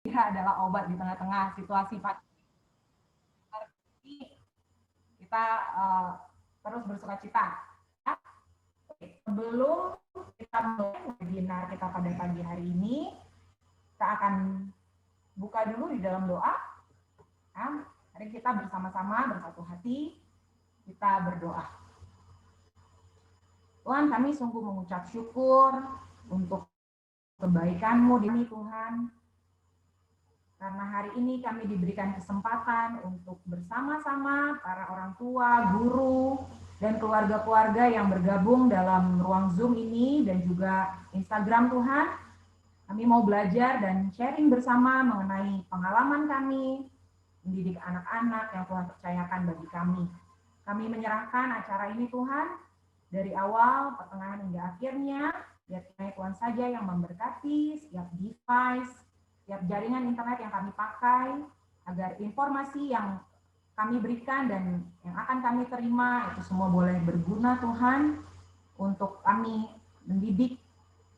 dia adalah obat di tengah-tengah situasi pandemi. Kita terus bersuka cita. Sebelum kita mulai webinar kita pada pagi hari ini, kita akan buka dulu di dalam doa. Ya, mari kita bersama-sama bersatu hati kita berdoa. Tuhan, kami sungguh mengucap syukur untuk kebaikan-Mu ini Tuhan. Karena hari ini kami diberikan kesempatan untuk bersama-sama para orang tua, guru, dan keluarga-keluarga yang bergabung dalam ruang Zoom ini dan juga Instagram Tuhan. Kami mau belajar dan sharing bersama mengenai pengalaman kami mendidik anak-anak yang Tuhan percayakan bagi kami. Kami menyerahkan acara ini Tuhan, dari awal, pertengahan hingga akhirnya, biar Tuhan saja yang memberkati setiap device, setiap jaringan internet yang kami pakai, agar informasi yang kami berikan dan yang akan kami terima, itu semua boleh berguna Tuhan, untuk kami mendidik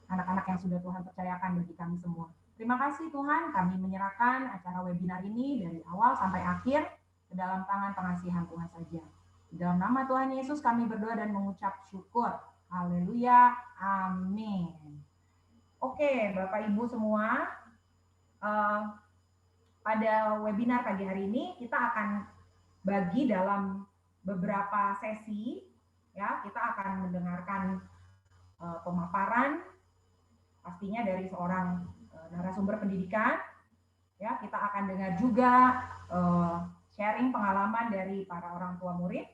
anak-anak yang sudah Tuhan percayakan bagi kami semua. Terima kasih Tuhan, kami menyerahkan acara webinar ini dari awal sampai akhir ke dalam tangan pengasihan Tuhan saja. Di dalam nama Tuhan Yesus kami berdoa dan mengucap syukur. Haleluya, amin. Oke, Bapak Ibu semua, pada webinar pagi hari ini kita akan bagi dalam beberapa sesi. Ya, kita akan mendengarkan pemaparan pastinya dari seorang narasumber pendidikan. Ya, kita akan dengar juga sharing pengalaman dari para orang tua murid.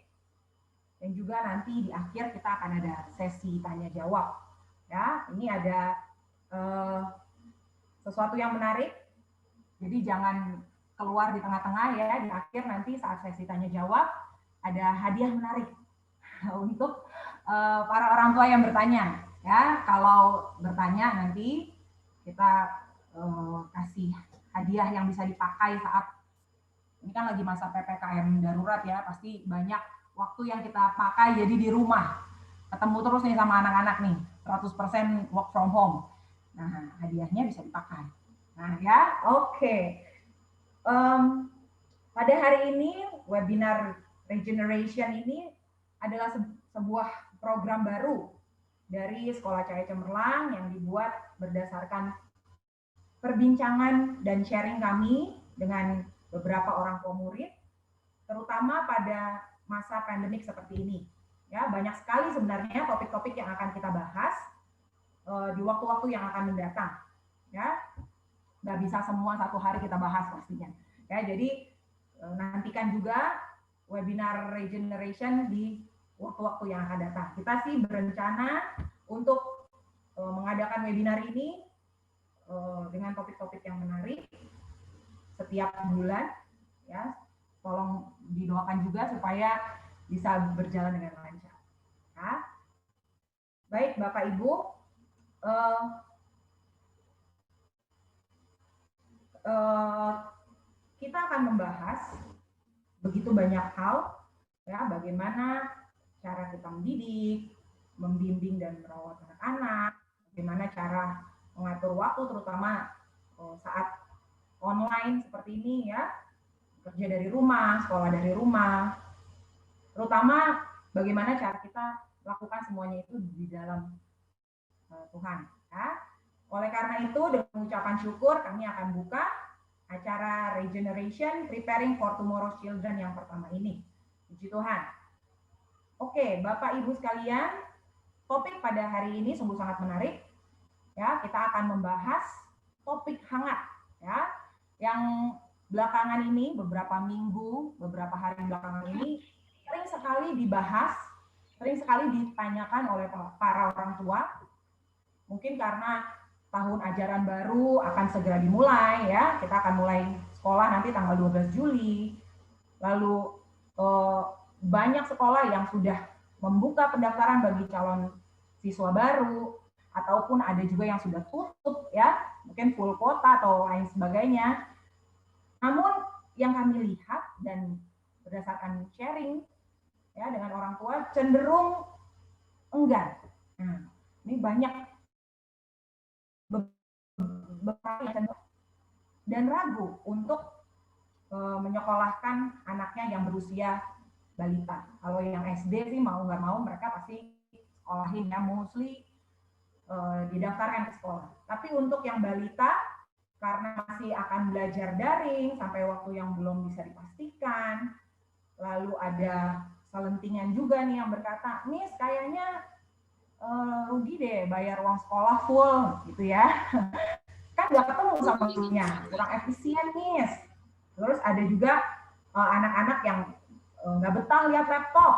Dan juga nanti di akhir kita akan ada sesi tanya jawab. Ya, ini ada sesuatu yang menarik. Jadi jangan keluar di tengah-tengah ya. Di akhir nanti saat sesi tanya jawab ada hadiah menarik untuk para orang tua yang bertanya. Ya, kalau bertanya nanti kita kasih hadiah yang bisa dipakai saat ini kan lagi masa PPKM darurat ya, pasti banyak waktu yang kita pakai jadi di rumah. Ketemu terus nih sama anak-anak nih, 100% work from home. Nah, hadiahnya bisa dipakai. Nah ya, oke. Pada hari ini, webinar Regeneration ini adalah sebuah program baru dari Sekolah Cahaya Cemerlang yang dibuat berdasarkan perbincangan dan sharing kami dengan beberapa orang tua murid, terutama pada masa pandemik seperti ini. Ya, banyak sekali sebenarnya topik-topik yang akan kita bahas di waktu-waktu yang akan mendatang. Ya, nggak bisa semua satu hari kita bahas pastinya. Ya, jadi nantikan juga webinar Regeneration di waktu-waktu yang akan datang. Kita sih berencana untuk mengadakan webinar ini dengan topik-topik yang menarik setiap bulan, ya. Tolong didoakan juga supaya bisa berjalan dengan lancar. Ya. Baik, Bapak Ibu, kita akan membahas begitu banyak hal, ya, bagaimana cara kita mendidik, membimbing dan merawat anak-anak, bagaimana cara mengatur waktu, terutama saat online seperti ini ya, kerja dari rumah, sekolah dari rumah, terutama bagaimana cara kita lakukan semuanya itu di dalam Tuhan. Ya. Oleh karena itu, dengan ucapan syukur, kami akan buka acara Regeneration Preparing for Tomorrow's Children yang pertama ini. Puji Tuhan. Oke, Bapak Ibu sekalian, topik pada hari ini sungguh sangat menarik. Ya, kita akan membahas topik hangat, ya, yang belakangan ini, beberapa minggu, beberapa hari belakangan ini sering sekali dibahas, sering sekali ditanyakan oleh para orang tua. Mungkin karena tahun ajaran baru akan segera dimulai, ya, kita akan mulai sekolah nanti tanggal 12 Juli. Lalu banyak sekolah yang sudah membuka pendaftaran bagi calon siswa baru, ataupun ada juga yang sudah tutup, ya, mungkin full kuota atau lain sebagainya. Namun yang kami lihat dan berdasarkan sharing ya dengan orang tua cenderung enggan. Nah, ini banyak beberapa yang cenderung dan ragu untuk menyekolahkan anaknya yang berusia balita. Kalau yang SD sih mau nggak mau mereka pasti sekolahin ya, mostly didaftarkan ke sekolah. Tapi untuk yang balita, karena masih akan belajar daring sampai waktu yang belum bisa dipastikan, lalu ada selentingan juga nih yang berkata, Miss kayaknya rugi deh bayar uang sekolah full gitu ya. Kan nggak ketemu sama gurunya, kurang efisien Miss. Terus ada juga anak-anak yang nggak betah lihat laptop,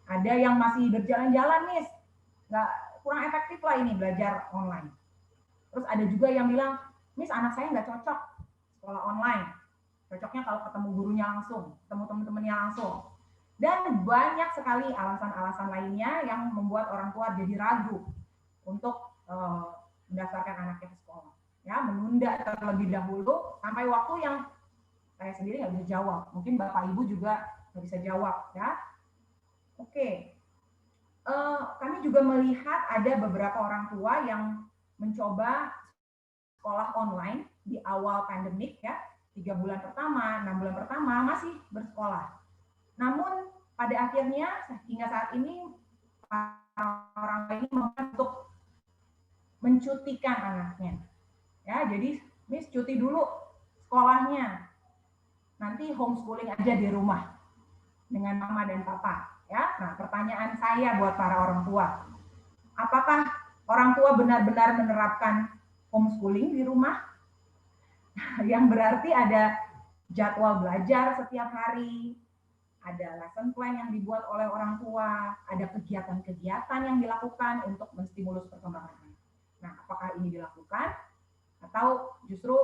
ada yang masih berjalan-jalan Miss, nggak, kurang efektif lah ini belajar online. Terus ada juga yang bilang, Miss anak saya nggak cocok sekolah online, cocoknya kalau ketemu gurunya langsung, ketemu teman-temannya langsung. Dan banyak sekali alasan-alasan lainnya yang membuat orang tua jadi ragu untuk mendaftarkan anaknya ke sekolah. Ya, menunda terlebih dahulu sampai waktu yang saya sendiri nggak bisa jawab. Mungkin Bapak Ibu juga nggak bisa jawab. Ya, oke. Kami juga melihat ada beberapa orang tua yang mencoba sekolah online di awal pandemik ya, 3 bulan pertama, 6 bulan pertama masih bersekolah. Namun pada akhirnya hingga saat ini orang ini untuk mencutikan anaknya. Ya, jadi Miss cuti dulu sekolahnya. Nanti homeschooling aja di rumah dengan mama dan papa. Ya, nah pertanyaan saya buat para orang tua, apakah orang tua benar-benar menerapkan homeschooling di rumah? Yang berarti ada jadwal belajar setiap hari, ada lesson plan yang dibuat oleh orang tua, ada kegiatan-kegiatan yang dilakukan untuk menstimulus perkembangan anak. Nah, apakah ini dilakukan atau justru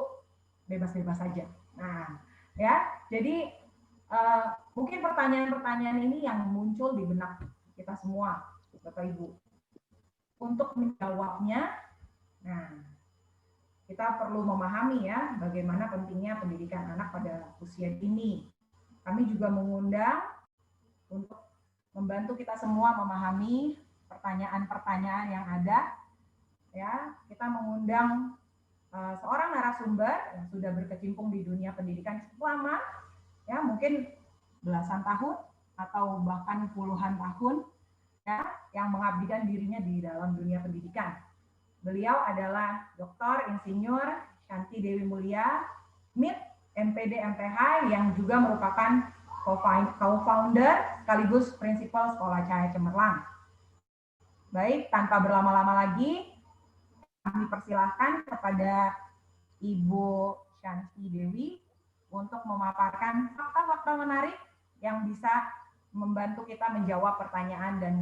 bebas-bebas saja? Nah, ya, jadi mungkin pertanyaan-pertanyaan ini yang muncul di benak kita semua, Bapak Ibu. Untuk menjawabnya, nah, kita perlu memahami ya bagaimana pentingnya pendidikan anak pada usia dini. Kami juga mengundang untuk membantu kita semua memahami pertanyaan-pertanyaan yang ada. Ya, kita mengundang seorang narasumber yang sudah berkecimpung di dunia pendidikan cukup lama, ya mungkin belasan tahun atau bahkan puluhan tahun, ya, yang mengabdikan dirinya di dalam dunia pendidikan. Beliau adalah Dr. Insinyur Shanti Dewi Mulia, MIT, MPD, MPH, yang juga merupakan co-founder sekaligus prinsipal Sekolah Cahaya Cemerlang. Baik, tanpa berlama-lama lagi, kami persilahkan kepada Ibu Shanti Dewi untuk memaparkan fakta-fakta menarik yang bisa membantu kita menjawab pertanyaan dan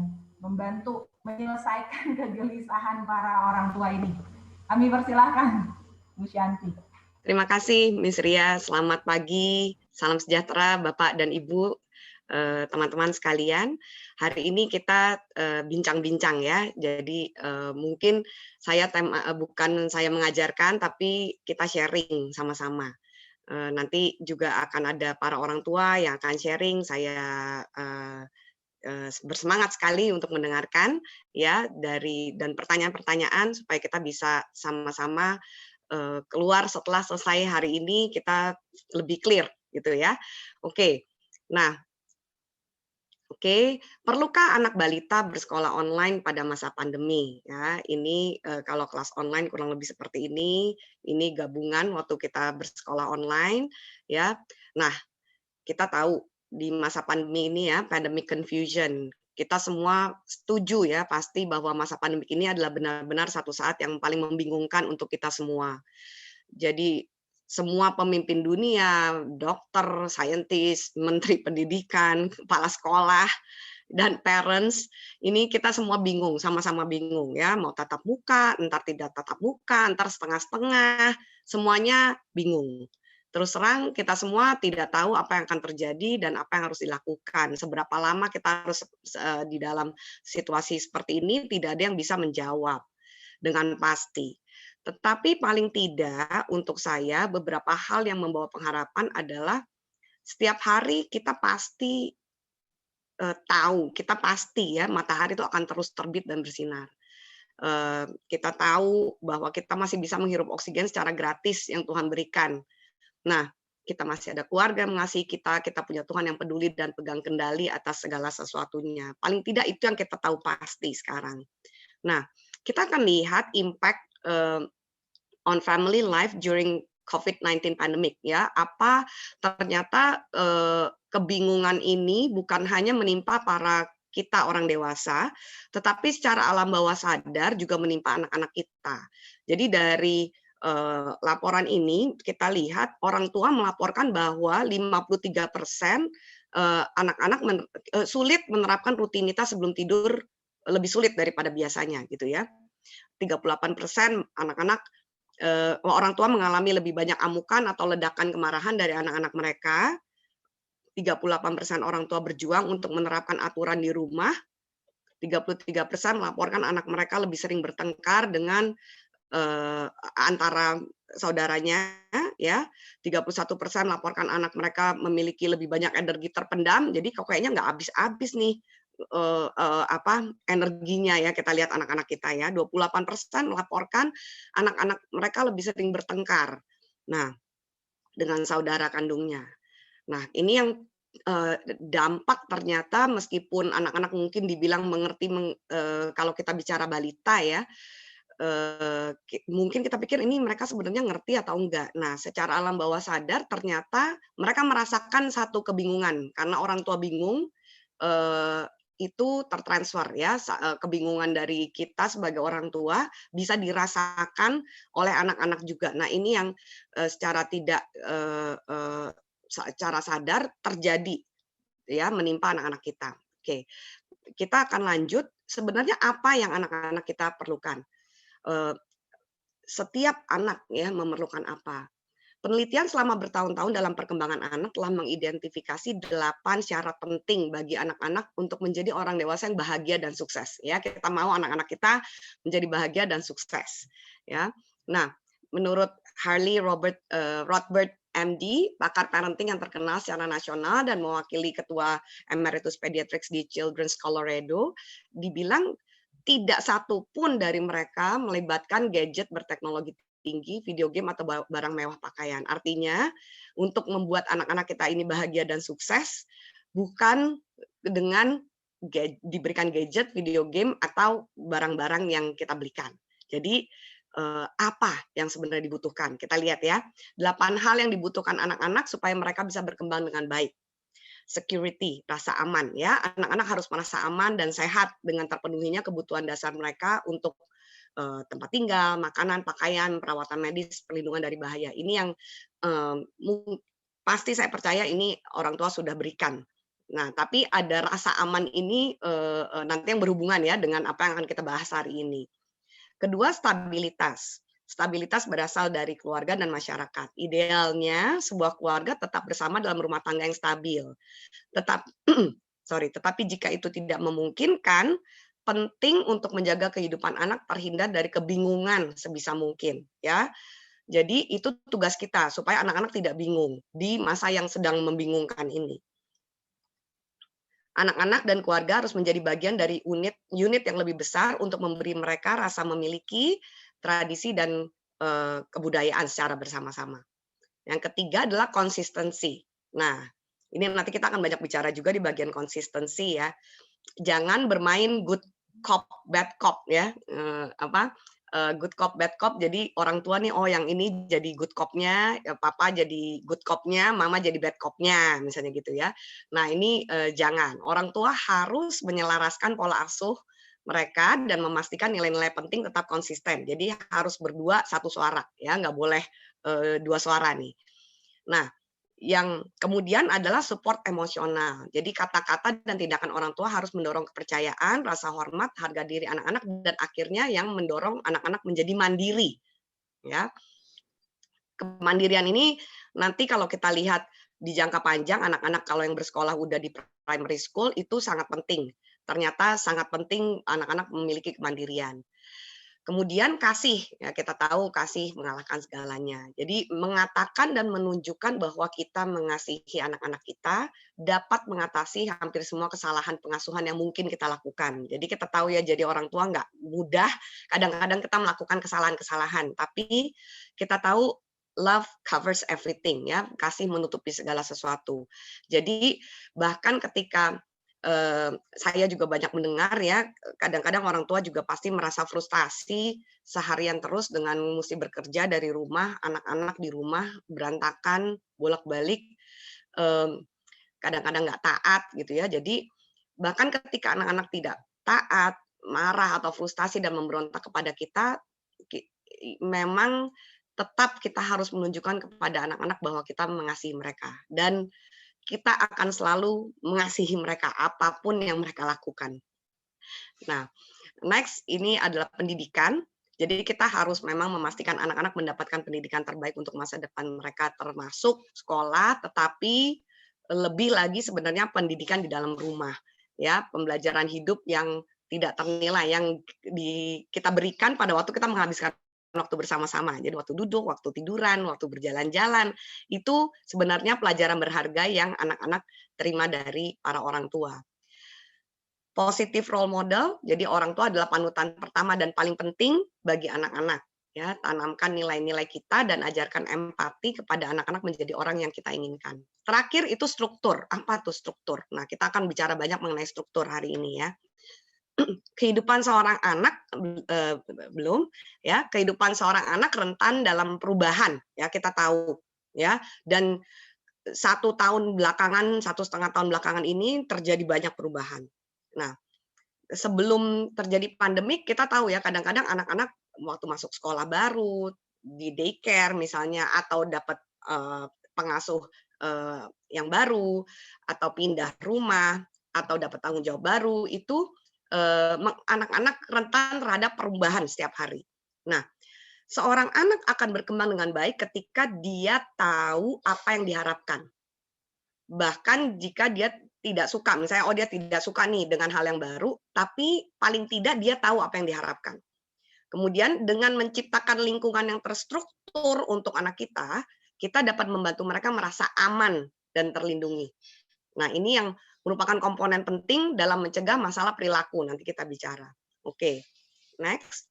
membantu menyelesaikan kegelisahan para orang tua ini. Kami persilahkan, Bu Shanti. Terima kasih, Miss Ria. Selamat pagi, salam sejahtera Bapak dan Ibu, teman-teman sekalian. Hari ini kita bincang-bincang ya. Jadi mungkin saya bukan saya mengajarkan, tapi kita sharing sama-sama. Nanti juga akan ada para orang tua yang akan sharing. Saya bersemangat sekali untuk mendengarkan ya dan pertanyaan-pertanyaan supaya kita bisa sama-sama keluar setelah selesai hari ini kita lebih clear gitu ya. Oke. Nah, perlukah anak balita bersekolah online pada masa pandemi? Ya, ini kalau kelas online kurang lebih seperti ini. Ini gabungan waktu kita bersekolah online, ya. Nah, kita tahu di masa pandemi ini ya, pandemic confusion. Kita semua setuju ya pasti bahwa masa pandemi ini adalah benar-benar satu saat yang paling membingungkan untuk kita semua. Jadi semua pemimpin dunia, dokter, saintis, menteri pendidikan, kepala sekolah, dan parents, ini kita semua bingung, sama-sama bingung ya, mau tatap muka, entar tidak tatap muka, entar setengah-setengah, semuanya bingung. Terus terang kita semua tidak tahu apa yang akan terjadi dan apa yang harus dilakukan. Seberapa lama kita harus di dalam situasi seperti ini, tidak ada yang bisa menjawab dengan pasti. Tetapi paling tidak untuk saya beberapa hal yang membawa pengharapan adalah setiap hari kita pasti tahu, kita pasti ya matahari itu akan terus terbit dan bersinar. Kita tahu bahwa kita masih bisa menghirup oksigen secara gratis yang Tuhan berikan. Nah, kita masih ada keluarga yang mengasihi kita, kita punya Tuhan yang peduli dan pegang kendali atas segala sesuatunya. Paling tidak itu yang kita tahu pasti sekarang. Nah, kita akan lihat impact on family life during COVID-19 pandemic ya. Apa ternyata kebingungan ini bukan hanya menimpa para kita orang dewasa, tetapi secara alam bawah sadar juga menimpa anak-anak kita. Jadi dari laporan ini kita lihat orang tua melaporkan bahwa 53% anak-anak sulit menerapkan rutinitas sebelum tidur, lebih sulit daripada biasanya gitu ya. 38% anak-anak orang tua mengalami lebih banyak amukan atau ledakan kemarahan dari anak-anak mereka. 38% orang tua berjuang untuk menerapkan aturan di rumah. 33% melaporkan anak mereka lebih sering bertengkar dengan antara saudaranya, ya. 31% melaporkan anak mereka memiliki lebih banyak energi terpendam. Jadi kok kayaknya nggak habis-habis nih energinya ya. Kita lihat anak-anak kita ya. 28% melaporkan anak-anak mereka lebih sering bertengkar. Nah, dengan saudara kandungnya. Nah, ini yang dampak ternyata meskipun anak-anak mungkin dibilang mengerti kalau kita bicara balita ya, mungkin kita pikir ini mereka sebenarnya ngerti atau enggak. Nah, secara alam bawah sadar ternyata mereka merasakan satu kebingungan karena orang tua bingung, itu tertransfer ya, kebingungan dari kita sebagai orang tua bisa dirasakan oleh anak-anak juga. Nah, ini yang secara tidak secara sadar terjadi ya menimpa anak-anak kita. Oke, kita akan lanjut. Sebenarnya apa yang anak-anak kita perlukan? Setiap anak ya memerlukan apa. Penelitian selama bertahun-tahun dalam perkembangan anak telah mengidentifikasi 8 syarat penting bagi anak-anak untuk menjadi orang dewasa yang bahagia dan sukses. Ya, kita mau anak-anak kita menjadi bahagia dan sukses. Ya, nah, menurut Harley Rothbard MD, pakar parenting yang terkenal secara nasional dan mewakili ketua Emeritus Pediatrics di Children's Colorado, dibilang tidak satu pun dari mereka melibatkan gadget berteknologi tinggi, video game atau barang mewah pakaian. Artinya, untuk membuat anak-anak kita ini bahagia dan sukses, bukan dengan diberikan gadget, video game, atau barang-barang yang kita belikan. Jadi, apa yang sebenarnya dibutuhkan? Kita lihat ya, 8 hal yang dibutuhkan anak-anak supaya mereka bisa berkembang dengan baik. Security, rasa aman ya. Anak-anak harus merasa aman dan sehat dengan terpenuhinya kebutuhan dasar mereka untuk tempat tinggal, makanan, pakaian, perawatan medis, perlindungan dari bahaya. Ini yang pasti saya percaya ini orang tua sudah berikan. Nah, tapi ada rasa aman ini nanti yang berhubungan ya dengan apa yang akan kita bahas hari ini. Kedua, stabilitas. Stabilitas berasal dari keluarga dan masyarakat. Idealnya sebuah keluarga tetap bersama dalam rumah tangga yang stabil. Tetapi jika itu tidak memungkinkan, penting untuk menjaga kehidupan anak terhindar dari kebingungan sebisa mungkin, ya. Jadi itu tugas kita supaya anak-anak tidak bingung di masa yang sedang membingungkan ini. Anak-anak dan keluarga harus menjadi bagian dari unit yang lebih besar untuk memberi mereka rasa memiliki tradisi dan kebudayaan secara bersama-sama. Yang ketiga adalah konsistensi. Nah, ini nanti kita akan banyak bicara juga di bagian konsistensi ya. Jangan bermain good cop, bad cop ya. Good cop, bad cop. Jadi orang tua nih, oh yang ini jadi good cop-nya, papa jadi good cop-nya, mama jadi bad cop-nya, misalnya gitu ya. Nah ini jangan. Orang tua harus menyelaraskan pola asuh mereka dan memastikan nilai-nilai penting tetap konsisten. Jadi harus berdua satu suara, ya nggak boleh dua suara nih. Nah, yang kemudian adalah support emosional. Jadi kata-kata dan tindakan orang tua harus mendorong kepercayaan, rasa hormat, harga diri anak-anak, dan akhirnya yang mendorong anak-anak menjadi mandiri. Ya, kemandirian ini nanti kalau kita lihat di jangka panjang, anak-anak kalau yang bersekolah udah di primary school itu sangat penting. Ternyata sangat penting anak-anak memiliki kemandirian. Kemudian kasih, ya kita tahu kasih mengalahkan segalanya. Jadi mengatakan dan menunjukkan bahwa kita mengasihi anak-anak kita dapat mengatasi hampir semua kesalahan pengasuhan yang mungkin kita lakukan. Jadi kita tahu ya jadi orang tua nggak mudah, kadang-kadang kita melakukan kesalahan-kesalahan. Tapi kita tahu love covers everything ya, kasih menutupi segala sesuatu. Jadi bahkan ketika saya juga banyak mendengar ya, kadang-kadang orang tua juga pasti merasa frustasi seharian terus dengan mesti bekerja dari rumah, anak-anak di rumah berantakan, bolak-balik, kadang-kadang nggak taat gitu ya. Jadi bahkan ketika anak-anak tidak taat, marah atau frustasi dan memberontak kepada kita, memang tetap kita harus menunjukkan kepada anak-anak bahwa kita mengasihi mereka dan kita akan selalu mengasihi mereka apapun yang mereka lakukan. Nah, next ini adalah pendidikan. Jadi kita harus memang memastikan anak-anak mendapatkan pendidikan terbaik untuk masa depan mereka termasuk sekolah, tetapi lebih lagi sebenarnya pendidikan di dalam rumah. Ya, pembelajaran hidup yang tidak ternilai yang kita berikan pada waktu kita menghabiskan waktu bersama-sama. Jadi waktu duduk, waktu tiduran, waktu berjalan-jalan, itu sebenarnya pelajaran berharga yang anak-anak terima dari para orang tua. Positive role model, jadi orang tua adalah panutan pertama dan paling penting bagi anak-anak. Ya, tanamkan nilai-nilai kita dan ajarkan empati kepada anak-anak menjadi orang yang kita inginkan. Terakhir itu struktur. Apa tuh struktur? Nah, kita akan bicara banyak mengenai struktur hari ini ya. Kehidupan seorang anak belum ya, kehidupan seorang anak rentan dalam perubahan ya, kita tahu ya. Dan 1 tahun belakangan, 1,5 tahun belakangan ini terjadi banyak perubahan. Nah, sebelum terjadi pandemik kita tahu ya kadang-kadang anak-anak waktu masuk sekolah baru, di daycare misalnya atau dapat pengasuh yang baru atau pindah rumah atau dapat tanggung jawab baru itu anak-anak rentan terhadap perubahan setiap hari. Nah, seorang anak akan berkembang dengan baik ketika dia tahu apa yang diharapkan. Bahkan jika dia tidak suka, misalnya dia tidak suka nih dengan hal yang baru, tapi paling tidak dia tahu apa yang diharapkan. Kemudian dengan menciptakan lingkungan yang terstruktur untuk anak kita, kita dapat membantu mereka merasa aman dan terlindungi. Nah, ini yang merupakan komponen penting dalam mencegah masalah perilaku. Nanti kita bicara. Oke, next.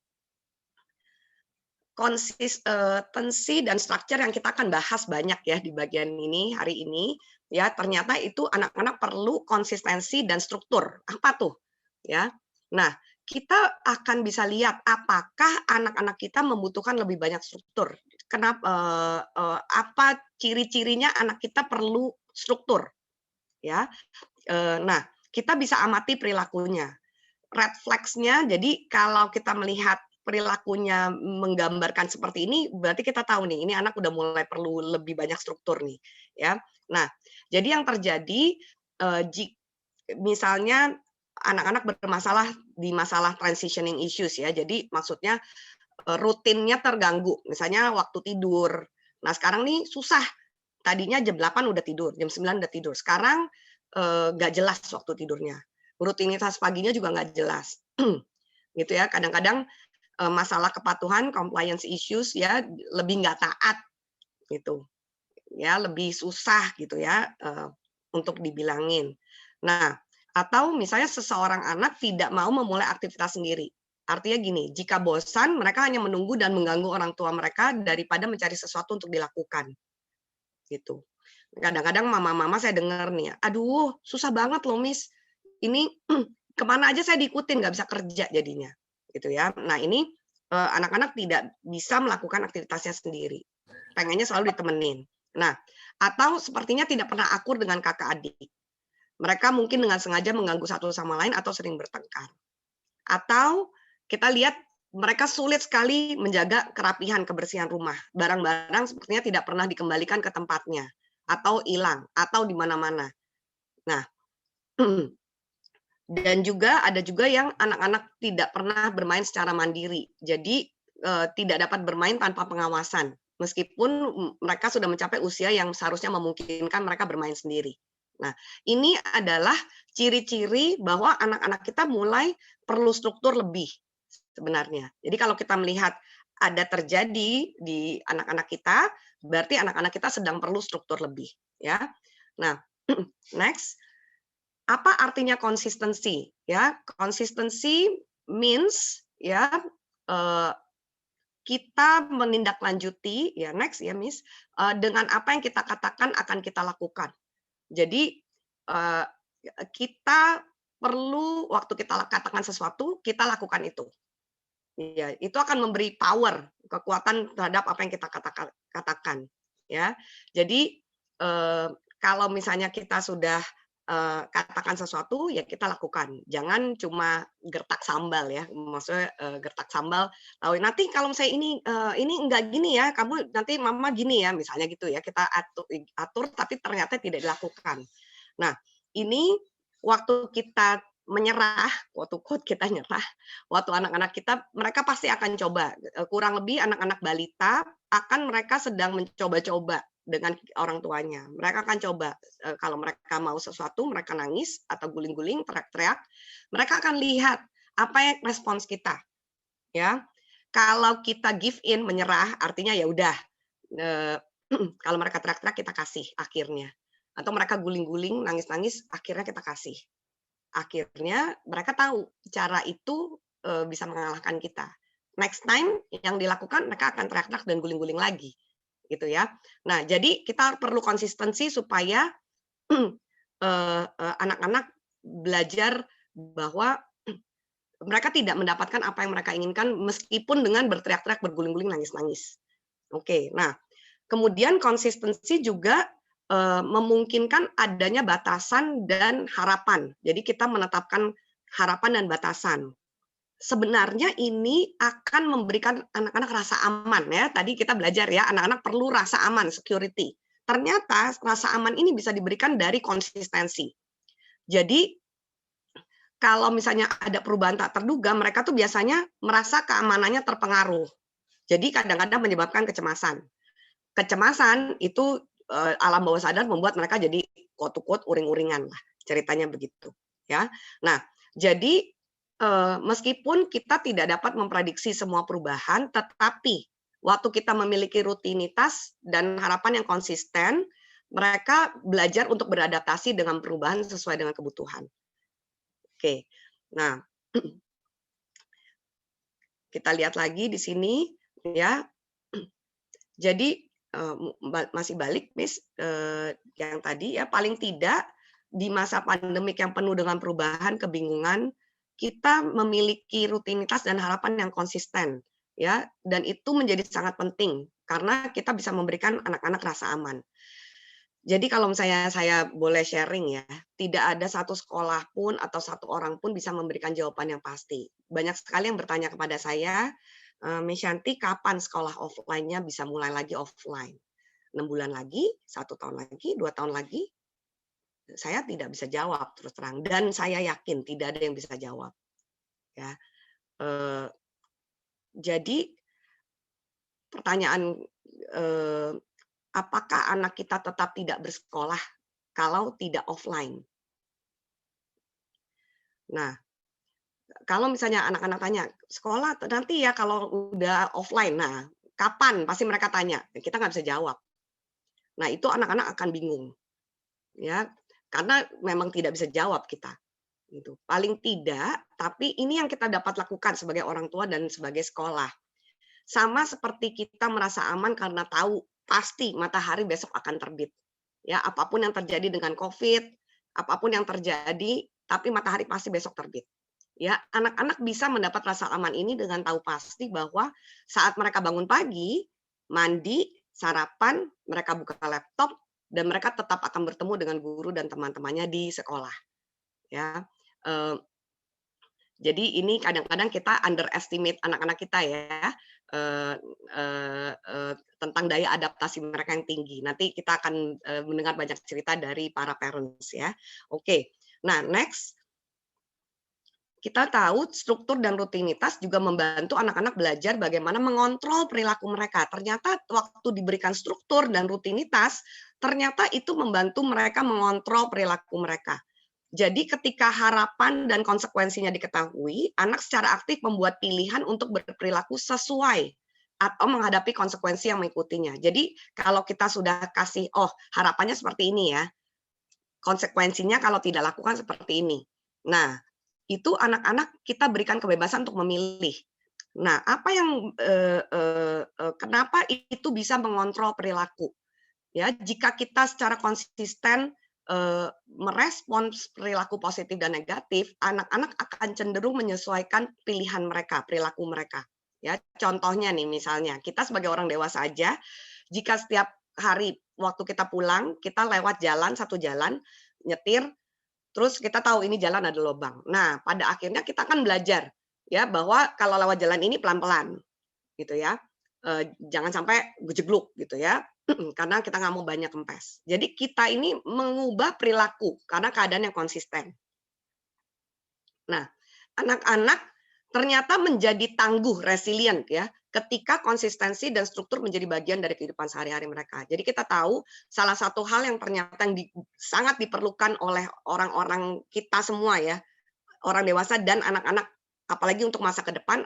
Konsistensi dan structure yang kita akan bahas banyak ya di bagian ini hari ini. Ya, ternyata itu anak-anak perlu konsistensi dan struktur. Apa tuh? Ya. Nah, kita akan bisa lihat apakah anak-anak kita membutuhkan lebih banyak struktur. Kenapa? Apa ciri-cirinya anak kita perlu struktur? Ya. Nah, kita bisa amati perilakunya. Red flags-nya, jadi kalau kita melihat perilakunya menggambarkan seperti ini, berarti kita tahu nih, ini anak udah mulai perlu lebih banyak struktur nih, ya. Nah, jadi yang terjadi, misalnya anak-anak bermasalah di masalah transitioning issues ya, jadi maksudnya rutinnya terganggu, misalnya waktu tidur. Nah, sekarang nih susah, tadinya jam 8 udah tidur, jam 9 udah tidur, sekarang nggak jelas waktu tidurnya. Rutinitas paginya juga nggak jelas. Gitu ya, kadang-kadang masalah kepatuhan, compliance issues ya, lebih nggak taat gitu. Ya, lebih susah gitu ya untuk dibilangin. Nah, atau misalnya seseorang anak tidak mau memulai aktivitas sendiri. Artinya gini, jika bosan, mereka hanya menunggu dan mengganggu orang tua mereka daripada mencari sesuatu untuk dilakukan. Gitu. Kadang-kadang mama-mama saya dengar nih, aduh susah banget loh Miss, ini kemana aja saya diikutin, nggak bisa kerja jadinya, gitu ya. Nah ini anak-anak tidak bisa melakukan aktivitasnya sendiri, pengennya selalu ditemenin. Nah, atau sepertinya tidak pernah akur dengan kakak adik. Mereka mungkin dengan sengaja mengganggu satu sama lain atau sering bertengkar. Atau kita lihat mereka sulit sekali menjaga kerapihan, kebersihan rumah. Barang-barang sepertinya tidak pernah dikembalikan ke tempatnya atau hilang, atau di mana-mana. Nah, dan juga ada juga yang anak-anak tidak pernah bermain secara mandiri. Jadi tidak dapat bermain tanpa pengawasan, meskipun mereka sudah mencapai usia yang seharusnya memungkinkan mereka bermain sendiri. Nah, ini adalah ciri-ciri bahwa anak-anak kita mulai perlu struktur lebih sebenarnya. Jadi kalau kita melihat ada terjadi di anak-anak kita, berarti anak-anak kita sedang perlu struktur lebih, ya. Nah, next, apa artinya konsistensi? Ya, konsistensi means ya kita menindaklanjuti, ya next ya Miss, dengan apa yang kita katakan akan kita lakukan. Jadi, kita perlu waktu kita katakan sesuatu, kita lakukan itu. Iya, itu akan memberi power, kekuatan terhadap apa yang kita katakan, ya. Jadi, kalau misalnya kita sudah, katakan sesuatu, ya kita lakukan. Jangan cuma gertak sambal ya, maksudnya, gertak sambal, tahu nanti kalau saya ini enggak gini ya, kamu nanti mama gini ya, misalnya gitu ya, kita atur tapi ternyata tidak dilakukan. Nah, ini waktu kita menyerah, quote to quote kita nyerah, waktu anak-anak kita, mereka pasti akan coba, kurang lebih anak-anak balita akan mereka sedang mencoba-coba dengan orang tuanya. Mereka akan coba, kalau mereka mau sesuatu, mereka nangis atau guling-guling, teriak-teriak, mereka akan lihat apa yang respons kita, ya. Kalau kita give in, menyerah, artinya ya udah, kalau mereka teriak-teriak kita kasih akhirnya. Atau mereka guling-guling, nangis-nangis, akhirnya kita kasih. Akhirnya mereka tahu cara itu, bisa mengalahkan kita. Next time yang dilakukan mereka akan teriak-teriak dan guling-guling lagi, gitu ya. Nah, jadi kita perlu konsistensi supaya, anak-anak belajar bahwa mereka tidak mendapatkan apa yang mereka inginkan meskipun dengan berteriak-teriak, berguling-guling, nangis-nangis. Oke, nah kemudian konsistensi juga memungkinkan adanya batasan dan harapan. Jadi kita menetapkan harapan dan batasan. Sebenarnya ini akan memberikan anak-anak rasa aman ya. Tadi kita belajar ya, anak-anak perlu rasa aman, security. Ternyata rasa aman ini bisa diberikan dari konsistensi. Jadi kalau misalnya ada perubahan tak terduga, mereka tuh biasanya merasa keamanannya terpengaruh. Jadi kadang-kadang menyebabkan kecemasan. Kecemasan itu alam bawah sadar membuat mereka jadi quote to quote uring-uringan lah, ceritanya begitu, ya. Nah, jadi meskipun kita tidak dapat memprediksi semua perubahan, tetapi waktu kita memiliki rutinitas dan harapan yang konsisten, mereka belajar untuk beradaptasi dengan perubahan sesuai dengan kebutuhan. Oke, nah kita lihat lagi di sini ya. Jadi masih balik Miss, yang tadi ya, paling tidak di masa pandemik yang penuh dengan perubahan, kebingungan, kita memiliki rutinitas dan harapan yang konsisten, ya, dan itu menjadi sangat penting karena kita bisa memberikan anak-anak rasa aman. Jadi kalau misalnya saya boleh sharing ya, tidak ada satu sekolah pun atau satu orang pun bisa memberikan jawaban yang pasti. Banyak sekali yang bertanya kepada saya, Miss Shanti, kapan sekolah offline-nya bisa mulai lagi offline? 6 bulan lagi, 1 tahun lagi, 2 tahun lagi? Saya tidak bisa jawab terus terang, dan saya yakin tidak ada yang bisa jawab. Ya, jadi pertanyaan, apakah anak kita tetap tidak bersekolah kalau tidak offline? Nah, kalau misalnya anak-anak tanya, "Sekolah nanti ya kalau udah offline." Nah, kapan? Pasti mereka tanya, kita nggak bisa jawab. Nah, itu anak-anak akan bingung, ya, karena memang tidak bisa jawab kita, gitu. Paling tidak, tapi ini yang kita dapat lakukan sebagai orang tua dan sebagai sekolah. Sama seperti kita merasa aman karena tahu pasti matahari besok akan terbit. Ya, apapun yang terjadi dengan COVID, apapun yang terjadi, tapi matahari pasti besok terbit. Ya, anak-anak bisa mendapat rasa aman ini dengan tahu pasti bahwa saat mereka bangun pagi, mandi, sarapan, mereka buka laptop, dan mereka tetap akan bertemu dengan guru dan teman-temannya di sekolah. Ya, jadi ini kadang-kadang kita underestimate anak-anak kita ya, tentang daya adaptasi mereka yang tinggi. Nanti kita akan mendengar banyak cerita dari para parents ya. Oke, nah next. Kita tahu struktur dan rutinitas juga membantu anak-anak belajar bagaimana mengontrol perilaku mereka. Ternyata waktu diberikan struktur dan rutinitas, ternyata itu membantu mereka mengontrol perilaku mereka. Jadi ketika harapan dan konsekuensinya diketahui, anak secara aktif membuat pilihan untuk berperilaku sesuai atau menghadapi konsekuensi yang mengikutinya. Jadi kalau kita sudah kasih, oh harapannya seperti ini ya, konsekuensinya kalau tidak lakukan seperti ini. Nah, itu anak-anak kita berikan kebebasan untuk memilih. Nah, apa yang kenapa itu bisa mengontrol perilaku? Ya, jika kita secara konsisten merespons perilaku positif dan negatif, anak-anak akan cenderung menyesuaikan pilihan mereka, perilaku mereka. Ya, contohnya nih misalnya, kita sebagai orang dewasa aja, jika setiap hari waktu kita pulang, kita lewat jalan, satu jalan, nyetir, terus kita tahu ini jalan ada lubang. Nah, pada akhirnya kita akan belajar ya bahwa kalau lewat jalan ini pelan-pelan gitu ya. Jangan sampai gejegluk gitu ya. Karena kita nggak mau banyak kempes. Jadi kita ini mengubah perilaku karena keadaan yang konsisten. Nah, anak-anak ternyata menjadi tangguh, resilient ya, ketika konsistensi dan struktur menjadi bagian dari kehidupan sehari-hari mereka. Jadi kita tahu salah satu hal yang ternyata yang sangat diperlukan oleh orang-orang kita semua ya, orang dewasa dan anak-anak, apalagi untuk masa ke depan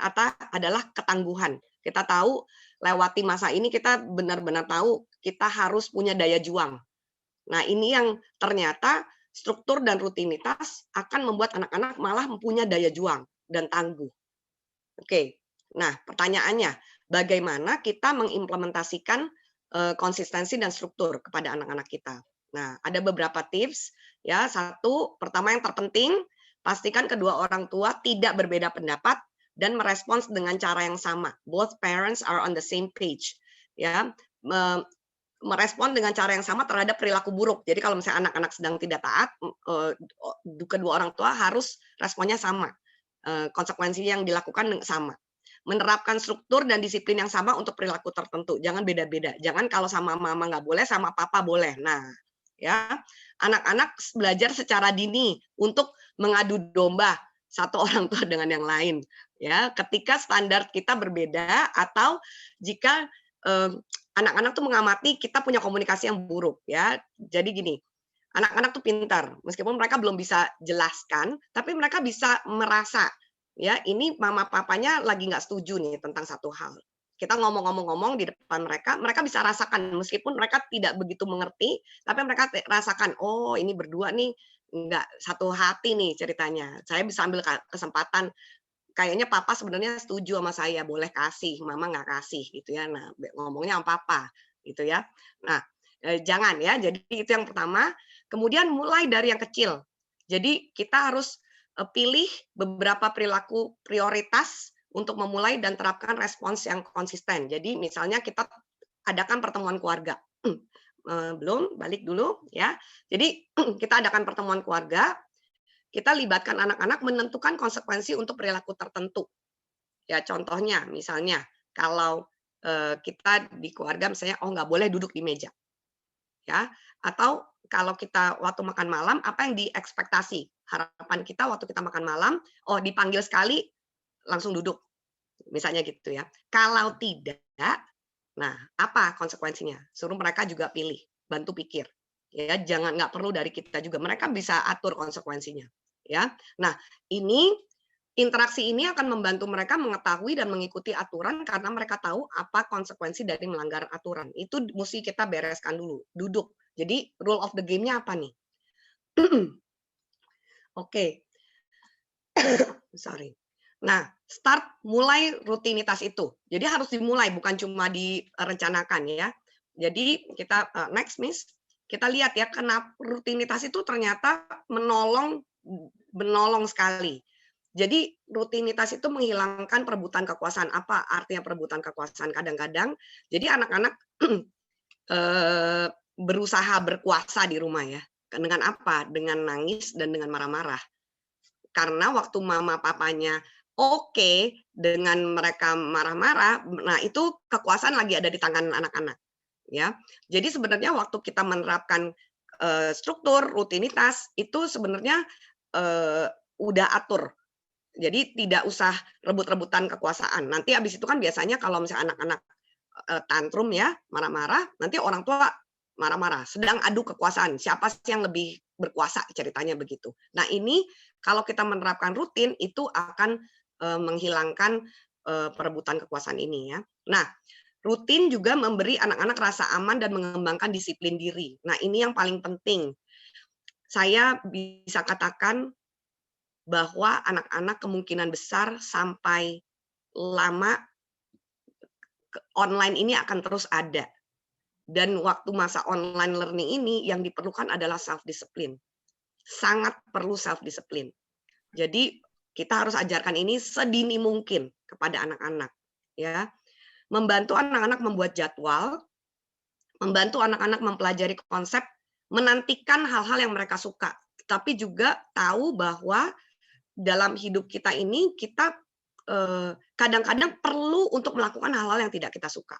adalah ketangguhan. Kita tahu lewati masa ini kita benar-benar tahu kita harus punya daya juang. Nah, ini yang ternyata struktur dan rutinitas akan membuat anak-anak malah mempunyai daya juang dan tangguh. Oke. Nah, pertanyaannya, bagaimana kita mengimplementasikan konsistensi dan struktur kepada anak-anak kita? Nah, ada beberapa tips ya. Satu, pertama yang terpenting, pastikan kedua orang tua tidak berbeda pendapat dan merespons dengan cara yang sama. Both parents are on the same page. Ya, merespon dengan cara yang sama terhadap perilaku buruk. Jadi kalau misalnya anak-anak sedang tidak taat, kedua orang tua harus responnya sama. Konsekuensi yang dilakukan sama. Menerapkan struktur dan disiplin yang sama untuk perilaku tertentu. Jangan beda-beda. Jangan kalau sama mama nggak boleh, sama papa boleh. Nah, ya, anak-anak belajar secara dini untuk mengadu domba satu orang tua dengan yang lain. Ya, ketika standar kita berbeda atau jika anak-anak tuh mengamati kita punya komunikasi yang buruk ya. Jadi gini, anak-anak tuh pintar, meskipun mereka belum bisa jelaskan, tapi mereka bisa merasa ya ini mama papanya lagi nggak setuju nih tentang satu hal. Kita ngomong-ngomong di depan mereka, mereka bisa rasakan meskipun mereka tidak begitu mengerti, tapi mereka rasakan, oh ini berdua nih nggak satu hati nih ceritanya. Saya bisa ambil kesempatan kayaknya papa sebenarnya setuju sama saya, boleh kasih, mama nggak kasih gitu ya. Nah, ngomongnya sama papa gitu ya. Nah, jangan ya. Jadi itu yang pertama. Kemudian mulai dari yang kecil. Jadi kita harus pilih beberapa perilaku prioritas untuk memulai dan terapkan respons yang konsisten. Jadi misalnya kita adakan pertemuan keluarga. Belum, balik dulu ya. Jadi kita adakan pertemuan keluarga, kita libatkan anak-anak menentukan konsekuensi untuk perilaku tertentu. Ya, contohnya misalnya kalau kita di keluarga misalnya oh nggak boleh duduk di meja, ya. Atau kalau kita waktu makan malam apa yang diekspektasi harapan kita waktu kita makan malam, oh dipanggil sekali langsung duduk, misalnya gitu ya. Kalau tidak, nah apa konsekuensinya? Suruh mereka juga pilih, bantu pikir. Ya, jangan nggak perlu dari kita juga. Mereka bisa atur konsekuensinya. Ya, nah ini interaksi ini akan membantu mereka mengetahui dan mengikuti aturan karena mereka tahu apa konsekuensi dari melanggar aturan. Itu mesti kita bereskan dulu, duduk. Jadi rule of the game-nya apa nih? Oke, sorry. Nah, start mulai rutinitas itu. Jadi harus dimulai, bukan cuma direncanakan ya. Jadi kita next Miss, kita lihat ya kenapa rutinitas itu ternyata menolong sekali. Jadi rutinitas itu menghilangkan perebutan kekuasaan. Apa artinya perebutan kekuasaan? Kadang-kadang jadi anak-anak berusaha berkuasa di rumah ya. Dengan apa? Dengan nangis dan dengan marah-marah. Karena waktu mama papanya oke dengan mereka marah-marah, nah itu kekuasaan lagi ada di tangan anak-anak. Ya, jadi sebenarnya waktu kita menerapkan struktur rutinitas itu sebenarnya udah atur. Jadi tidak usah rebut-rebutan kekuasaan. Nanti habis itu kan biasanya kalau misalnya anak-anak tantrum ya, marah-marah, nanti orang tua marah-marah, sedang adu kekuasaan. Siapa sih yang lebih berkuasa ceritanya begitu. Nah, ini kalau kita menerapkan rutin itu akan menghilangkan perebutan kekuasaan ini ya. Nah, rutin juga memberi anak-anak rasa aman dan mengembangkan disiplin diri. Nah, ini yang paling penting. Saya bisa katakan bahwa anak-anak kemungkinan besar sampai lama online ini akan terus ada. Dan waktu masa online learning ini yang diperlukan adalah self discipline. Sangat perlu self discipline. Jadi kita harus ajarkan ini sedini mungkin kepada anak-anak, ya. Membantu anak-anak membuat jadwal, membantu anak-anak mempelajari konsep, menantikan hal-hal yang mereka suka. Tapi juga tahu bahwa dalam hidup kita ini kita kadang-kadang perlu untuk melakukan hal-hal yang tidak kita suka.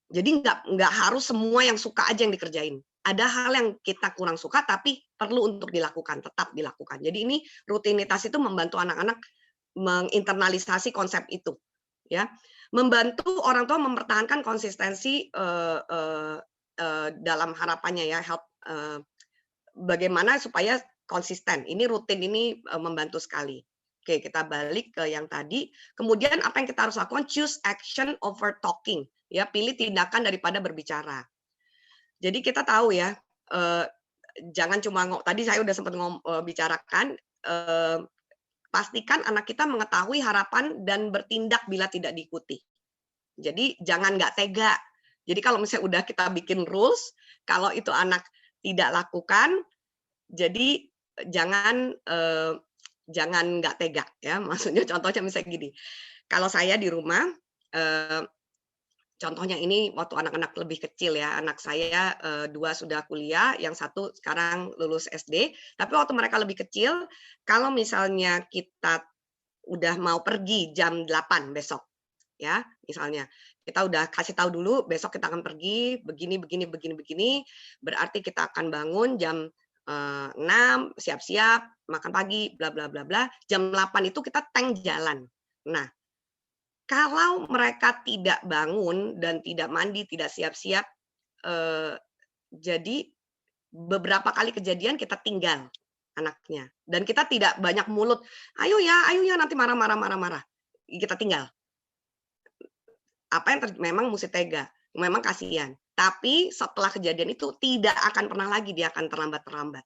Jadi nggak harus semua yang suka aja yang dikerjain. Ada hal yang kita kurang suka tapi perlu untuk dilakukan, tetap dilakukan. Jadi ini rutinitas itu membantu anak-anak menginternalisasi konsep itu, ya. Membantu orang tua mempertahankan konsistensi dalam harapannya ya, bagaimana supaya konsisten. Ini rutin ini membantu sekali. Oke, kita balik ke yang tadi. Kemudian apa yang kita harus lakukan? Choose action over talking. Ya, pilih tindakan daripada berbicara. Jadi kita tahu ya, jangan cuma tadi saya udah sempat bicarakan, pastikan anak kita mengetahui harapan dan bertindak bila tidak diikuti. Jadi jangan nggak tega. Jadi kalau misalnya udah kita bikin rules, kalau itu anak tidak lakukan, jadi jangan nggak tega ya. Maksudnya contohnya misalnya gini, kalau saya di rumah, contohnya ini waktu anak-anak lebih kecil ya, anak saya 2 sudah kuliah, yang 1 sekarang lulus SD. Tapi waktu mereka lebih kecil, kalau misalnya kita udah mau pergi jam 8 besok, ya misalnya kita udah kasih tahu dulu besok kita akan pergi begini, berarti kita akan bangun jam 6, siap-siap, makan pagi, bla bla bla bla. Jam 8 itu kita tank jalan. Nah, kalau mereka tidak bangun dan tidak mandi, tidak siap-siap, jadi beberapa kali kejadian kita tinggal anaknya. Dan kita tidak banyak mulut, ayo ya, nanti marah. Kita tinggal. Apa yang memang mesti tega, memang kasihan. Tapi setelah kejadian itu tidak akan pernah lagi dia akan terlambat.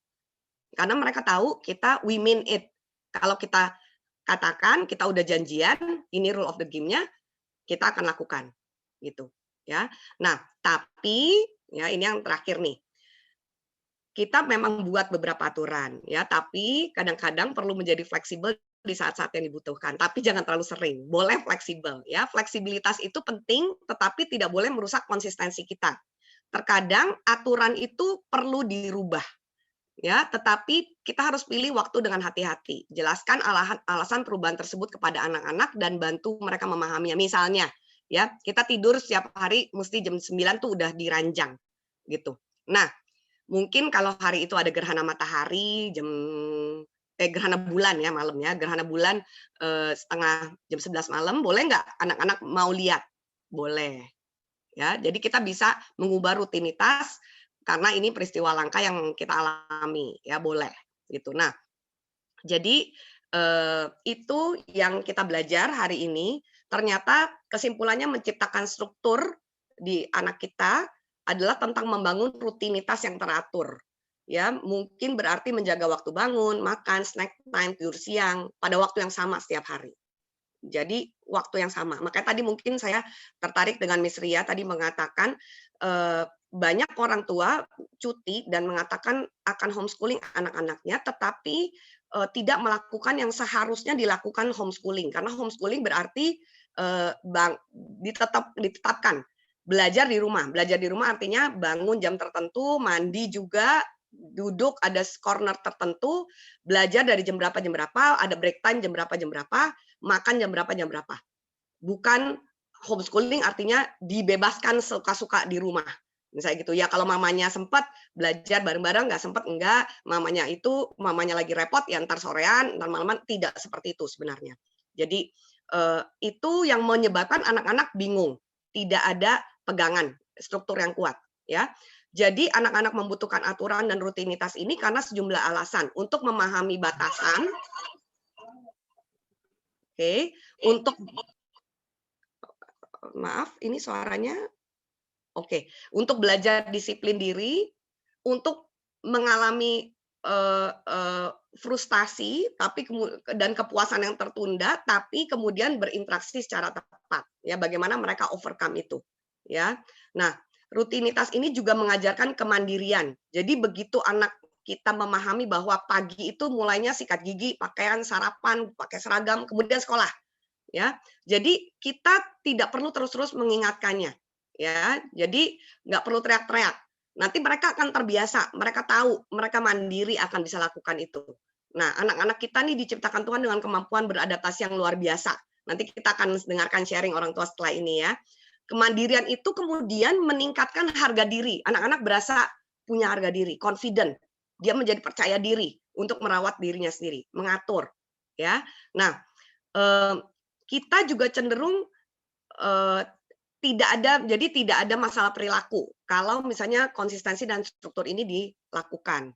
Karena mereka tahu kita we mean it. Kalau kita katakan kita udah janjian, ini rule of the game-nya, kita akan lakukan gitu ya. Nah, tapi ya ini yang terakhir nih. Kita memang buat beberapa aturan ya, tapi kadang-kadang perlu menjadi fleksibel di saat-saat yang dibutuhkan, tapi jangan terlalu sering. Boleh fleksibel ya. Fleksibilitas itu penting, tetapi tidak boleh merusak konsistensi kita. Terkadang aturan itu perlu dirubah. Ya, tetapi kita harus pilih waktu dengan hati-hati. Jelaskan alasan perubahan tersebut kepada anak-anak dan bantu mereka memahaminya. Misalnya, ya, kita tidur setiap hari mesti jam 9 tuh udah diranjang gitu. Nah, mungkin kalau hari itu ada gerhana matahari gerhana bulan ya malamnya, gerhana bulan setengah jam 11 malam, boleh nggak anak-anak mau lihat? Boleh. Ya, jadi kita bisa mengubah rutinitas karena ini peristiwa langka yang kita alami, ya boleh gitu. Nah, jadi itu yang kita belajar hari ini. Ternyata kesimpulannya menciptakan struktur di anak kita adalah tentang membangun rutinitas yang teratur. Ya, mungkin berarti menjaga waktu bangun, makan, snack time, tidur siang pada waktu yang sama setiap hari. Jadi waktu yang sama. Makanya tadi mungkin saya tertarik dengan Miss Ria tadi mengatakan banyak orang tua cuti dan mengatakan akan homeschooling anak-anaknya, tetapi tidak melakukan yang seharusnya dilakukan homeschooling. Karena homeschooling berarti ditetapkan belajar di rumah. Belajar di rumah artinya bangun jam tertentu, mandi juga, duduk ada corner tertentu, belajar dari jam berapa, ada break time jam berapa, makan jam berapa. Bukan homeschooling artinya dibebaskan suka-suka di rumah. Misalnya gitu ya, kalau mamanya sempat belajar bareng-bareng, nggak sempat enggak, mamanya lagi repot, ya ntar sorean, ntar malaman, tidak seperti itu sebenarnya. Jadi itu yang menyebabkan anak-anak bingung, tidak ada pegangan, struktur yang kuat. Ya, jadi anak-anak membutuhkan aturan dan rutinitas ini karena sejumlah alasan untuk memahami batasan. Oke, untuk maaf ini suaranya. Oke, untuk belajar disiplin diri, untuk mengalami frustasi dan kepuasan yang tertunda, tapi kemudian berinteraksi secara tepat, ya bagaimana mereka overcome itu, ya. Nah, rutinitas ini juga mengajarkan kemandirian. Jadi begitu anak kita memahami bahwa pagi itu mulainya sikat gigi, pakaian, sarapan, pakai seragam, kemudian sekolah, ya. Jadi kita tidak perlu terus-terus mengingatkannya, ya. Jadi nggak perlu teriak-teriak. Nanti mereka akan terbiasa, mereka tahu, mereka mandiri akan bisa lakukan itu. Nah, anak-anak kita nih diciptakan Tuhan dengan kemampuan beradaptasi yang luar biasa. Nanti kita akan dengarkan sharing orang tua setelah ini ya. Kemandirian itu kemudian meningkatkan harga diri. Anak-anak berasa punya harga diri, confident. Dia menjadi percaya diri untuk merawat dirinya sendiri, mengatur, ya. Nah, kita juga cenderung tidak ada masalah perilaku kalau misalnya konsistensi dan struktur ini dilakukan.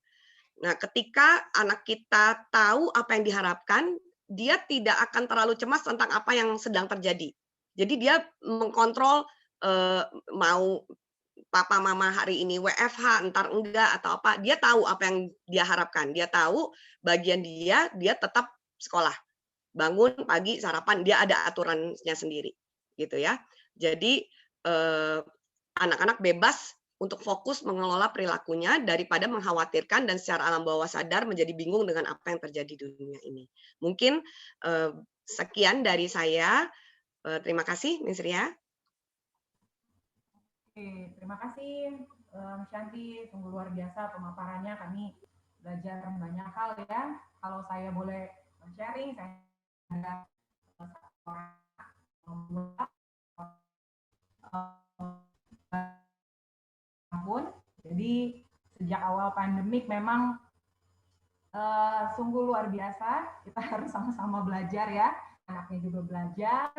Nah, ketika anak kita tahu apa yang diharapkan, dia tidak akan terlalu cemas tentang apa yang sedang terjadi. Jadi dia mengkontrol mau papa mama hari ini WFH, entar enggak atau apa, dia tahu apa yang dia harapkan. Dia tahu bagian dia tetap sekolah. Bangun pagi, sarapan, dia ada aturannya sendiri, gitu ya. Jadi anak-anak bebas untuk fokus mengelola perilakunya daripada mengkhawatirkan dan secara alam bawah sadar menjadi bingung dengan apa yang terjadi di dunia ini. Mungkin sekian dari saya. Terima kasih, Ms. Ria. Oke, terima kasih Shanti, sungguh luar biasa pemaparannya. Kami belajar banyak hal ya. Kalau saya boleh sharing, saya ada tahun. Jadi sejak awal pandemik memang sungguh luar biasa. Kita harus sama-sama belajar ya. Anaknya juga belajar,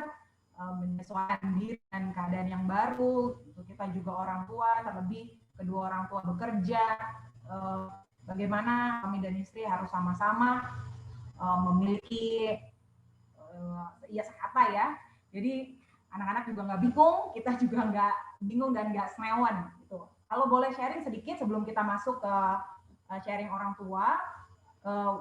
menyesuaikan diri dengan keadaan yang baru. Kita juga orang tua, terlebih kedua orang tua bekerja. Bagaimana kami dan istri harus sama-sama memiliki apa ya. Jadi anak-anak juga nggak bingung, kita juga nggak bingung dan nggak senewan gitu. Kalau boleh sharing sedikit sebelum kita masuk ke sharing orang tua,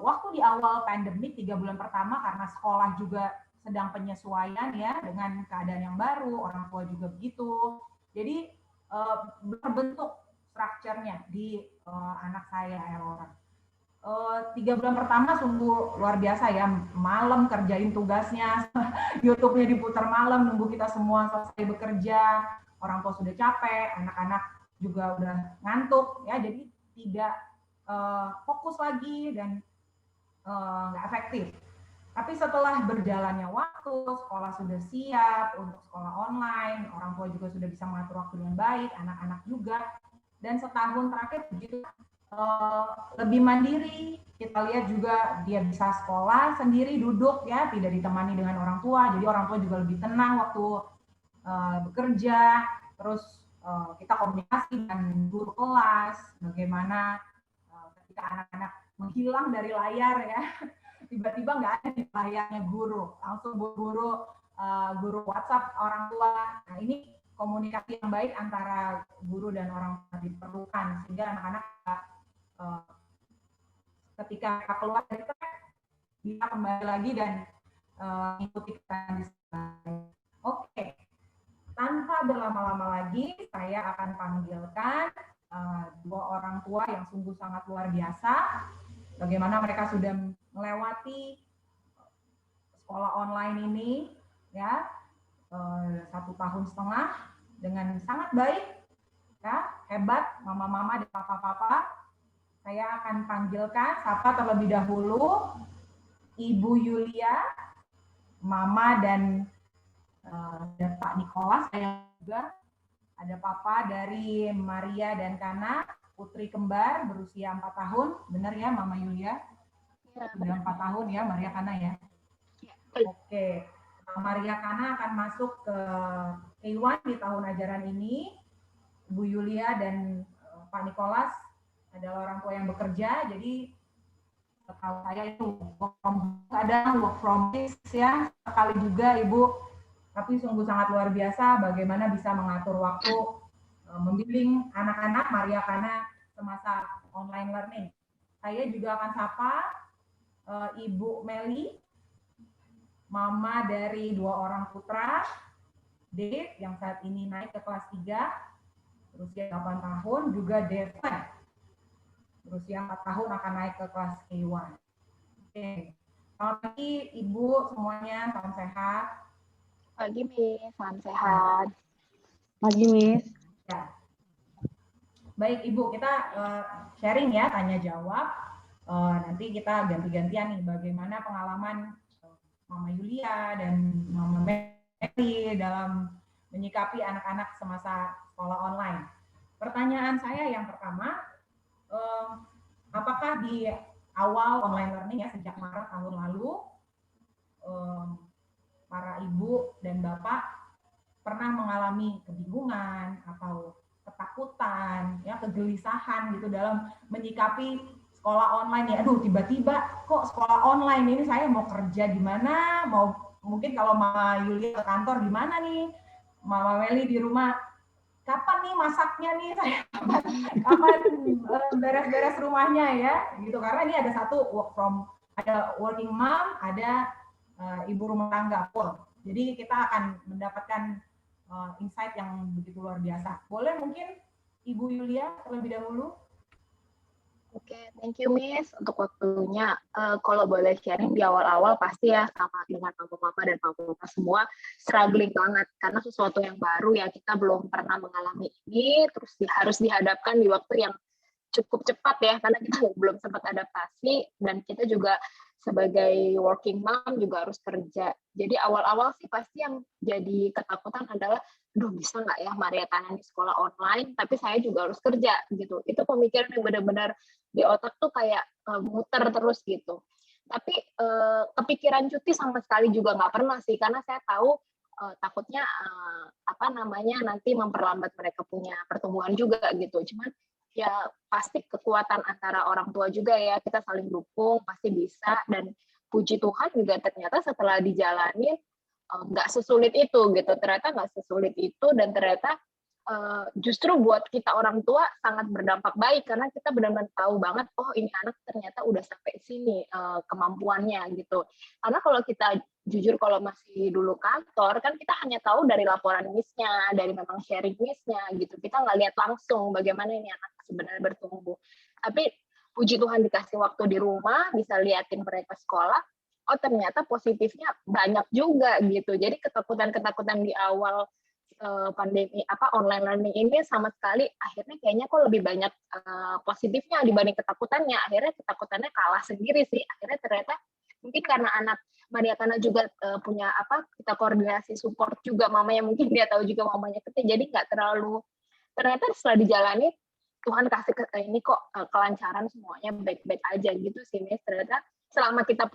waktu di awal pandemi 3 bulan pertama karena sekolah juga sedang penyesuaian ya dengan keadaan yang baru, orang tua juga begitu. Jadi berbentuk strukturnya di anak saya Elora. 3 bulan pertama sungguh luar biasa ya, malam kerjain tugasnya, YouTube-nya diputar malam, nunggu kita semua selesai bekerja, orang tua sudah capek, anak-anak juga udah ngantuk ya, jadi tidak fokus lagi dan nggak efektif. Tapi setelah berjalannya waktu, sekolah sudah siap untuk sekolah online, orang tua juga sudah bisa mengatur waktu dengan baik, anak-anak juga. Dan setahun terakhir begitu lebih mandiri. Kita lihat juga dia bisa sekolah sendiri, duduk ya, tidak ditemani dengan orang tua. Jadi orang tua juga lebih tenang waktu bekerja. Terus kita komunikasi dengan guru kelas, bagaimana ketika anak-anak menghilang dari layar ya, tiba-tiba nggak ada di layarnya guru, langsung guru WhatsApp orang tua. Nah ini komunikasi yang baik antara guru dan orang tua diperlukan sehingga anak-anak ketika keluar dari track bisa kembali lagi dan mengikuti Oke, tanpa berlama-lama lagi saya akan panggilkan dua orang tua yang sungguh sangat luar biasa. Bagaimana mereka sudah melewati sekolah online ini ya 1,5 tahun dengan sangat baik ya, hebat mama-mama dan papa-papa. Saya akan panggilkan sapa terlebih dahulu Ibu Yulia, Mama dan Pak Nikolas. Saya juga ada Papa dari Maria dan Kana, putri kembar berusia 4 tahun. Benar ya Mama Yulia? Ya, sudah 4 tahun ya Maria Kana ya? Oke. Maria Kana akan masuk ke K1 di tahun ajaran ini. Bu Yulia dan Pak Nikolas adalah orang tua yang bekerja, jadi kalau saya itu kadang work from home ya, sekali juga Ibu, tapi sungguh sangat luar biasa bagaimana bisa mengatur waktu membimbing anak-anak Maria Kana semasa online learning. saya juga akan sapa Ibu Meli, mama dari 2 orang putra, Dave yang saat ini naik ke kelas 3, berusia 8 tahun, juga Devon, berusia 4 tahun akan naik ke kelas K1. Oke. Selamat pagi Ibu semuanya, salam sehat. Pagi Miss, salam sehat. Pagi Miss. Ya. Baik Ibu, kita sharing ya, tanya jawab. Nanti kita ganti-gantian nih bagaimana pengalaman Mama Yulia dan Mama Mary dalam menyikapi anak-anak semasa sekolah online. Pertanyaan saya yang pertama, apakah di awal online learning ya sejak Maret tahun lalu, para ibu dan bapak pernah mengalami kebingungan atau ketakutan, ya kegelisahan gitu dalam menyikapi sekolah online ya. Aduh, tiba-tiba kok sekolah online ini saya mau kerja di mana? Mau mungkin kalau Mama Yulia ke kantor di mana nih? Mama Meli di rumah kapan nih masaknya nih saya kapan beres-beres rumahnya ya gitu, karena ini ada satu ada working mom, ada ibu rumah tangga full. Jadi kita akan mendapatkan insight yang begitu luar biasa. Boleh mungkin Ibu Yulia terlebih dahulu? Oke, thank you Miss untuk waktunya. Kalau boleh sharing di awal-awal pasti ya sama dengan mama-mama dan papa-papa semua struggling banget karena sesuatu yang baru ya, kita belum pernah mengalami ini, terus harus dihadapkan di waktu yang cukup cepat ya karena kita belum sempat adaptasi dan kita juga sebagai working mom juga harus kerja. Jadi awal-awal sih pasti yang jadi ketakutan adalah, aduh bisa nggak ya Maria Tanan di sekolah online, tapi saya juga harus kerja gitu. Itu pemikiran yang benar-benar di otak tuh kayak muter terus gitu. Tapi kepikiran cuti sama sekali juga nggak pernah sih, karena saya tahu takutnya nanti memperlambat mereka punya pertumbuhan juga gitu. Cuman ya pasti kekuatan antara orang tua juga ya, kita saling dukung, pasti bisa. Dan puji Tuhan juga ternyata setelah dijalani nggak sesulit itu gitu, ternyata nggak sesulit itu, dan ternyata justru buat kita orang tua sangat berdampak baik karena kita benar-benar tahu banget, oh ini anak ternyata udah sampai sini kemampuannya gitu. Karena kalau kita jujur kalau masih dulu kantor kan kita hanya tahu dari laporan miss-nya, dari memang sharing miss-nya gitu, kita nggak lihat langsung bagaimana ini anak sebenarnya bertumbuh. Tapi puji Tuhan dikasih waktu di rumah, bisa liatin mereka sekolah, oh ternyata positifnya banyak juga gitu. Jadi ketakutan-ketakutan di awal pandemi online learning ini sama sekali akhirnya kayaknya kok lebih banyak positifnya dibanding ketakutannya. Akhirnya ketakutannya kalah sendiri sih. Akhirnya ternyata mungkin karena anak Maria Tana juga punya kita koordinasi support juga mamanya, mungkin dia tahu juga mamanya kecil, jadi nggak terlalu, ternyata setelah dijalani Tuhan kasih ini kok kelancaran semuanya baik-baik aja gitu sih Miss. Ternyata selama kita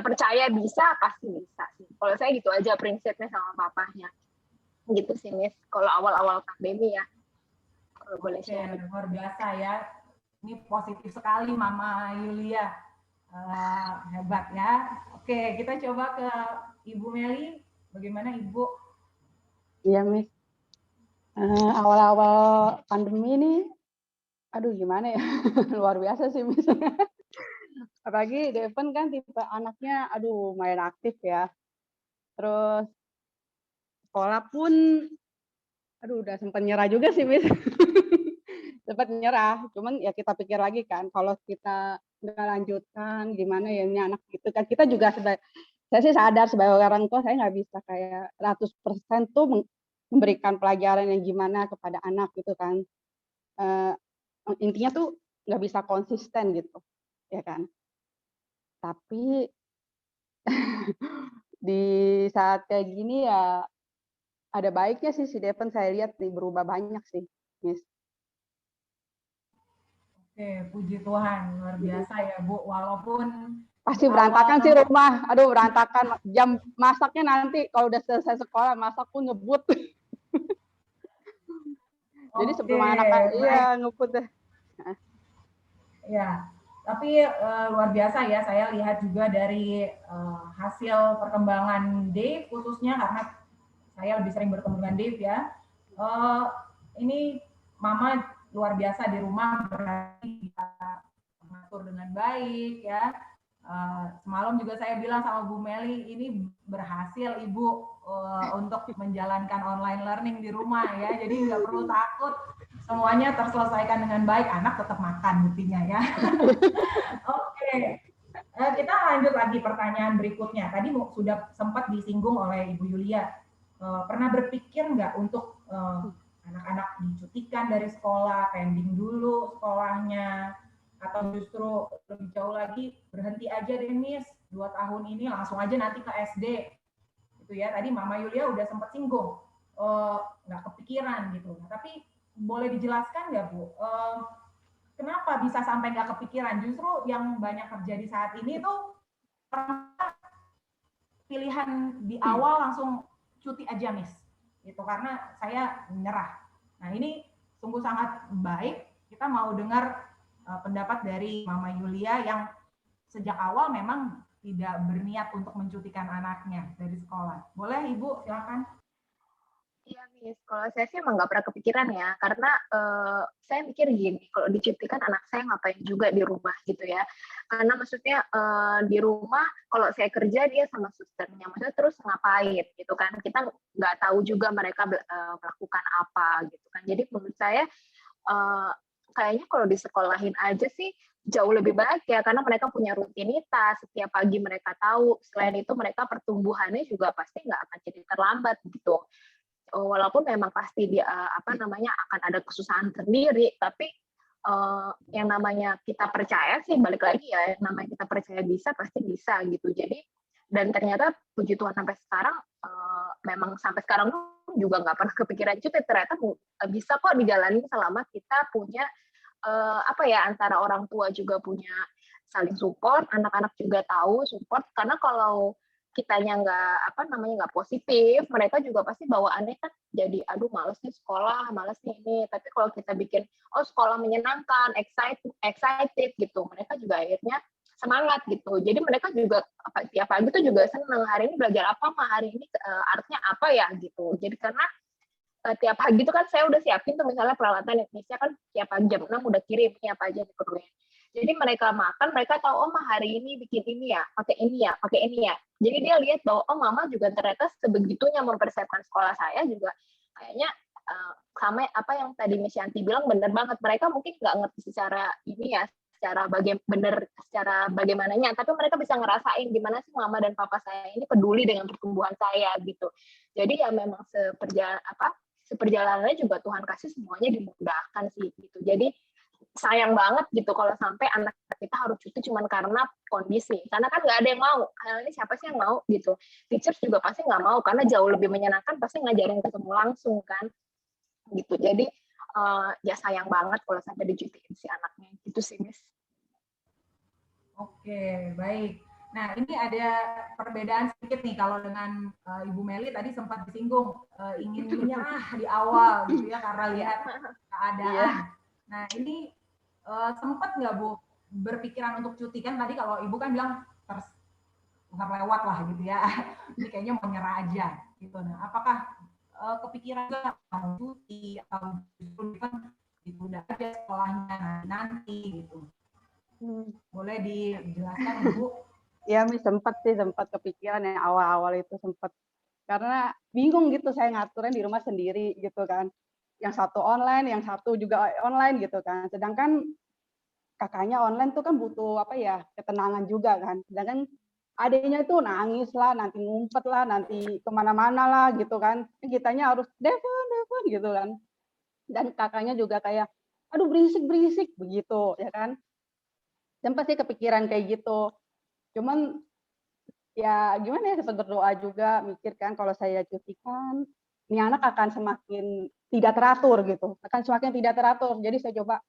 percaya bisa, pasti bisa sih. Kalau saya gitu aja prinsipnya sama papanya. Gitu sih Miss, kalau awal-awal pandemi ya. Kalau boleh share. Luar biasa ya. Ini positif sekali Mama Yulia. Hebat ya. Oke, kita coba ke Ibu Meli. Bagaimana Ibu? Iya Miss. Awal-awal pandemi ini, aduh gimana ya, luar biasa sih Miss. Apalagi Devon kan tipe anaknya, aduh main aktif ya. Terus sekolah pun, aduh udah sempat nyerah juga sih Miss. Sempat nyerah, cuman ya kita pikir lagi kan, kalau kita nggak lanjutkan, gimana ya ini anak gitu kan. Kita juga saya sih sadar sebagai orang tua, saya nggak bisa kayak 100% tuh memberikan pelajaran yang gimana kepada anak gitu kan. Intinya tuh nggak bisa konsisten gitu, ya kan. Tapi di saat kayak gini ya ada baiknya sih si Devon, saya lihat nih berubah banyak sih, Miss. Oke, puji Tuhan, luar biasa ya Bu. Walaupun pasti berantakan sih rumah, aduh berantakan. Jam masaknya nanti kalau udah selesai sekolah masak pun ngebut. Jadi sebelum anak iya ngebut deh. Ya, tapi luar biasa ya, saya lihat juga dari hasil perkembangan Dave khususnya, karena saya lebih sering bertemu dengan Dave ya. Ini Mama luar biasa di rumah, berarti bisa struktur dengan baik ya. Semalam juga saya bilang sama Bu Meli, ini berhasil Ibu untuk menjalankan online learning di rumah ya. Jadi nggak perlu takut, semuanya terselesaikan dengan baik. Anak tetap makan buktinya ya. Oke. Kita lanjut lagi pertanyaan berikutnya. Tadi sudah sempat disinggung oleh Ibu Yulia. Pernah berpikir nggak untuk anak-anak dicutikan dari sekolah, pending dulu sekolahnya, atau justru lebih jauh lagi berhenti aja deh Miss, 2 tahun ini langsung aja nanti ke SD. Itu ya, tadi Mama Yulia udah sempat singgung, nggak kepikiran gitu. Nah, tapi boleh dijelaskan nggak Bu? Kenapa bisa sampai nggak kepikiran? Justru yang banyak terjadi saat ini tuh pilihan di awal langsung cuti aja Miss, gitu karena saya menyerah. Nah ini sungguh sangat baik. Kita mau dengar pendapat dari Mama Yulia yang sejak awal memang tidak berniat untuk mencutikan anaknya dari sekolah. Boleh Ibu, silakan. Iya, Miss. Kalau saya sih emang nggak pernah kepikiran ya, karena saya mikir gini, kalau dicutikan anak saya ngapain juga di rumah gitu ya. Karena maksudnya di rumah, kalau saya kerja dia sama susternya, maksudnya terus ngapain gitu kan. Kita nggak tahu juga mereka melakukan apa gitu kan. Jadi menurut saya kayaknya kalau disekolahin aja sih jauh lebih baik ya, karena mereka punya rutinitas, setiap pagi mereka tahu. Selain itu mereka pertumbuhannya juga pasti nggak akan jadi terlambat gitu. Walaupun memang pasti dia akan ada kesusahan sendiri, tapi yang namanya kita percaya sih, balik lagi ya, yang namanya kita percaya bisa pasti bisa gitu. Jadi dan ternyata puji Tuhan sampai sekarang memang sampai sekarang juga nggak pernah kepikiran cuti, ternyata bisa kok dijalani selama kita punya antara orang tua juga punya saling support, anak-anak juga tahu support, karena kalau kitanya nggak positif, mereka juga pasti bawaannya kan jadi aduh males nih sekolah, males nih ini. Tapi kalau kita bikin sekolah menyenangkan, excited gitu, mereka juga akhirnya semangat gitu. Jadi mereka juga tiap pagi tuh juga seneng, hari ini belajar apa mah, hari ini artnya apa ya gitu. Jadi karena tiap pagi itu kan saya udah siapin tuh misalnya peralatan Indonesia kan tiap pagi jam 6 udah kirim ini apa aja diperluin. Jadi mereka makan, mereka tahu oh mah hari ini bikin ini ya, pakai ini ya, pakai ini ya. Jadi dia lihat bahwa oh mama juga ternyata sebegitunya mempersiapkan sekolah saya juga kayaknya sama apa yang tadi Miss Yanti bilang benar banget. Mereka mungkin nggak ngerti secara ini ya, secara bagaimananya, tapi mereka bisa ngerasain gimana sih mama dan papa saya ini peduli dengan pertumbuhan saya gitu. Jadi ya memang seperjalanannya juga Tuhan kasih semuanya dimudahkan sih gitu. Jadi sayang banget gitu kalau sampai anak kita harus cuti cuma karena kondisi. Karena kan nggak ada yang mau. Ini siapa sih yang mau gitu. Teachers juga pasti nggak mau karena jauh lebih menyenangkan pasti ngajarin ketemu langsung kan. Gitu. Jadi ya sayang banget kalau sampai dicutiin si anaknya. Gitu sih, Miss. Oke, baik. Nah, ini ada perbedaan sedikit nih kalau dengan Ibu Meli tadi sempat disinggung ingin menyerah di awal gitu ya karena lihat keadaan. Nah, ini sempat nggak Bu berpikiran untuk cuti kan tadi kalau Ibu kan bilang terlewat lah gitu ya. Ini kayaknya mau nyerah aja gitu. Nah, apakah kepikiran nggak mau cuti atau justru kan ditunda aja sekolahnya nanti gitu. Boleh dijelaskan Ibu? Ya, sempat kepikiran yang awal-awal itu sempat. Karena bingung gitu saya ngaturnya di rumah sendiri gitu kan. Yang satu online, yang satu juga online gitu kan. Sedangkan kakaknya online tuh kan butuh ketenangan juga kan. Sedangkan adiknya itu nangis lah, nanti ngumpet lah, nanti kemana-mana lah gitu kan. Kitanya harus Devon gitu kan. Dan kakaknya juga kayak, aduh berisik begitu ya kan. Sempat sih kepikiran kayak gitu. Cuman ya gimana ya, sempat berdoa juga, mikir kan kalau saya cutikan, ini anak akan semakin tidak teratur gitu, akan semakin tidak teratur. Jadi saya coba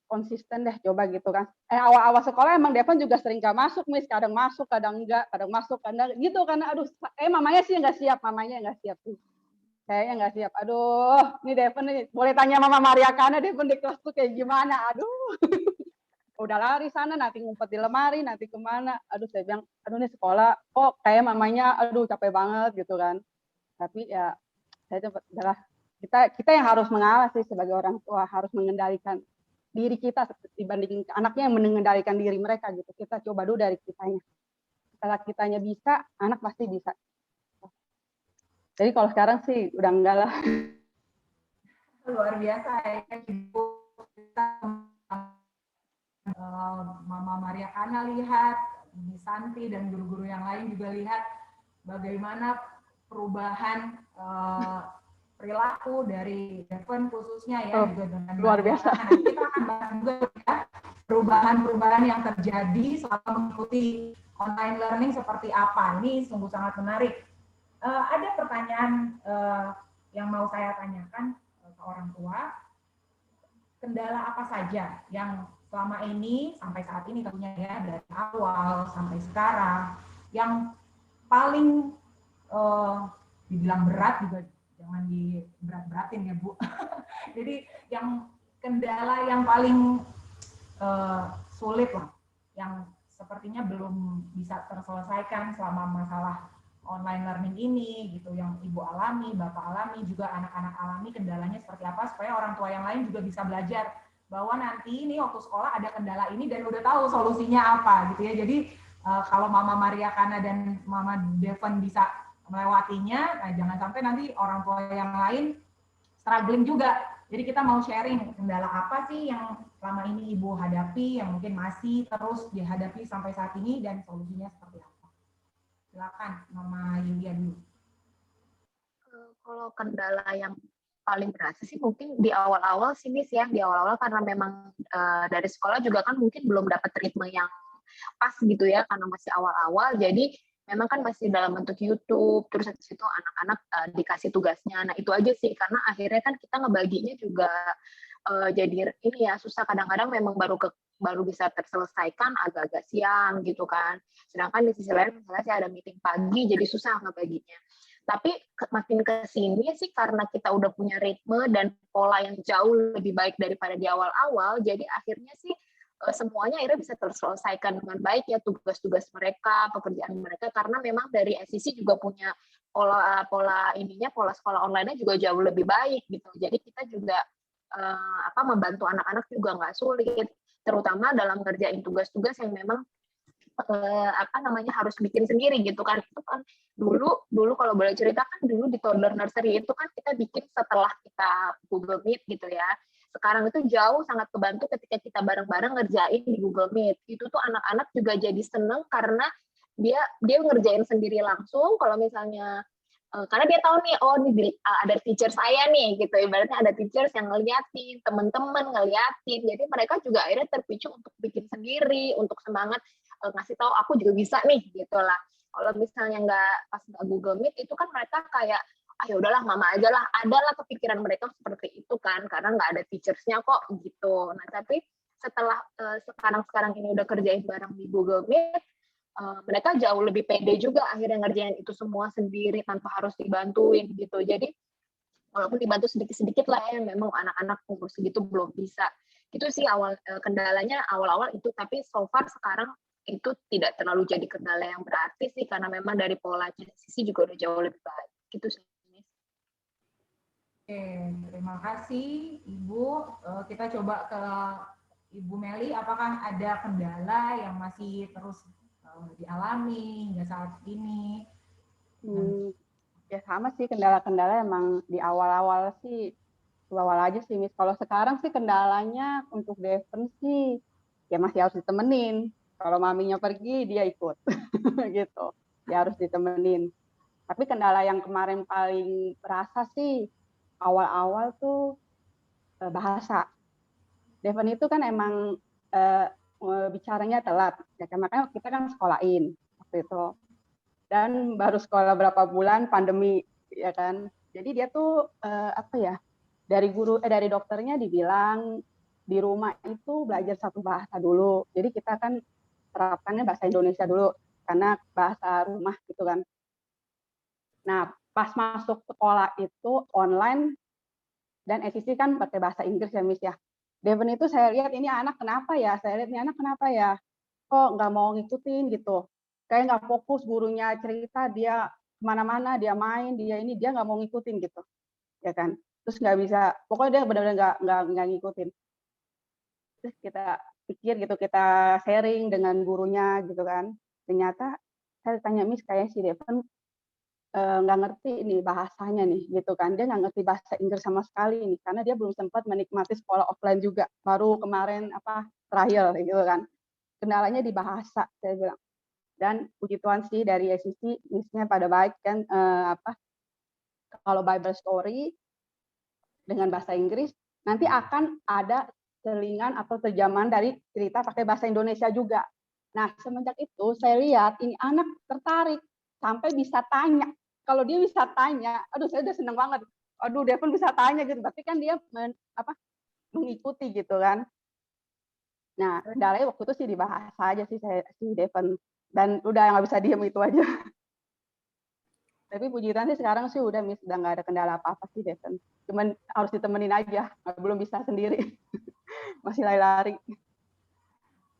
konsisten deh, coba gitu kan. Awal-awal sekolah emang Devon juga sering gak masuk, Miss, kadang masuk, kadang enggak, kadang masuk, kadang gitu karena aduh, mamanya sih nggak siap, sih. Kayaknya nggak siap. Aduh, ini Devon nih, boleh tanya Mama Maria karena Devon di kelas tuh kayak gimana, aduh. Udah lari sana, nanti ngumpet di lemari, nanti kemana. Aduh, saya bilang, aduh nih sekolah, kok kayak mamanya, aduh capek banget gitu kan. Tapi ya, saya coba, kita yang harus mengalah sih sebagai orang tua, harus mengendalikan diri kita dibanding anaknya yang mengendalikan diri mereka gitu. Kita coba dulu dari kitanya. Setelah kitanya bisa, anak pasti bisa. Jadi kalau sekarang sih udah enggak lah. Luar biasa ya Ibu. Mama Maria Kana lihat, Ibu Santi dan guru-guru yang lain juga lihat bagaimana perubahan perilaku dari Devon khususnya ya, juga dengan luar biasa. Nanti kita akan bahas juga ya perubahan-perubahan yang terjadi selama mengikuti online learning seperti apa. Ini sungguh sangat menarik. Ada pertanyaan yang mau saya tanyakan ke orang tua. Kendala apa saja yang selama ini sampai saat ini tentunya ya, dari awal sampai sekarang, yang paling dibilang berat juga jangan diberat-beratin ya Bu. Jadi yang kendala yang paling sulit lah, yang sepertinya belum bisa terselesaikan selama masalah online learning ini gitu, yang Ibu alami, Bapak alami, juga anak-anak alami, kendalanya seperti apa supaya orang tua yang lain juga bisa belajar bahwa nanti ini waktu sekolah ada kendala ini dan udah tahu solusinya apa gitu ya. Jadi kalau Mama Maria Kana dan Mama Devon bisa melewatinya, nah jangan sampai nanti orang tua yang lain struggling juga. Jadi kita mau sharing kendala apa sih yang selama ini Ibu hadapi, yang mungkin masih terus dihadapi sampai saat ini, dan solusinya seperti apa. Silakan Mama Yulia dulu. Kalau kendala yang paling berasa sih mungkin di awal-awal sih Miss ya, di awal-awal karena memang dari sekolah juga kan mungkin belum dapat ritme yang pas gitu ya, karena masih awal-awal, jadi memang kan masih dalam bentuk YouTube, terus habis itu anak-anak dikasih tugasnya, nah itu aja sih, karena akhirnya kan kita ngebaginya juga jadi ini ya susah, kadang-kadang memang baru bisa terselesaikan agak-agak siang gitu kan, sedangkan di sisi lain misalnya sih ada meeting pagi, jadi susah ngebaginya. Tapi makin ke sini sih karena kita udah punya ritme dan pola yang jauh lebih baik daripada di awal-awal, jadi akhirnya sih semuanya akhirnya bisa terselesaikan dengan baik ya, tugas-tugas mereka, pekerjaan mereka, karena memang dari SCC juga punya pola ininya, pola sekolah online-nya juga jauh lebih baik gitu. Jadi kita juga membantu anak-anak juga nggak sulit, terutama dalam ngerjain tugas-tugas yang memang harus bikin sendiri gitu kan. Itu kan dulu kalau boleh cerita kan, dulu di toddler nursery itu kan kita bikin setelah kita Google Meet gitu ya. Sekarang itu jauh sangat kebantu ketika kita bareng-bareng ngerjain di Google Meet. Itu tuh anak-anak juga jadi seneng karena dia ngerjain sendiri langsung. Kalau misalnya karena dia tahu nih, oh ini ada teacher saya nih gitu, ibaratnya ada teachers yang ngeliatin, teman-teman ngeliatin, jadi mereka juga akhirnya terpicu untuk bikin sendiri, untuk semangat ngasih tahu aku juga bisa nih gitu lah. Kalau misalnya pas nggak Google Meet itu kan mereka kayak ya udahlah mama aja lah, adalah kepikiran mereka seperti itu kan, karena nggak ada teachersnya kok gitu. Nah tapi setelah sekarang ini udah kerjain bareng di Google Meet, mereka jauh lebih pede juga akhirnya ngerjain itu semua sendiri tanpa harus dibantuin gitu. Jadi walaupun dibantu sedikit-sedikit lah ya, memang anak-anak umur segitu belum bisa. Itu sih kendalanya awal-awal itu, tapi so far sekarang itu tidak terlalu jadi kendala yang berarti sih, karena memang dari pola sisi juga udah jauh lebih baik. Gitu sih. Oke, terima kasih Ibu. Kita coba ke Ibu Meli, apakah ada kendala yang masih terus dialami hingga saat ini? Ya sama sih, kendala-kendala emang di awal-awal sih, awal aja sih Miss. Kalau sekarang sih kendalanya untuk Devon sih ya masih harus ditemenin. Kalau maminya pergi dia ikut gitu, dia harus ditemenin. Tapi kendala yang kemarin paling berasa sih awal-awal tuh bahasa. Devon itu kan emang bicaranya telat, ya kan, makanya kita kan sekolahin waktu itu. Dan baru sekolah berapa bulan pandemi, ya kan. Jadi dia tuh dari dokternya dibilang di rumah itu belajar satu bahasa dulu. Jadi kita kan terapkannya bahasa Indonesia dulu karena bahasa rumah gitu kan. Nah, pas masuk sekolah itu online dan SCC kan pakai bahasa Inggris ya Miss ya. Devon itu saya lihat ini anak kenapa ya? Saya lihat ini anak kenapa ya? Kok nggak mau ngikutin gitu? Kayak nggak fokus, gurunya cerita dia kemana-mana, dia main, dia nggak mau ngikutin gitu, ya kan? Terus nggak bisa, pokoknya dia benar-benar nggak ngikutin. terus kita pikir gitu, kita sharing dengan gurunya gitu kan. Ternyata saya tanya, Miss, kayak si Devon nggak ngerti nih bahasanya nih gitu kan, dia nggak ngerti bahasa Inggris sama sekali nih karena dia belum sempat menikmati sekolah offline juga, baru kemarin trial gitu kan, kendalanya di bahasa saya bilang. Dan puji Tuhan sih dari sisi Miss-nya pada baik kan, kalau Bible story dengan bahasa Inggris nanti akan ada selingan atau terjemahan dari cerita pakai bahasa Indonesia juga. Nah semenjak itu saya lihat ini anak tertarik sampai bisa tanya. Kalau dia bisa tanya, aduh saya udah seneng banget. Aduh Devon bisa tanya gitu, tapi kan dia mengikuti gitu kan. Nah kendalanya waktu itu sih di bahasa aja sih saya si Devon, dan udah nggak bisa diem itu aja. Tapi puji Tuhan sih sekarang sih udah Miss, udah nggak ada kendala apa-apa sih Devon. Cuman harus ditemenin aja, belum bisa sendiri. Masih lari-lari.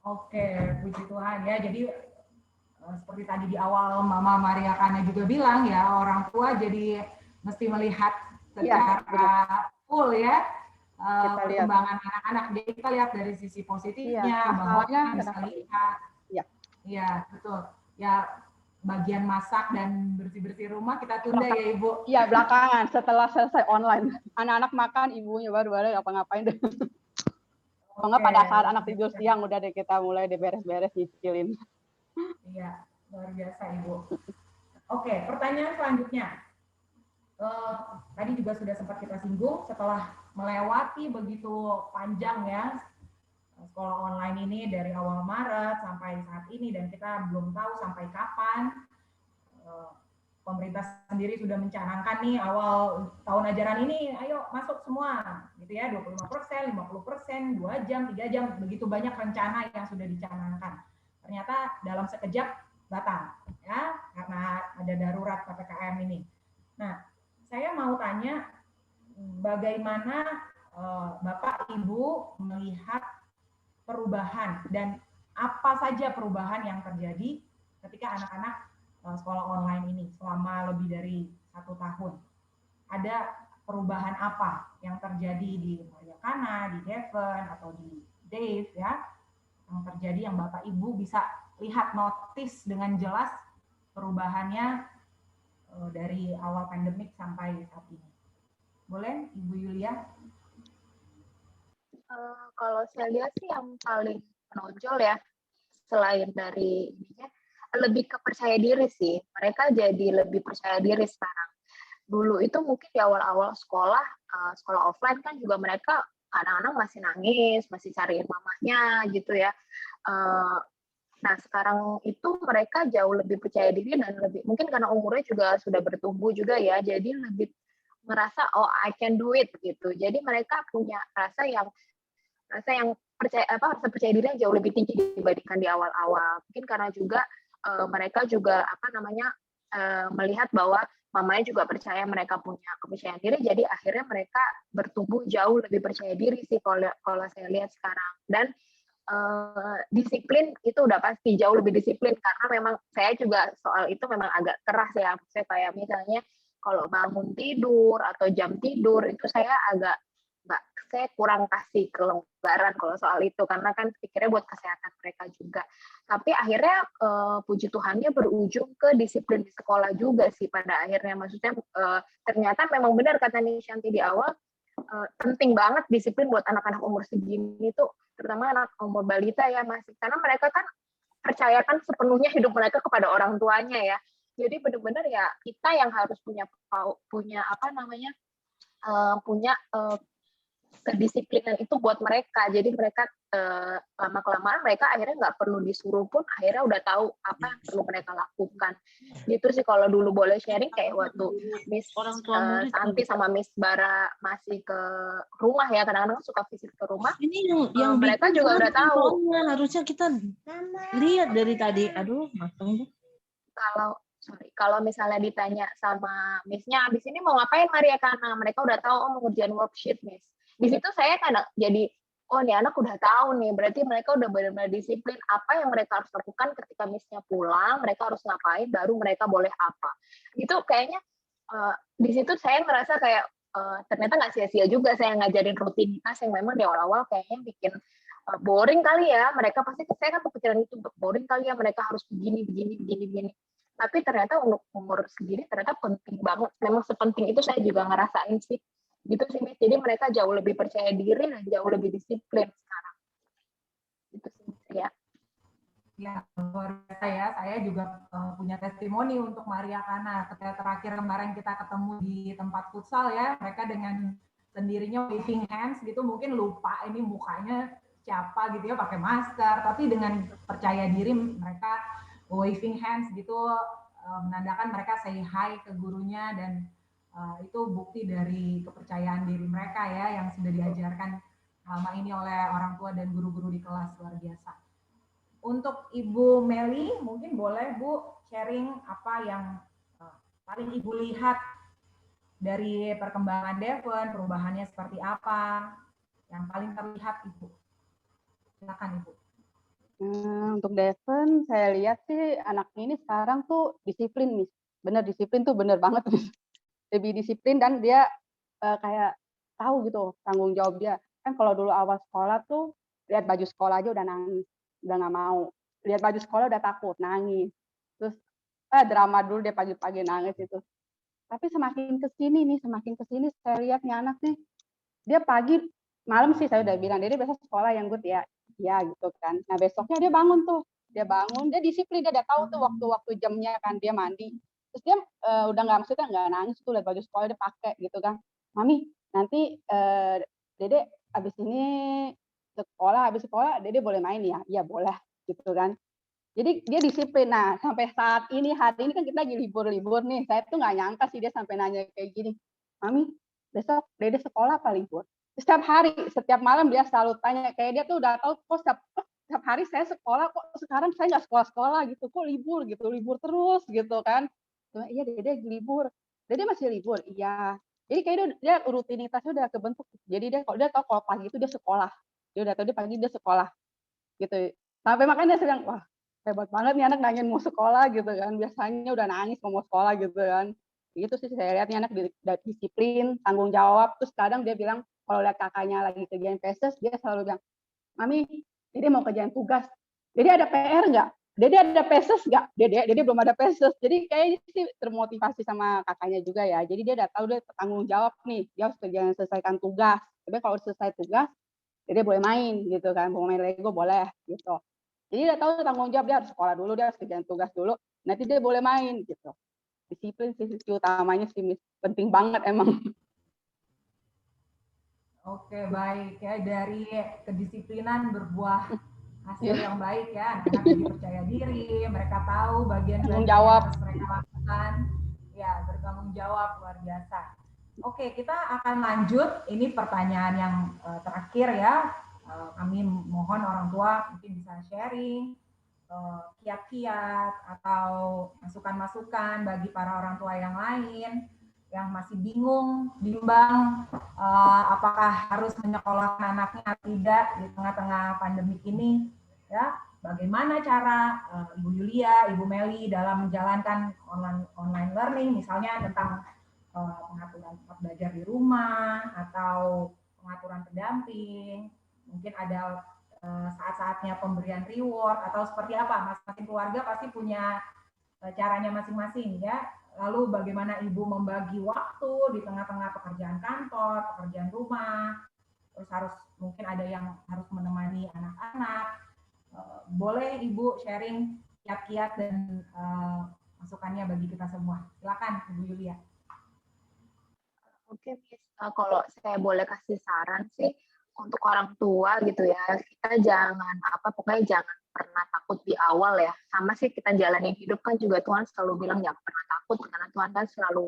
Oke, puji Tuhan ya. Jadi seperti tadi di awal Mama Maria Kana juga bilang ya, orang tua jadi mesti melihat secara full ya perkembangan anak-anak. Jadi kita lihat dari sisi positifnya bahwa kita bisa lihat. Iya, betul. Ya bagian masak dan bersih-bersih rumah kita tunda ya Ibu. Iya, belakangan setelah selesai online. Anak-anak makan, ibunya baru apa-ngapain deh. Nggak pada saat anak tidur siang udah deh kita mulai deh beres-beres nyicilin. Iya, luar biasa Ibu. Oke, pertanyaan selanjutnya. Tadi juga sudah sempat kita singgung, setelah melewati begitu panjang ya sekolah online ini dari awal Maret sampai saat ini, dan kita belum tahu sampai kapan. Pemerintah sendiri sudah mencanangkan nih awal tahun ajaran ini, ayo masuk semua, gitu ya, 25%, 50%, 2 jam, 3 jam, begitu banyak rencana yang sudah dicanangkan. Ternyata dalam sekejap batal, ya, karena ada darurat PPKM ini. Nah, saya mau tanya, bagaimana Bapak Ibu melihat perubahan dan apa saja perubahan yang terjadi ketika anak-anak sekolah online ini selama lebih dari 1 tahun. Ada perubahan apa yang terjadi di Maria Kana, di Devon, atau di Dave ya, yang terjadi yang Bapak Ibu bisa lihat, notice dengan jelas perubahannya dari awal pandemik sampai saat ini. Boleh Ibu Yulia? Kalau saya lihat sih yang paling menonjol ya, selain dari ininya, lebih ke percaya diri sih. Mereka jadi lebih percaya diri sekarang. Dulu itu mungkin di awal-awal sekolah offline kan juga mereka anak-anak masih nangis, masih cariin mamanya gitu ya. Nah sekarang itu mereka jauh lebih percaya diri dan lebih, mungkin karena umurnya juga sudah bertumbuh juga ya, jadi lebih merasa oh I can do it gitu. Jadi mereka punya rasa yang rasa percaya diri yang jauh lebih tinggi dibandingkan di awal-awal. Mungkin karena juga mereka juga melihat bahwa mamanya juga percaya mereka punya kepercayaan diri, jadi akhirnya mereka bertumbuh jauh lebih percaya diri sih kalau saya lihat sekarang. Dan disiplin itu udah pasti jauh lebih disiplin, karena memang saya juga soal itu memang agak keras ya. Saya kayak misalnya kalau bangun tidur atau jam tidur itu saya kurang kasih kelonggaran kalau soal itu, karena kan pikirnya buat kesehatan mereka juga. Tapi akhirnya puji Tuhannya berujung ke disiplin di sekolah juga sih pada akhirnya. Maksudnya ternyata memang benar kata Nishanti di awal, penting banget disiplin buat anak-anak umur segini tuh, terutama anak umur balita ya masih, karena mereka kan percayakan sepenuhnya hidup mereka kepada orang tuanya ya. Jadi benar-benar ya kita yang harus punya kedisiplinan itu buat mereka. Jadi mereka lama-kelamaan mereka akhirnya nggak perlu disuruh pun akhirnya udah tahu apa yang perlu mereka lakukan. Gitu sih kalau dulu boleh sharing, kayak waktu Miss Santi sama Miss Bara masih ke rumah ya, kadang-kadang suka visit ke rumah. Ini yang mereka juga udah tahu. Harusnya kita lihat dari tadi. Aduh, matang. Kalau misalnya ditanya sama Miss-nya, abis ini mau ngapain Maria Kana? Mereka udah tahu, mau ngerjain worksheet, Miss. Di situ saya kadang jadi, oh ini anak udah tahu nih, berarti mereka udah benar-benar disiplin apa yang mereka harus lakukan ketika Miss-nya pulang, mereka harus ngapain, baru mereka boleh apa. Itu kayaknya di situ saya ngerasa kayak ternyata nggak sia-sia juga saya ngajarin rutinitas yang memang di awal-awal kayaknya bikin boring kali ya, mereka pasti, saya kan kepikiran itu, boring kali ya mereka harus begini. Tapi ternyata untuk umur segini ternyata penting banget, memang sepenting itu saya juga ngerasain sih, gitu sih Miss. Jadi mereka jauh lebih percaya diri dan jauh lebih disiplin sekarang, gitu sih Miss ya. Ya, luar biasa ya. Saya juga punya testimoni untuk Maria Kana. Ketika terakhir kemarin kita ketemu di tempat futsal ya, mereka dengan sendirinya waving hands gitu, mungkin lupa ini mukanya siapa gitu ya, pakai masker, tapi dengan percaya diri mereka waving hands gitu, menandakan mereka say hi ke gurunya, dan itu bukti dari kepercayaan diri mereka ya, yang sudah diajarkan selama ini oleh orang tua dan guru-guru di kelas. Luar biasa. Untuk Ibu Meli, mungkin boleh Bu sharing apa yang paling Ibu lihat dari perkembangan Devon, perubahannya seperti apa, yang paling terlihat Ibu. Silakan Ibu. Untuk Devon, saya lihat sih anaknya ini sekarang tuh disiplin nih. Bener disiplin tuh bener banget. Lebih disiplin dan dia kayak tahu gitu tanggung jawab dia. Kan kalau dulu awal sekolah tuh lihat baju sekolah aja udah nangis, udah nggak mau. Lihat baju sekolah udah takut, nangis. Terus drama dulu dia pagi-pagi nangis itu. Tapi semakin kesini saya lihat nih anak nih, dia pagi, malam sih saya udah bilang, dia besok sekolah yang good ya, ya gitu kan. Nah besoknya dia bangun, dia disiplin, dia udah tahu tuh waktu-waktu jamnya kan, dia mandi. Terus dia udah maksudnya nggak nangis tuh, lihat baju sekolah dia pakai gitu kan. Mami, nanti Dede habis sekolah Dede boleh main ya? Iya boleh gitu kan. Jadi dia disiplin. Nah sampai saat ini, hari ini kan kita lagi libur-libur nih. Saya tuh nggak nyangka sih dia sampai nanya kayak gini. Mami, besok Dede sekolah apa libur? Setiap hari, setiap malam dia selalu tanya. Kayak dia tuh udah tahu kok setiap hari saya sekolah, kok sekarang saya nggak sekolah gitu, kok libur gitu, libur terus gitu kan. Iya Dede libur. Dede masih libur? Iya. Jadi kayak dia rutinitasnya udah kebentuk. Jadi dia tahu kalau pagi itu dia sekolah. Dia udah tahu dia pagi dia sekolah gitu. Sampai makanya dia sedang, wah hebat banget nih anak nanyain mau sekolah gitu kan. Biasanya udah nangis mau sekolah gitu kan. Gitu sih saya lihat nih anak disiplin, tanggung jawab. Terus kadang dia bilang kalau lihat kakaknya lagi kerjain peses, dia selalu bilang, Mami, Dede mau kerjain tugas. Dede ada PR nggak? Dede ada peses nggak? Dede belum ada peses. Jadi kayaknya sih termotivasi sama kakaknya juga ya. Jadi dia udah tahu dia tanggung jawab nih. Dia harus kerjain selesaikan tugas. Tapi kalau selesai tugas, Dede boleh main gitu kan. Mau main Lego boleh gitu. Jadi dia tahu tanggung jawab, dia harus sekolah dulu, dia harus kerjain tugas dulu. Nanti dia boleh main gitu. Disiplin sih utamanya sih, penting banget emang. Oke, baik ya, dari kedisiplinan berbuah hasil yang baik ya, anak-anak jadi percaya diri, mereka tahu bagian yang harus mereka lakukan, ya bertanggung jawab, luar biasa. Oke, kita akan lanjut, ini pertanyaan yang terakhir ya, kami mohon orang tua mungkin bisa sharing kiat-kiat atau masukan-masukan bagi para orang tua yang lain yang masih bingung, bimbang, apakah harus menyekolahkan anaknya atau tidak di tengah-tengah pandemi ini, ya. Bagaimana cara Ibu Yulia, Ibu Meli dalam menjalankan online learning, misalnya tentang pengaturan tempat belajar di rumah atau pengaturan pendamping, mungkin ada saat-saatnya pemberian reward atau seperti apa, masing-masing keluarga pasti punya caranya masing-masing ya. Lalu bagaimana Ibu membagi waktu di tengah-tengah pekerjaan kantor, pekerjaan rumah, terus harus mungkin ada yang harus menemani anak-anak. Boleh Ibu sharing kiat-kiat dan masukannya bagi kita semua. Silakan Ibu Yulia. Oke, Miss. Kalau saya boleh kasih saran sih untuk orang tua gitu ya, kita pokoknya jangan pernah takut di awal ya. Sama sih kita jalanin hidup kan juga Tuhan selalu bilang jangan pernah takut karena Tuhan kan selalu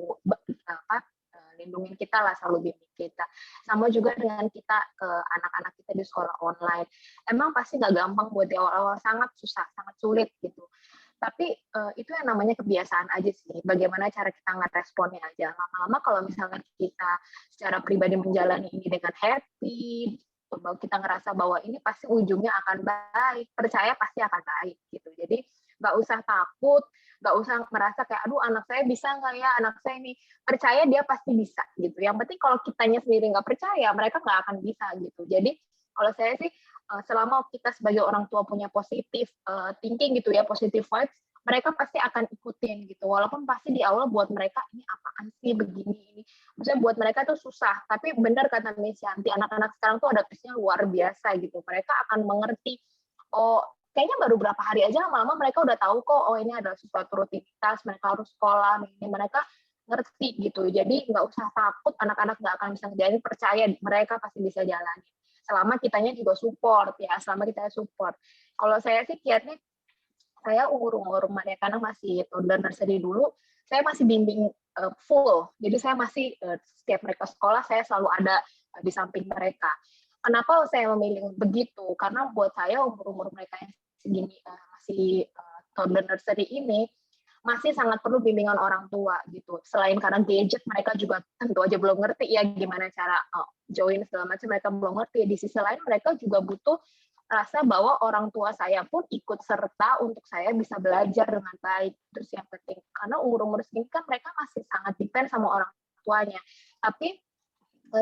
lindungin kita lah, selalu bimbing kita. Sama juga dengan kita ke anak-anak kita di sekolah online. Emang pasti nggak gampang buat di awal-awal, sangat susah, sangat sulit gitu. Tapi itu yang namanya kebiasaan aja sih. Bagaimana cara kita ngeresponnya aja. Lama-lama kalau misalnya kita secara pribadi menjalani ini dengan happy, kita ngerasa bahwa ini pasti ujungnya akan baik, percaya pasti akan baik gitu. Jadi nggak usah takut, nggak usah merasa kayak aduh anak saya bisa nggak ya, anak saya ini percaya dia pasti bisa gitu. Yang penting kalau kitanya sendiri nggak percaya, mereka nggak akan bisa gitu. Jadi kalau saya sih selama kita sebagai orang tua punya positif thinking gitu ya, positive vibes, mereka pasti akan ikutin gitu. Walaupun pasti di awal buat mereka ini apaan sih begini ini. Maksudnya buat mereka tuh susah. Tapi benar kata Miss Yanti, anak-anak sekarang tuh adaptasinya luar biasa gitu. Mereka akan mengerti, oh kayaknya baru berapa hari aja lama-lama mereka udah tahu kok, oh ini adalah sesuatu rutinitas, mereka harus sekolah, ini mereka ngerti gitu. Jadi nggak usah takut, anak-anak nggak akan bisa ngejalanin, percaya mereka pasti bisa jalani. Selama kitanya juga support ya, selama kita support. Kalau saya sih kiatnya, saya umur mereka masih toddler nursery dulu, saya masih bimbing full. Jadi saya masih setiap mereka sekolah saya selalu ada di samping mereka. Kenapa saya memilih begitu? Karena buat saya umur mereka yang segini masih toddler nursery ini masih sangat perlu bimbingan orang tua gitu. Selain karena gadget, mereka juga tentu aja belum ngerti ya gimana cara join segala macam, mereka belum ngerti. Di sisi lain mereka juga butuh rasa bahwa orang tua saya pun ikut serta untuk saya bisa belajar dengan baik. Terus yang penting, karena umur segini kan mereka masih sangat depend sama orang tuanya. Tapi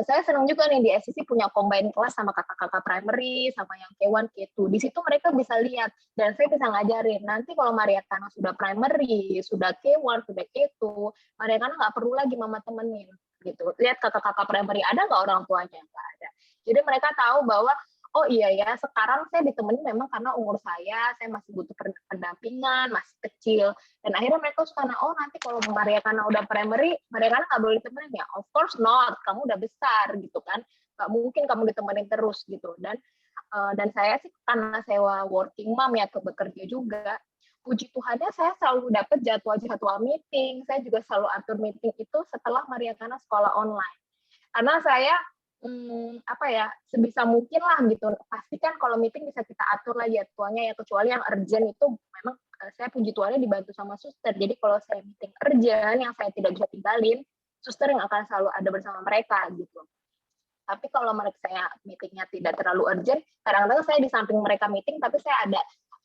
saya senang juga nih di SCC punya combine kelas sama kakak-kakak primary, sama yang K1, K2. Di situ mereka bisa lihat, dan saya bisa ngajarin. Nanti kalau Mariakana sudah primary, sudah K1, sudah K2, Mariakana nggak perlu lagi mama temenin. Gitu. Lihat kakak-kakak primary, ada nggak orang tuanya? Nggak ada. Jadi mereka tahu bahwa, oh iya ya, sekarang saya ditemenin memang karena umur saya masih butuh pendampingan, masih kecil. Dan akhirnya mereka suka, oh nanti kalau Mariakana udah primary, Mariakana nggak boleh ditemenin ya? Of course not, kamu udah besar gitu kan. Nggak mungkin kamu ditemenin terus gitu. Dan saya sih karena saya working mom ya, bekerja juga, puji Tuhannya saya selalu dapat jadwal meeting. Saya juga selalu atur meeting itu setelah Mariakana sekolah online. Karena saya sebisa mungkin lah gitu. Pastikan kalau meeting bisa kita atur lah jadwalnya ya, kecuali yang urgent itu memang saya puji Tuhannya dibantu sama suster. Jadi kalau saya meeting urgent yang saya tidak bisa tinggalin, suster yang akan selalu ada bersama mereka gitu. Tapi kalau saya meetingnya tidak terlalu urgent, kadang-kadang saya di samping mereka meeting, tapi saya ada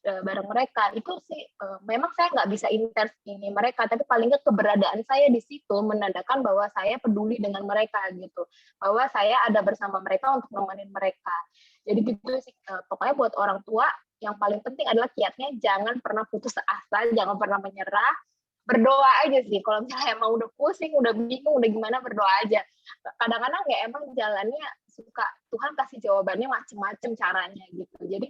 bareng mereka. Itu sih memang saya nggak bisa intens ini mereka, tapi paling nggak keberadaan saya di situ menandakan bahwa saya peduli dengan mereka gitu, bahwa saya ada bersama mereka untuk nemenin mereka. Jadi gitu sih, pokoknya buat orang tua yang paling penting adalah kiatnya jangan pernah putus asa, jangan pernah menyerah, berdoa aja sih. Kalau misalnya emang udah pusing, udah bingung, udah gimana, berdoa aja. Kadang-kadang ya emang jalannya suka Tuhan kasih jawabannya macem-macem caranya gitu. Jadi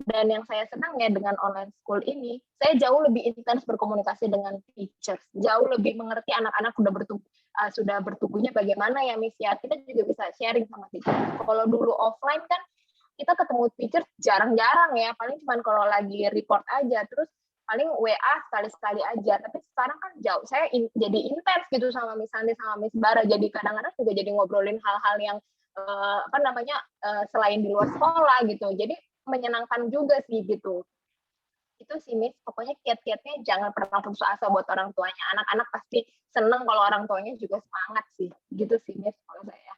dan yang saya senang ya dengan online school ini, saya jauh lebih intens berkomunikasi dengan teachers, jauh lebih mengerti anak-anak sudah bertumbuhnya bagaimana ya Miss ya. Kita juga bisa sharing sama teacher. Kalau dulu offline kan kita ketemu teacher jarang-jarang ya, paling cuma kalau lagi report aja, terus paling WA sekali-sekali aja. Tapi sekarang kan jauh, saya jadi intens gitu sama Miss Santi, sama Miss Bara. Jadi kadang-kadang juga jadi ngobrolin hal-hal yang selain di luar sekolah gitu. Jadi menyenangkan juga sih gitu. Itu sih Miss, pokoknya kiat-kiatnya jangan pernah putus asa buat orang tuanya. Anak-anak pasti seneng kalau orang tuanya juga semangat sih. Gitu sih Miss kalau saya.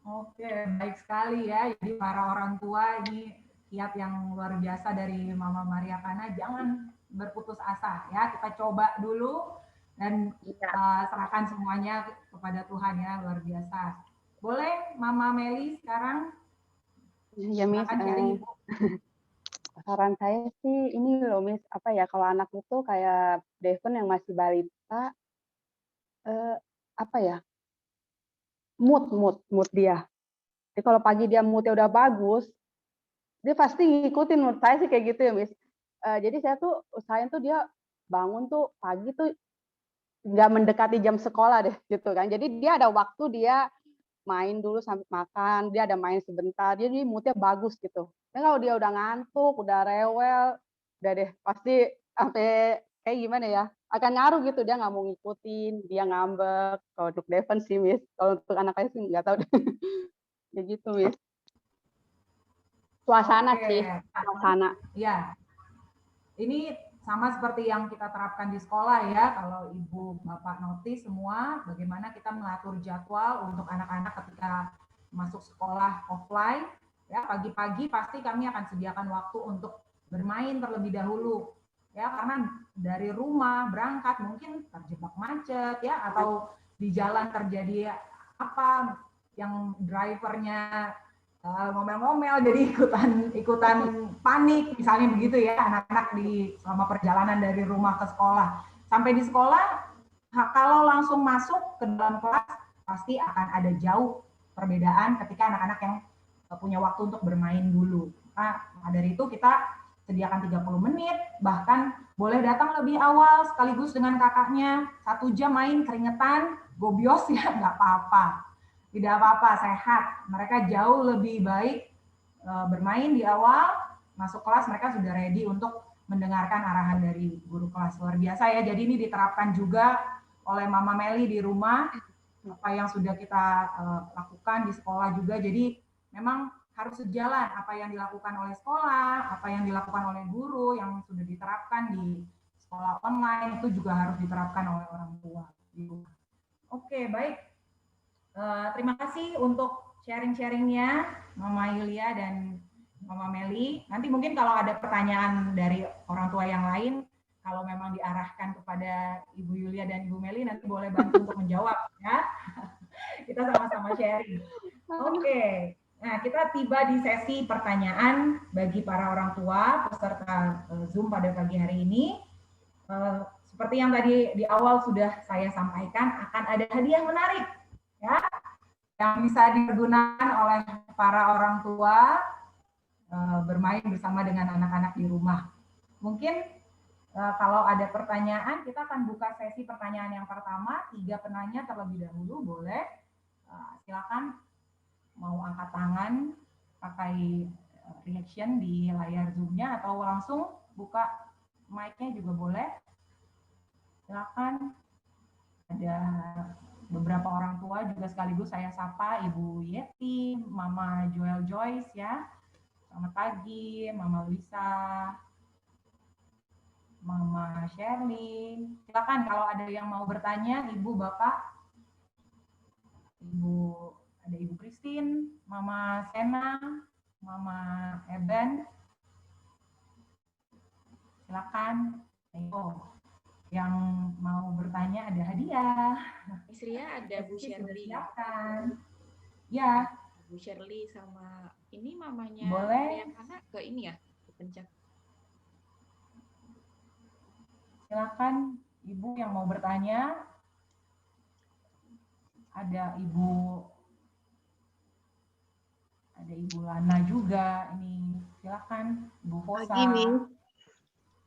Oke, baik sekali ya. Jadi para orang tua ini kiat yang luar biasa dari Mama Mariakana, jangan berputus asa ya. Kita coba dulu dan serahkan semuanya kepada Tuhan ya, luar biasa. Boleh Mama Meli sekarang? Ya Miss, saran saya sih ini loh Miss, kalau anak itu kayak Devon yang masih balita, mood dia. Jadi kalau pagi dia moodnya udah bagus, dia pasti ngikutin. Menurut saya sih kayak gitu ya Miss. Jadi saya tuh usahain tuh dia bangun tuh pagi tuh nggak mendekati jam sekolah deh gitu kan. Jadi dia ada waktu dia main dulu sampai makan, dia ada main sebentar, jadi moodnya bagus gitu. Dan kalau dia udah ngantuk, udah rewel, udah deh pasti sampai kayak gimana ya, akan ngaruh gitu, dia nggak mau ngikutin, dia ngambek. Kalau untuk Devon sih Miss, kalau untuk anak saya sih nggak tahu deh. Ya gitu Miss. Suasana sih, suasana. Ya, ini sama seperti yang kita terapkan di sekolah ya, kalau Ibu Bapak notice semua bagaimana kita mengatur jadwal untuk anak-anak ketika masuk sekolah offline, ya pagi-pagi pasti kami akan sediakan waktu untuk bermain terlebih dahulu, ya karena dari rumah berangkat mungkin terjebak macet ya, atau di jalan terjadi apa yang drivernya ngomel-ngomel, jadi ikutan panik, misalnya begitu ya, anak-anak selama perjalanan dari rumah ke sekolah. Sampai di sekolah, kalau langsung masuk ke dalam kelas, pasti akan ada jauh perbedaan ketika anak-anak yang punya waktu untuk bermain dulu. Nah, dari itu kita sediakan 30 menit, bahkan boleh datang lebih awal sekaligus dengan kakaknya, 1 jam main keringetan, gobios ya, nggak apa-apa. Tidak apa-apa, sehat. Mereka jauh lebih baik bermain di awal, masuk kelas mereka sudah ready untuk mendengarkan arahan dari guru kelas. Luar biasa ya, jadi ini diterapkan juga oleh Mama Meli di rumah, apa yang sudah kita lakukan di sekolah juga. Jadi memang harus sejalan apa yang dilakukan oleh sekolah, apa yang dilakukan oleh guru, yang sudah diterapkan di sekolah online, itu juga harus diterapkan oleh orang tua di rumah. Oke, baik. Terima kasih untuk sharing-sharingnya Mama Yulia dan Mama Meli. Nanti mungkin kalau ada pertanyaan dari orang tua yang lain, kalau memang diarahkan kepada Ibu Yulia dan Ibu Meli, nanti boleh bantu untuk menjawab ya. Kita sama-sama sharing. Oke. Nah, kita tiba di sesi pertanyaan bagi para orang tua peserta Zoom pada pagi hari ini. Seperti yang tadi di awal sudah saya sampaikan, akan ada hadiah menarik ya, yang bisa digunakan oleh para orang tua bermain bersama dengan anak-anak di rumah. Mungkin kalau ada pertanyaan, kita akan buka sesi pertanyaan yang pertama. 3 penanya terlebih dahulu, boleh. Silakan mau angkat tangan, pakai reaction di layar Zoom-nya, atau langsung buka mic-nya juga boleh. Silakan. Ada beberapa orang tua juga sekaligus saya sapa, Ibu Yeti, Mama Joel Joyce ya. Selamat pagi, Mama Lisa, Mama Shirley. Silakan kalau ada yang mau bertanya, Ibu, Bapak. Ada Ibu Christine, Mama Sena, Mama Eben. Silakan. Ayo. Yang mau bertanya ada hadiah. Miss Ria, ada Bu Shirley. Ya. Bu Shirley sama ini mamanya boleh. Riana ke ini ya, dipencet. Silakan Ibu yang mau bertanya. Ada Ibu Lana juga. Ini silakan Ibu Fosa. Pagi, Miss.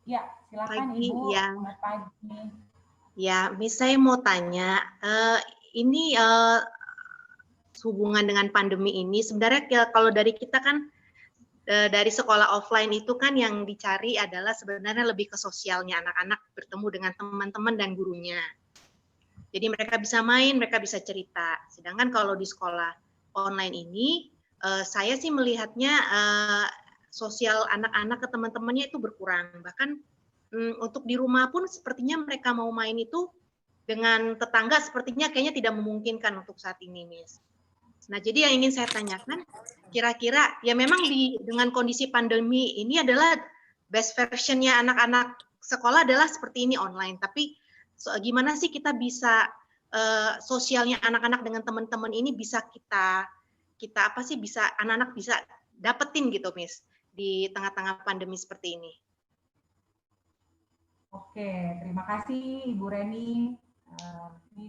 Ya, silakan pagi, Ibu. ya. Selamat pagi. Ya, Miss, saya mau tanya, ini hubungan dengan pandemi ini, sebenarnya kalau dari kita kan, dari sekolah offline itu kan yang dicari adalah sebenarnya lebih ke sosialnya, anak-anak bertemu dengan teman-teman dan gurunya. Jadi mereka bisa main, mereka bisa cerita. Sedangkan kalau di sekolah online ini, saya sih melihatnya sosial anak-anak ke teman-temannya itu berkurang. Bahkan untuk di rumah pun sepertinya mereka mau main itu dengan tetangga sepertinya kayaknya tidak memungkinkan untuk saat ini, Miss. Nah, jadi yang ingin saya tanyakan, kira-kira ya memang dengan kondisi pandemi ini adalah best versionnya anak-anak sekolah adalah seperti ini online. Tapi gimana sih kita bisa sosialnya anak-anak dengan teman-teman ini bisa kita apa sih bisa anak-anak bisa dapetin gitu, Miss, di tengah-tengah pandemi seperti ini. Oke, terima kasih Ibu Reni. Ini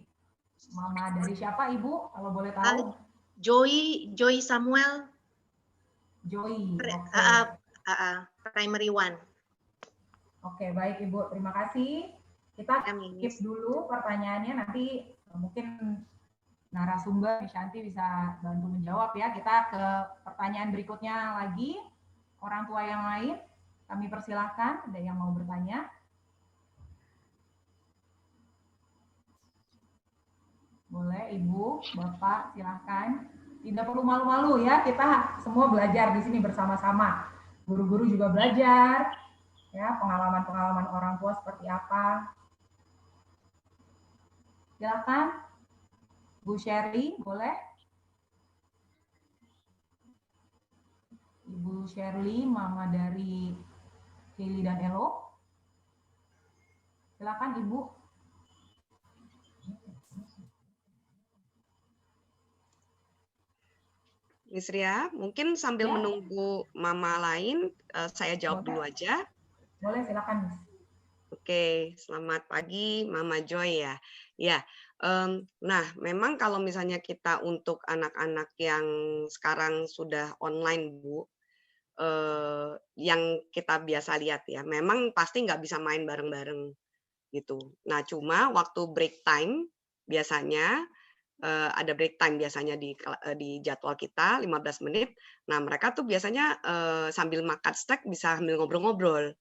Mama dari siapa Ibu, kalau boleh tahu? Joy Samuel. Joy. Primary 1. Oke, baik Ibu, terima kasih. Kita skip dulu pertanyaannya, nanti mungkin narasumber Shanti bisa bantu menjawab ya. Kita ke pertanyaan berikutnya lagi. Orang tua yang lain, kami persilahkan, ada yang mau bertanya. Boleh, Ibu, Bapak, silahkan. Tidak perlu malu-malu ya, kita semua belajar di sini bersama-sama. Guru-guru juga belajar, ya pengalaman-pengalaman orang tua seperti apa. Silakan, Bu Shirley, boleh? Ibu Shirley, Mama dari Kelly dan Elo. Silakan, Ibu. Miss Ria, mungkin sambil Ya. menunggu Mama lain, saya jawab dulu aja. Boleh, silakan, Miss. Oke, selamat pagi Mama Joy ya. Ya, nah memang kalau misalnya kita untuk anak-anak yang sekarang sudah online Bu, yang kita biasa lihat ya, memang pasti nggak bisa main bareng-bareng gitu. Nah cuma waktu break time biasanya ada break time biasanya di jadwal kita 15 menit. Nah mereka tuh biasanya sambil makan snack bisa sambil ngobrol-ngobrol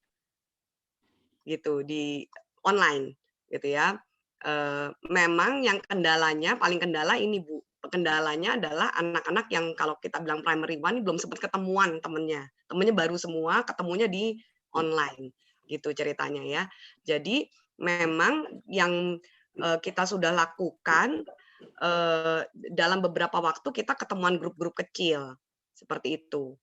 gitu di online gitu ya. Memang yang kendalanya paling kendala ini Bu, kendalanya adalah anak-anak yang kalau kita bilang primary one belum sempat ketemuan temennya baru semua ketemunya di online gitu ceritanya ya. Jadi memang yang kita sudah lakukan dalam beberapa waktu kita ketemuan grup-grup kecil seperti itu.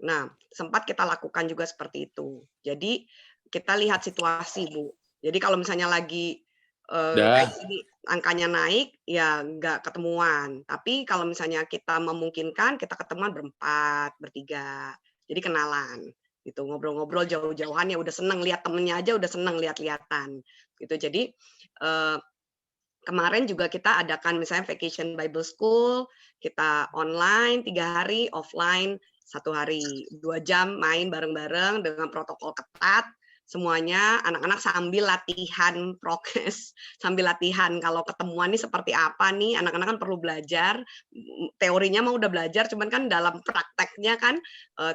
Nah, sempat kita lakukan juga seperti itu. Jadi kita lihat situasi, Bu. Jadi kalau misalnya lagi kayak gini angkanya naik, ya nggak ketemuan. Tapi kalau misalnya kita memungkinkan, kita ketemuan berempat, bertiga. Jadi kenalan, gitu. Ngobrol-ngobrol jauh-jauhan ya udah seneng lihat temennya aja udah seneng lihat-lihatan, gitu. Jadi kemarin juga kita adakan misalnya Vacation Bible School, kita online 3 hari, offline 1 hari, 2 jam main bareng-bareng dengan protokol ketat. Semuanya anak-anak sambil latihan prokes, sambil latihan kalau ketemuan nih seperti apa nih, anak-anak kan perlu belajar, teorinya mah udah belajar, cuman kan dalam prakteknya kan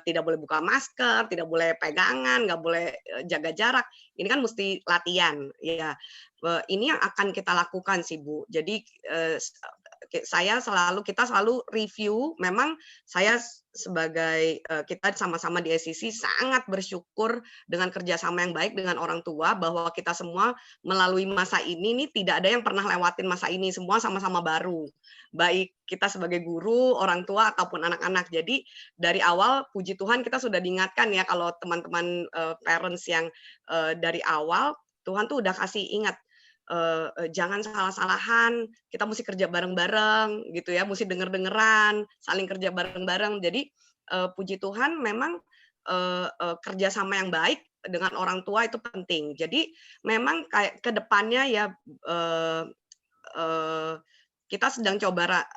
tidak boleh buka masker, tidak boleh pegangan, nggak boleh jaga jarak. Ini kan mesti latihan, ya. Ini yang akan kita lakukan sih Bu. Jadi kita selalu review. Memang saya sebagai kita sama-sama di SCC sangat bersyukur dengan kerjasama yang baik dengan orang tua bahwa kita semua melalui masa ini nih tidak ada yang pernah lewatin masa ini, semua sama-sama baru. Baik kita sebagai guru, orang tua ataupun anak-anak. Jadi dari awal puji Tuhan kita sudah diingatkan ya kalau teman-teman parents yang dari awal Tuhan tuh udah kasih ingat jangan salah-salahan, kita mesti kerja bareng-bareng gitu ya, mesti denger-dengeran, saling kerja bareng-bareng. Jadi puji Tuhan memang kerjasama yang baik dengan orang tua itu penting. Jadi memang kayak ke depannya ya kita sedang coba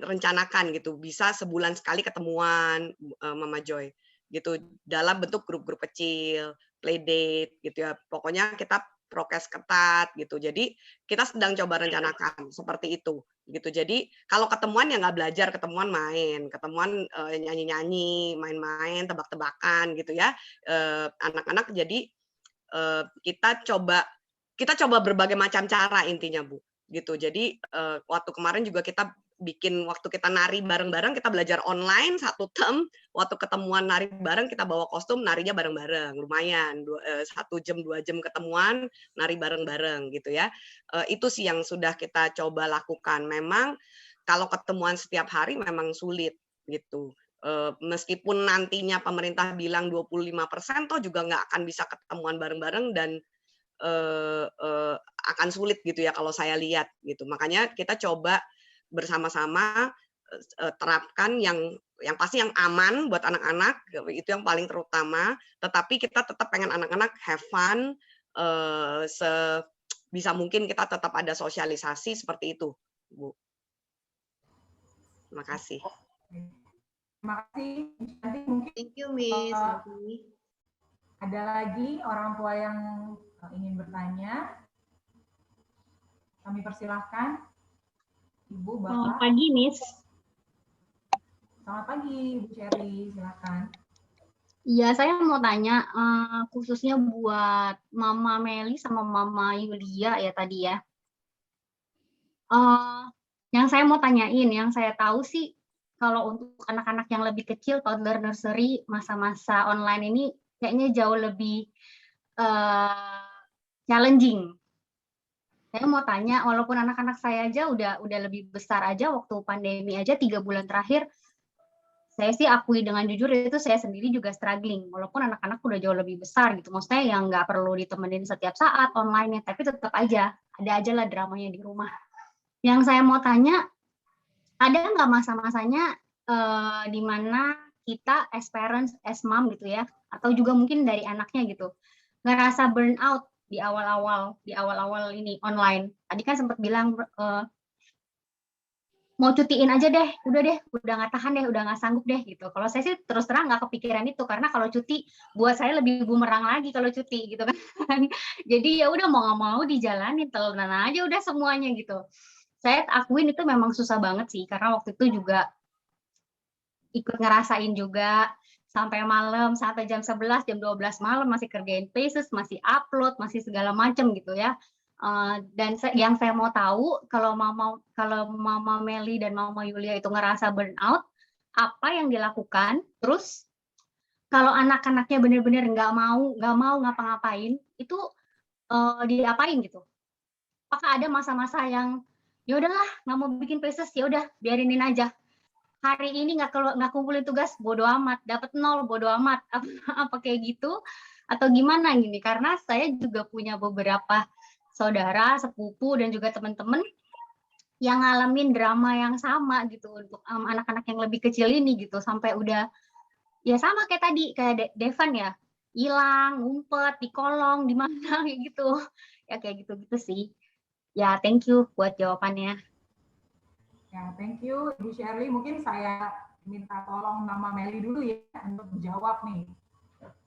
rencanakan gitu, bisa sebulan sekali ketemuan Mama Joy gitu dalam bentuk grup-grup kecil, playdate gitu ya. Pokoknya kita prokes ketat gitu. Jadi kita sedang coba rencanakan seperti itu gitu. Jadi kalau ketemuan ya nggak belajar, ketemuan main, ketemuan nyanyi-nyanyi, main-main, tebak-tebakan gitu ya. Anak-anak jadi kita coba berbagai macam cara intinya Bu gitu. Jadi waktu kemarin juga kita bikin waktu kita nari bareng-bareng, kita belajar online 1 term, waktu ketemuan nari bareng kita bawa kostum narinya bareng-bareng, lumayan 1 jam 2 jam ketemuan nari bareng-bareng gitu ya. Itu sih yang sudah kita coba lakukan. Memang kalau ketemuan setiap hari memang sulit gitu. Meskipun nantinya pemerintah bilang 25% toh juga nggak akan bisa ketemuan bareng-bareng dan akan sulit gitu ya kalau saya lihat gitu. Makanya kita coba bersama-sama terapkan yang pasti yang aman buat anak-anak, itu yang paling terutama, tetapi kita tetap pengen anak-anak have fun, sebisa mungkin kita tetap ada sosialisasi seperti itu, Bu. Terima kasih. Terima kasih. Nanti mungkin Thank you, Miss. ada lagi orang tua yang ingin bertanya. Kami persilahkan. Ibu, Bapak. Selamat pagi, Miss. Selamat pagi, Bu Cherly. Silakan. Iya, saya mau tanya khususnya buat Mama Meli sama Mama Yulia ya tadi ya. Yang saya mau tanyain, yang saya tahu sih kalau untuk anak-anak yang lebih kecil, toddler nursery, masa-masa online ini kayaknya jauh lebih challenging. Saya mau tanya, walaupun anak-anak saya aja udah lebih besar aja waktu pandemi aja 3 bulan terakhir, saya sih akui dengan jujur itu saya sendiri juga struggling. Walaupun anak-anak udah jauh lebih besar gitu, maksudnya yang nggak perlu ditemenin setiap saat online-nya, tapi tetap aja ada aja lah dramanya di rumah. Yang saya mau tanya, ada nggak masa-masanya di mana kita as parents, as mom gitu ya, atau juga mungkin dari anaknya gitu, ngerasa burn out di awal-awal ini online. Tadi kan sempat bilang mau cutiin aja deh, udah nggak tahan deh, udah nggak sanggup deh gitu. Kalau saya sih terus terang nggak kepikiran itu, karena kalau cuti buat saya lebih bumerang lagi kalau cuti gitu kan. Jadi ya udah mau nggak mau dijalanin, telan aja udah semuanya gitu. Saya akuin itu memang susah banget sih, karena waktu itu juga ikut ngerasain juga sampai malam, sampai jam 11, jam 12 malam masih kerjain thesis, masih upload, masih segala macam gitu ya. Dan yang saya mau tahu, kalau Mama Meli dan Mama Yulia itu ngerasa burnout, apa yang dilakukan? Terus kalau anak-anaknya benar-benar nggak mau ngapa-ngapain, itu diapain gitu? Apakah ada masa-masa yang ya udahlah nggak mau bikin thesis, ya udah biarinin aja. Hari ini nggak kumpulin tugas, bodo amat, dapat 0, bodo amat, apa kayak gitu, atau gimana gini? Karena saya juga punya beberapa saudara, sepupu, dan juga teman-teman yang ngalamin drama yang sama gitu untuk anak-anak yang lebih kecil ini gitu, sampai udah ya sama kayak tadi, kayak Devan ya, hilang, ngumpet di kolong, di mana kayak gitu, ya kayak gitu-gitu sih. Ya, thank you buat jawabannya. Ya, thank you Ibu Shirley. Mungkin saya minta tolong Mama Meli dulu ya untuk menjawab nih.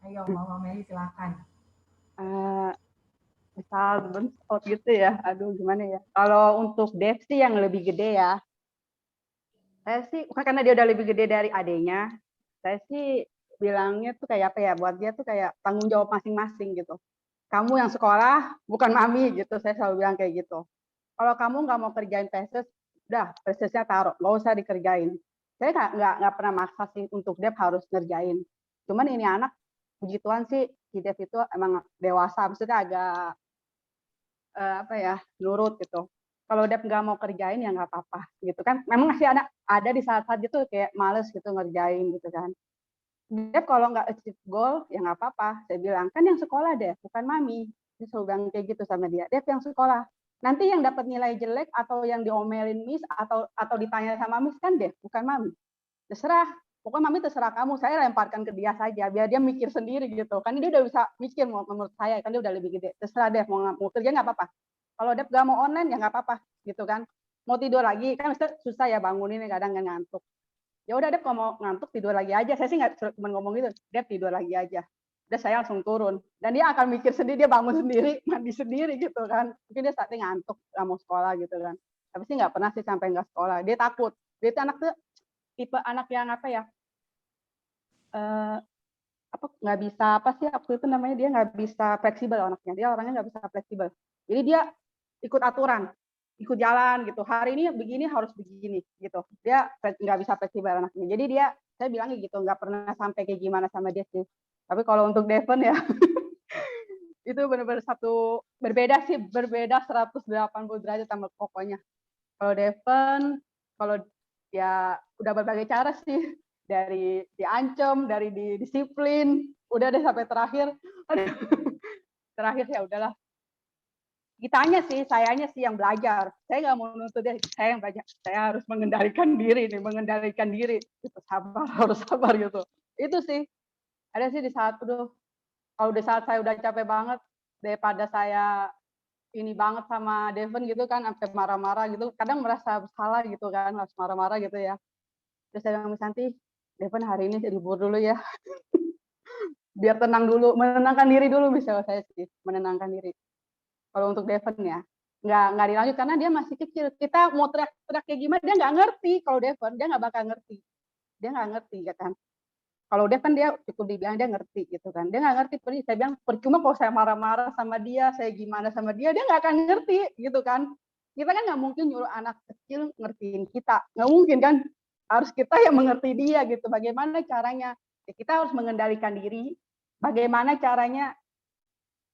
Ayo Mama Meli silakan. Misal benspot gitu ya, aduh gimana ya. Kalau untuk Dev sih yang lebih gede ya, saya sih karena dia udah lebih gede dari adenya, saya sih bilangnya tuh kayak apa ya, buat dia tuh kayak tanggung jawab masing-masing gitu. Kamu yang sekolah, bukan mami gitu, saya selalu bilang kayak gitu. Kalau kamu nggak mau kerjain tesis, udah tesisnya taruh, nggak usah dikerjain. Saya nggak pernah maksa sih untuk Dev harus ngerjain. Cuman ini anak, puji Tuhan sih, si Dev itu emang dewasa, maksudnya agak apa ya, nurut gitu. Kalau Dev nggak mau kerjain ya nggak apa-apa gitu kan. Memang masih ada di saat-saat itu kayak males gitu ngerjain gitu kan. Dev kalau nggak achieve goal ya nggak apa-apa. Saya bilang kan yang sekolah deh, bukan mami. Saya selalu bilang kayak gitu sama dia. Dev yang sekolah. Nanti yang dapat nilai jelek atau yang diomelin miss atau ditanya sama miss kan Dev, bukan mami. Terserah. Pokoknya mami terserah kamu. Saya lemparkan ke dia saja biar dia mikir sendiri gitu. Kan dia udah bisa mikir menurut saya kan dia udah lebih gede. Terserah Dev mau kerja nggak apa-apa. Kalau Dev gak mau online ya nggak apa-apa gitu kan. Mau tidur lagi kan susah ya bangunin kadang ngantuk. Ya udah Dev kalau mau ngantuk tidur lagi aja. Saya sih nggak cuma ngomong gitu, Dev tidur lagi aja. Udah saya langsung turun. Dan dia akan mikir sendiri, dia bangun sendiri, mandi sendiri gitu kan. Mungkin dia saatnya ngantuk, nggak mau sekolah gitu kan. Tapi sih nggak pernah sih sampai nggak sekolah. Dia takut. Dia itu anak tuh tipe anak yang apa ya? Nggak bisa apa sih waktu itu namanya, dia nggak bisa fleksibel anaknya. Dia orangnya nggak bisa fleksibel. Jadi dia ikut aturan, ikut jalan gitu. Hari ini begini harus begini gitu. Dia nggak bisa fleksibel anaknya. Jadi dia, saya bilangnya gitu, nggak pernah sampai kayak gimana sama dia sih. Tapi kalau untuk Devon ya itu benar-benar satu berbeda sih, berbeda 180 derajat sama pokoknya. Kalau Devon, kalau ya udah berbagai cara sih, dari diancam, dari disiplin, udah deh sampai terakhir, aduh, terakhir ya udahlah. Kitanya sih, sayanya sih yang belajar. Saya nggak mau nuntut dia, saya yang belajar. Saya harus mengendalikan diri nih, mengendalikan diri. Itu sabar, harus sabar gitu. Itu sih. Ada sih di saat itu, kalau di saat saya udah capek banget, daripada saya ini banget sama Devon gitu kan, sampai marah-marah gitu. Kadang merasa salah gitu kan, harus marah-marah gitu ya. Terus saya bilang, Miss Santi, Devon hari ini libur dulu ya. Biar tenang dulu, menenangkan diri dulu misalnya saya sih, menenangkan diri. Kalau untuk Devon ya, nggak dilanjut karena dia masih kecil. Kita mau teriak-teriak kayak gimana, dia nggak ngerti. Kalau Devon, dia nggak bakal ngerti. Dia nggak ngerti, ya kan. Kalau Devon dia cukup dibilang dia ngerti gitu kan. Dia nggak ngerti, saya bilang percuma kalau saya marah-marah sama dia, saya gimana sama dia nggak akan ngerti gitu kan. Kita kan nggak mungkin nyuruh anak kecil ngertiin kita, nggak mungkin kan. Harus kita yang mengerti dia gitu. Bagaimana caranya? Ya, kita harus mengendalikan diri. Bagaimana caranya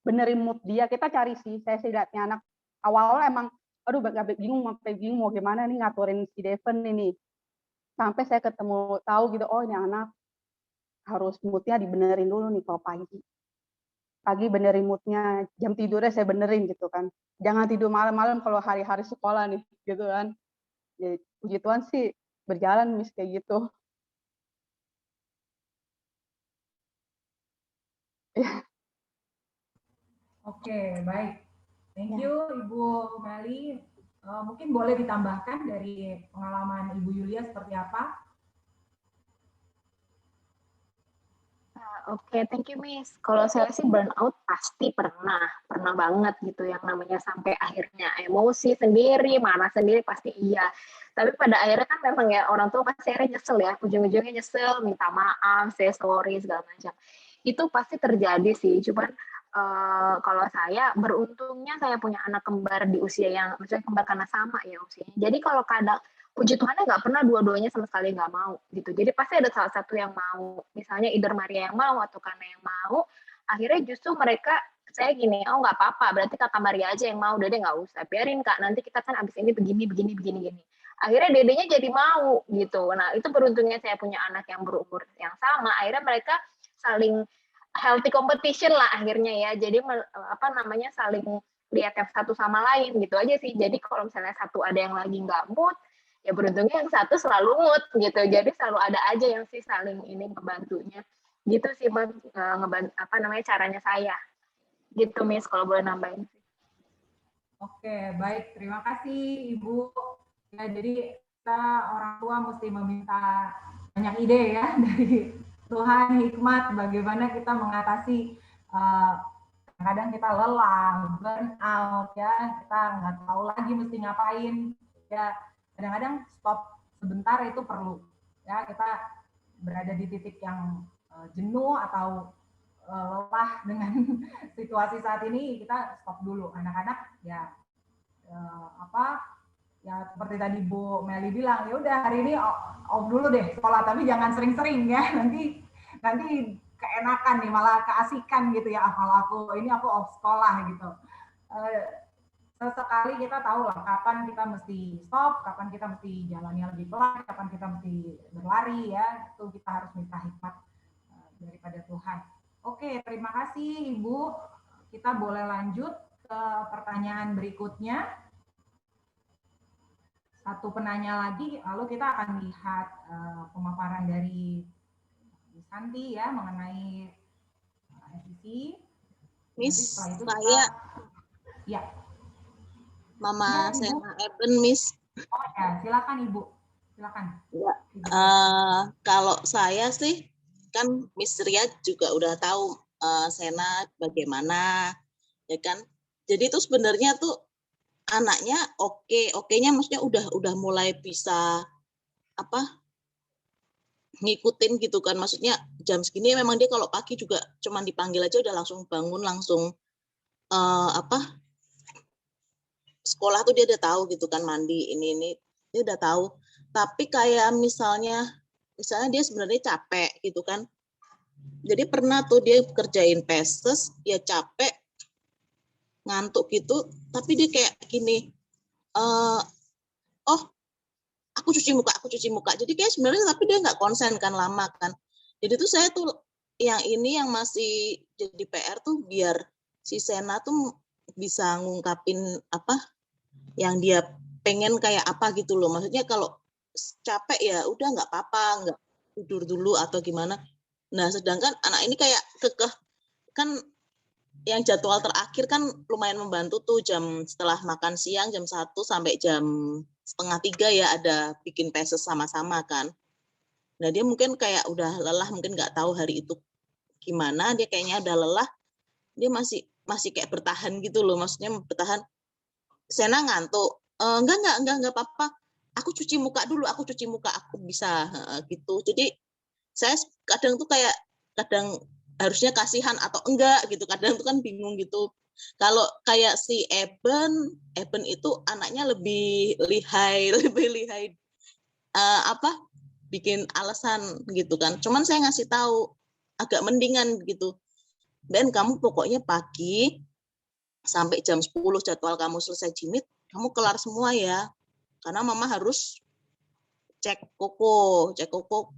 benerin mood dia, kita cari sih. Saya sih lihatnya anak awal-awal emang aduh bingung mau gimana nih ngaturin si Devon ini. Sampai saya ketemu tahu gitu, oh ini anak harus moodnya dibenerin dulu nih kalau pagi benerin moodnya, jam tidurnya saya benerin gitu kan, jangan tidur malam-malam kalau hari-hari sekolah nih gitu kan. Ya, puji Tuhan sih berjalan Miss kayak gitu. Oke, baik. Thank Ya. you Ibu Meli. Mungkin boleh ditambahkan dari pengalaman Ibu Yulia seperti apa? Oke, thank you Miss. Kalau saya sih burnout pasti pernah banget gitu yang namanya sampai akhirnya emosi sendiri, marah sendiri pasti iya. Tapi pada akhirnya kan memang ya orang tua pasti akhirnya nyesel ya, ujung-ujungnya nyesel, minta maaf, say sorry segala macam. Itu pasti terjadi sih, cuman kalau saya beruntungnya saya punya anak kembar di usia yang maksudnya kembar karena sama ya usianya. Jadi kalau kadang puji Tuhannya nggak pernah dua-duanya sama sekali nggak mau gitu. Jadi pasti ada salah satu yang mau. Misalnya either Maria yang mau atau Karena yang mau. Akhirnya justru mereka saya gini, oh nggak apa-apa, berarti kakak Maria aja yang mau, Dede nggak usah, biarin kak, nanti kita kan abis ini begini. Akhirnya Dedenya jadi mau gitu. Nah itu beruntungnya saya punya anak yang berumur yang sama. Akhirnya mereka saling healthy competition lah akhirnya ya. Jadi saling lihat yang satu sama lain gitu aja sih. Jadi kalau misalnya satu ada yang lagi nggak mood, ya beruntungnya yang satu selalu mood gitu, jadi selalu ada aja yang sih saling ini ngebantunya gitu sih caranya saya gitu Miss kalau boleh nambahin. Oke, baik, terima kasih Ibu. Ya, jadi kita orang tua mesti meminta banyak ide ya dari Tuhan, hikmat bagaimana kita mengatasi kadang kita lelah, burn out ya, kita nggak tahu lagi mesti ngapain ya. Kadang-kadang stop sebentar itu perlu ya, kita berada di titik yang jenuh atau lelah dengan situasi saat ini, kita stop dulu. Anak-anak ya ya seperti tadi Bu Meli bilang, ya udah hari ini off dulu deh sekolah, tapi jangan sering-sering ya, nanti keenakan nih, malah keasikan gitu ya, kalau aku off sekolah gitu. Sesekali kita tahu lah kapan kita mesti stop, kapan kita mesti jalannya lebih pelan, kapan kita mesti berlari ya, itu kita harus minta hikmat daripada Tuhan. Oke, terima kasih Ibu. Kita boleh lanjut ke pertanyaan berikutnya. Satu penanya lagi, lalu kita akan lihat pemaparan dari Santi ya mengenai SEC. Miss, itu saya ya. Mama ya, Sena Eben, Miss. Oh ya, silakan Ibu. Silakan. Ya. Kalau saya sih, kan Miss Ria juga udah tahu Sena bagaimana, ya kan. Jadi itu sebenarnya tuh anaknya oke-nya maksudnya udah mulai bisa ngikutin gitu kan, maksudnya jam segini memang dia kalau pagi juga cuman dipanggil aja udah langsung bangun, langsung sekolah tuh dia udah tahu gitu kan, mandi ini dia udah tahu. Tapi kayak misalnya dia sebenarnya capek gitu kan, jadi pernah tuh dia kerjain peses ya capek ngantuk gitu, tapi dia kayak gini, oh aku cuci muka, jadi kayak sebenarnya tapi dia nggak konsen kan, lama kan. Jadi tuh saya tuh yang masih jadi PR tuh biar si Sena tuh bisa ngungkapin yang dia pengen kayak apa gitu loh. Maksudnya kalau capek ya udah nggak apa-apa, nggak tidur dulu atau gimana. Nah sedangkan anak ini kayak kekeh kan, yang jadwal terakhir kan lumayan membantu tuh jam setelah makan siang jam 1 sampai jam 2:30 ya ada bikin peses sama-sama kan. Nah dia mungkin kayak udah lelah, mungkin nggak tahu hari itu gimana, dia kayaknya udah lelah, dia masih kayak bertahan gitu loh, maksudnya bertahan. Sena ngantuk, enggak apa-apa, aku cuci muka dulu, aku bisa gitu. Jadi saya kadang tuh kayak harusnya kasihan atau enggak gitu, kadang tuh kan bingung gitu. Kalau kayak si Eben itu anaknya lebih lihai bikin alasan gitu kan. Cuman saya ngasih tahu agak mendingan gitu. Dan kamu pokoknya pagi sampai jam 10 jadwal kamu selesai jimit, kamu kelar semua ya. Karena mama harus cek koko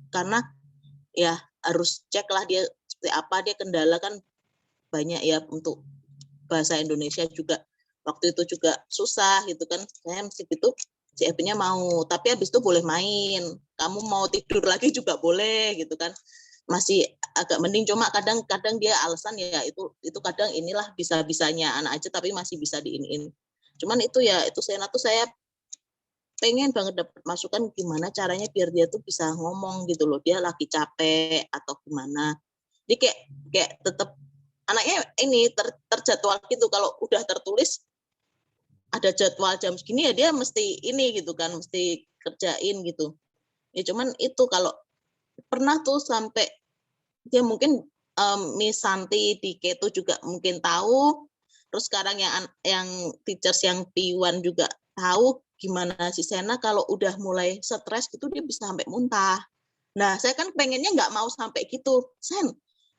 karena ya harus cek lah dia seperti apa, dia kendala kan banyak ya, untuk bahasa Indonesia juga waktu itu juga susah gitu kan, saya mesti gitu. si Evinnya mau, tapi habis itu boleh main, kamu mau tidur lagi juga boleh gitu kan, masih agak mending. Cuma kadang-kadang dia alasan ya itu kadang inilah bisa-bisanya anak aja, tapi masih bisa diiniin. Cuman itu ya itu saya pengen banget dapat masukan gimana caranya biar dia tuh bisa ngomong gitu loh, dia lagi capek atau gimana. Jadi kayak tetap anaknya ini terjadwal gitu, kalau udah tertulis ada jadwal jam segini ya dia mesti ini gitu kan, mesti kerjain gitu. Ya cuman itu kalau pernah tuh sampai dia mungkin Miss Santi di Keto juga mungkin tahu, terus sekarang yang teachers yang P1 juga tahu gimana si Sena kalau udah mulai stres gitu dia bisa sampai muntah. Nah saya kan pengennya nggak mau sampai gitu, Sen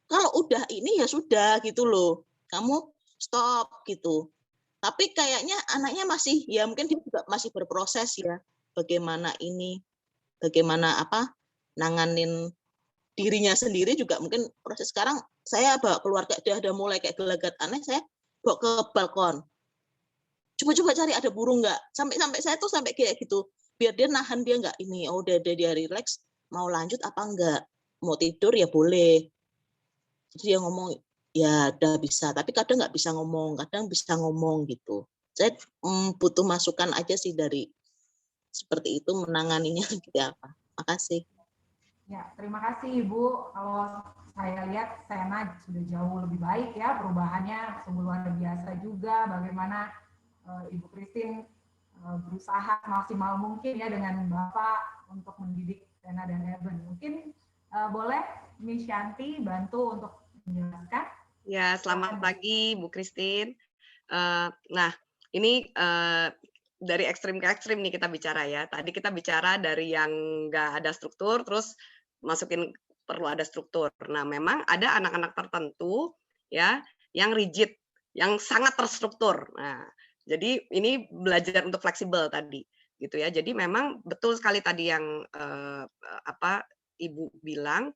kalau udah ini ya sudah gitu loh, kamu stop gitu. Tapi kayaknya anaknya masih ya mungkin dia juga masih berproses ya, bagaimana nanganin dirinya sendiri juga mungkin proses. Sekarang saya bawa keluarga dia udah mulai kayak gelagat aneh, saya bawa ke balkon, coba cari ada burung nggak, sampai saya tuh sampai kayak gitu biar dia nahan, dia nggak ini, oh udah dia relax, mau lanjut apa enggak, mau tidur ya boleh. Jadi dia ngomong ya udah bisa, tapi kadang nggak bisa ngomong, kadang bisa ngomong gitu. Saya butuh masukan aja sih dari seperti itu, menanganinya gitu apa. Makasih. Ya, terima kasih Ibu. Kalau saya lihat Sena sudah jauh lebih baik ya, perubahannya sungguh luar biasa juga. Bagaimana Ibu Christine berusaha maksimal mungkin ya dengan Bapak untuk mendidik Sena dan Evan. Mungkin boleh Miss Shanti bantu untuk menjelaskan. Ya, selamat pagi Bu Christine. Nah, ini dari ekstrim ke ekstrim nih kita bicara ya. Tadi kita bicara dari yang nggak ada struktur, terus masukin perlu ada struktur. Nah, memang ada anak-anak tertentu ya yang rigid, yang sangat terstruktur. Nah, jadi ini belajar untuk fleksibel tadi, gitu ya. Jadi memang betul sekali tadi yang Ibu bilang,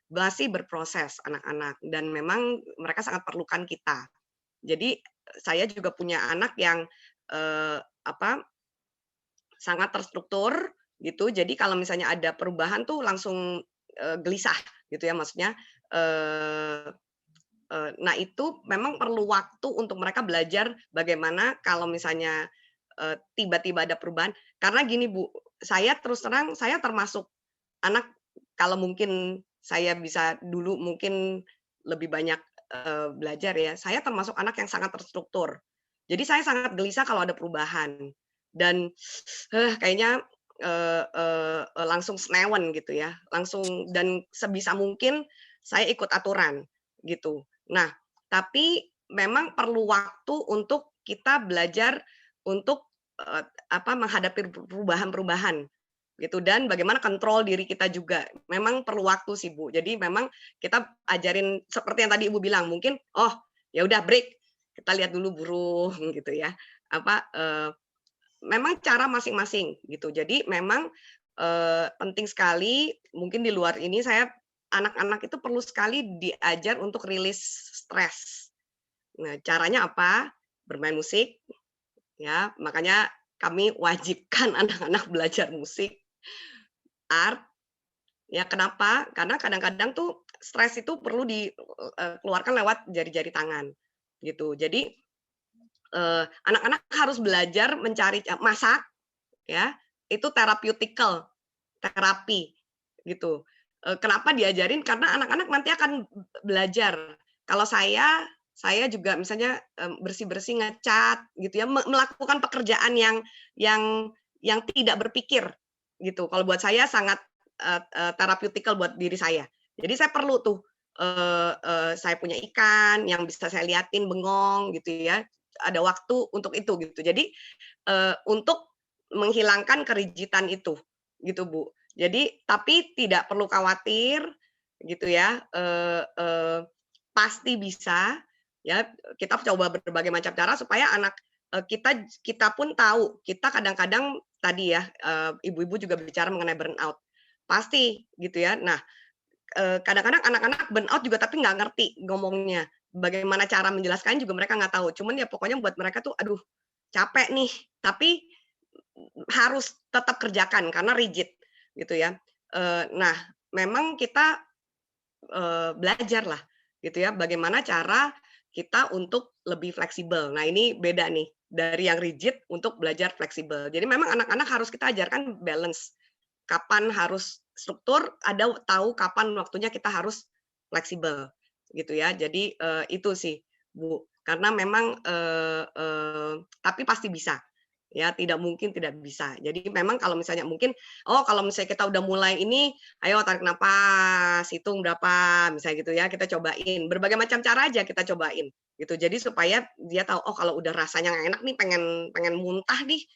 masih berproses anak-anak dan memang mereka sangat perlukan kita. Jadi saya juga punya anak yang sangat terstruktur gitu. Jadi kalau misalnya ada perubahan tuh langsung gelisah gitu ya, maksudnya. Nah itu memang perlu waktu untuk mereka belajar bagaimana kalau misalnya tiba-tiba ada perubahan. Karena gini Bu, saya terus terang saya termasuk anak, kalau mungkin saya bisa dulu mungkin lebih banyak belajar ya, saya termasuk anak yang sangat terstruktur. Jadi saya sangat gelisah kalau ada perubahan dan kayaknya langsung senewen gitu ya, langsung, dan sebisa mungkin saya ikut aturan gitu. Nah, tapi memang perlu waktu untuk kita belajar untuk menghadapi perubahan-perubahan gitu, dan bagaimana kontrol diri kita juga memang perlu waktu sih Bu. Jadi memang kita ajarin seperti yang tadi Ibu bilang, mungkin ya udah break, kita lihat dulu burung gitu ya, memang cara masing-masing gitu. Jadi memang penting sekali, mungkin di luar ini anak-anak itu perlu sekali diajar untuk rilis stres. Nah, caranya apa? Bermain musik ya, makanya kami wajibkan anak-anak belajar musik, art. Ya kenapa? Karena kadang-kadang tuh stres itu perlu dikeluarkan lewat jari-jari tangan gitu. Jadi anak-anak harus belajar mencari masak ya, itu terapeutical, terapi gitu. Kenapa diajarin? Karena anak-anak nanti akan belajar. Kalau saya juga misalnya bersih-bersih, ngecat gitu ya, melakukan pekerjaan yang tidak berpikir gitu. Kalau buat saya sangat terapeutical buat diri saya. Jadi saya perlu tuh saya punya ikan yang bisa saya liatin bengong gitu ya. Ada waktu untuk itu gitu. Jadi untuk menghilangkan kerigitan itu gitu Bu. Jadi tapi tidak perlu khawatir gitu ya. Pasti bisa ya. Kita coba berbagai macam cara supaya anak kita pun tahu. Kita kadang-kadang tadi ya ibu-ibu juga bicara mengenai burnout. Pasti gitu ya. Nah, kadang-kadang anak-anak burnout juga tapi nggak ngerti ngomongnya. Bagaimana cara menjelaskan juga mereka nggak tahu. Cuman ya pokoknya buat mereka tuh, aduh capek nih. Tapi harus tetap kerjakan karena rigid gitu ya. Nah, memang kita belajar lah gitu ya, bagaimana cara kita untuk lebih fleksibel. Nah, ini beda nih dari yang rigid untuk belajar fleksibel. Jadi memang anak-anak harus kita ajarkan balance. Kapan harus struktur, ada tahu kapan waktunya kita harus fleksibel gitu ya. Jadi itu sih Bu, karena memang tapi pasti bisa. Ya, tidak mungkin tidak bisa. Jadi memang kalau misalnya mungkin, kalau misalnya kita udah mulai ini, ayo tarik napas, hitung berapa, misalnya gitu ya, kita cobain. Berbagai macam cara aja kita cobain, gitu. Jadi supaya dia tahu, kalau udah rasanya nggak enak nih, pengen muntah nih,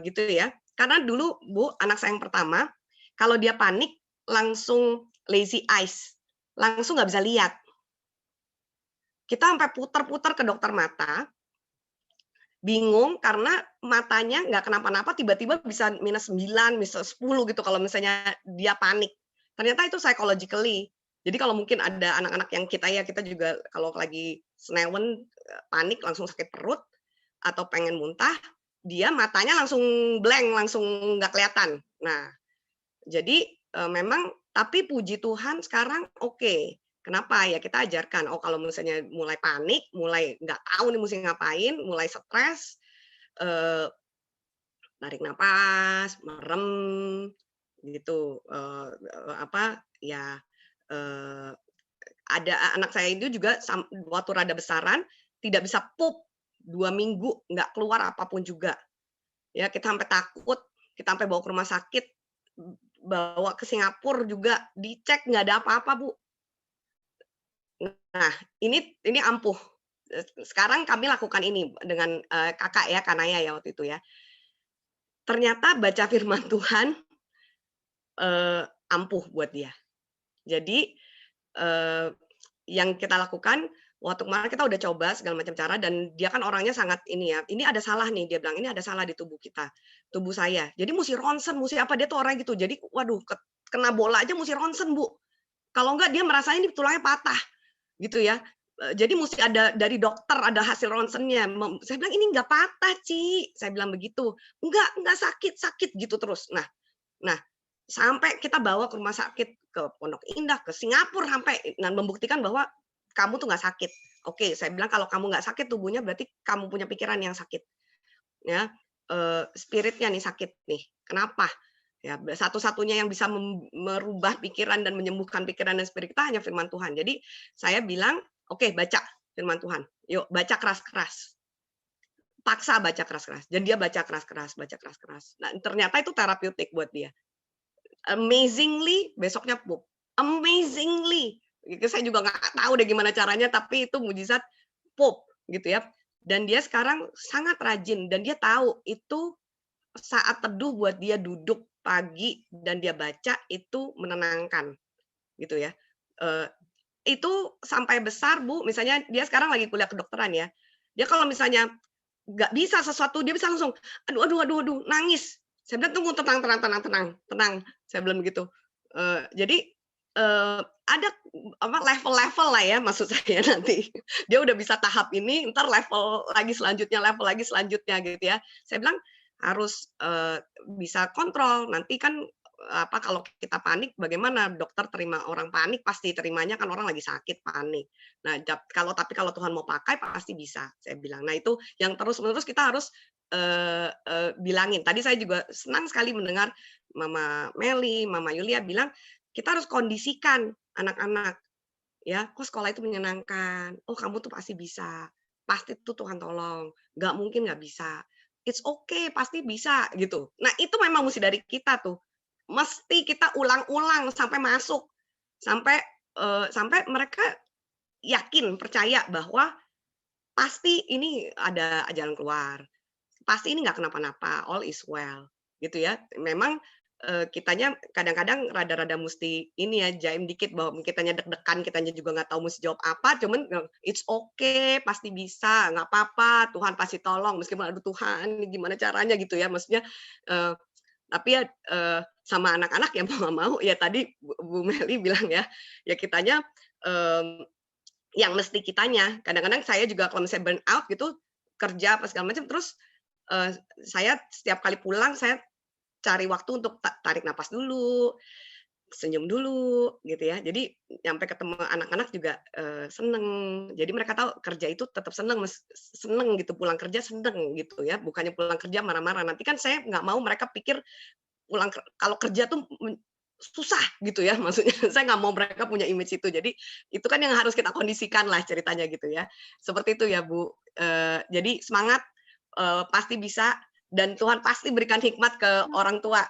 gitu ya. Karena dulu Bu, anak saya yang pertama, kalau dia panik langsung lazy eyes, langsung nggak bisa lihat. Kita sampai putar-putar ke dokter mata, bingung karena matanya nggak kenapa-napa tiba-tiba bisa -9, bisa 10 gitu kalau misalnya dia panik. Ternyata itu psychologically. Jadi kalau mungkin ada anak-anak yang kita juga kalau lagi senewen panik langsung sakit perut atau pengen muntah, dia matanya langsung blank, langsung nggak kelihatan. Nah, jadi memang tapi puji Tuhan sekarang oke. Kenapa? Ya kita ajarkan, kalau misalnya mulai panik, mulai nggak tahu nih mesti ngapain, mulai stres, tarik napas, merem, gitu. Ada anak saya itu juga waktu rada besaran, tidak bisa pup 2 minggu, nggak keluar apapun juga. Ya kita sampai takut, kita sampai bawa ke rumah sakit, bawa ke Singapura juga, dicek nggak ada apa-apa Bu. Nah, ini ampuh. Sekarang kami lakukan ini dengan kakak ya, Kanaya ya waktu itu ya. Ternyata baca firman Tuhan ampuh buat dia. Jadi yang kita lakukan waktu kemarin kita udah coba segala macam cara dan dia kan orangnya sangat ini ya. Ini ada salah nih dia bilang, ini ada salah di tubuh kita, tubuh saya. Jadi mesti ronsen, mesti apa, dia tuh orang gitu. Jadi waduh kena bola aja mesti ronsen Bu. Kalau enggak dia merasa ini tulangnya patah. Gitu ya. Jadi mesti ada dari dokter ada hasil ronsennya. Saya bilang ini nggak patah, Ci. Saya bilang begitu. Enggak sakit gitu terus. Nah, sampai kita bawa ke rumah sakit, ke Pondok Indah, ke Singapura sampai membuktikan bahwa kamu tuh nggak sakit. Oke, saya bilang kalau kamu nggak sakit tubuhnya berarti kamu punya pikiran yang sakit. Ya, spiritnya nih sakit nih. Kenapa? Ya, satu-satunya yang bisa merubah pikiran dan menyembuhkan pikiran dan spirit kita hanya firman Tuhan. Jadi saya bilang, oke, baca firman Tuhan. Yuk, baca keras-keras. Paksa baca keras-keras. Dan dia baca keras-keras, baca keras-keras. Nah, ternyata itu terapeutik buat dia. Amazingly, besoknya pup. Amazingly. Saya juga nggak tahu deh gimana caranya, tapi itu mujizat pup gitu ya. Dan dia sekarang sangat rajin dan dia tahu itu saat teduh buat dia duduk pagi dan dia baca itu menenangkan gitu ya. Itu sampai besar Bu, misalnya dia sekarang lagi kuliah kedokteran ya. Dia kalau misalnya nggak bisa sesuatu dia bisa langsung aduh nangis. Saya bilang tunggu tenang. Saya bilang begitu. Jadi ada level-level lah ya maksud saya nanti. Dia udah bisa tahap ini, ntar level lagi selanjutnya gitu ya. Saya bilang harus bisa kontrol. Nanti kan kalau kita panik bagaimana dokter terima orang panik, pasti terimanya kan orang lagi sakit panik. Nah, kalau Tuhan mau pakai pasti bisa, saya bilang. Nah, itu yang terus-menerus kita harus bilangin. Tadi saya juga senang sekali mendengar Mama Meli, Mama Yulia bilang kita harus kondisikan anak-anak. Ya, kok sekolah itu menyenangkan. Oh, kamu tuh pasti bisa. Pasti tuh Tuhan tolong. Nggak mungkin nggak bisa. It's okay, pasti bisa gitu. Nah, itu memang mesti dari kita tuh. Mesti kita ulang-ulang sampai masuk. Sampai mereka yakin, percaya bahwa pasti ini ada jalan keluar. Pasti ini nggak kenapa-napa, all is well. Gitu ya. Memang kitanya kadang-kadang rada-rada mesti ini ya jaim dikit bahwa kitanya deg-degan, kitanya juga nggak tahu mesti jawab apa, cuman it's okay, pasti bisa, nggak apa-apa, Tuhan pasti tolong meskipun aduh Tuhan gimana caranya gitu ya, maksudnya tapi ya sama anak-anak ya mau nggak mau ya tadi Bu Meli bilang ya kitanya yang mesti kitanya, kadang-kadang saya juga kalau misalnya burn out gitu kerja apa segala macam terus saya setiap kali pulang saya cari waktu untuk tarik napas dulu, senyum dulu gitu ya. Jadi nyampe ketemu anak-anak juga seneng. Jadi mereka tahu kerja itu tetap seneng gitu, pulang kerja seneng gitu ya. Bukannya pulang kerja marah-marah. Nanti kan saya nggak mau mereka pikir kalau kerja tuh susah gitu ya, maksudnya saya nggak mau mereka punya image itu. Jadi itu kan yang harus kita kondisikan lah ceritanya gitu ya. Seperti itu ya Bu. Jadi semangat, pasti bisa, dan Tuhan pasti berikan hikmat ke orang tua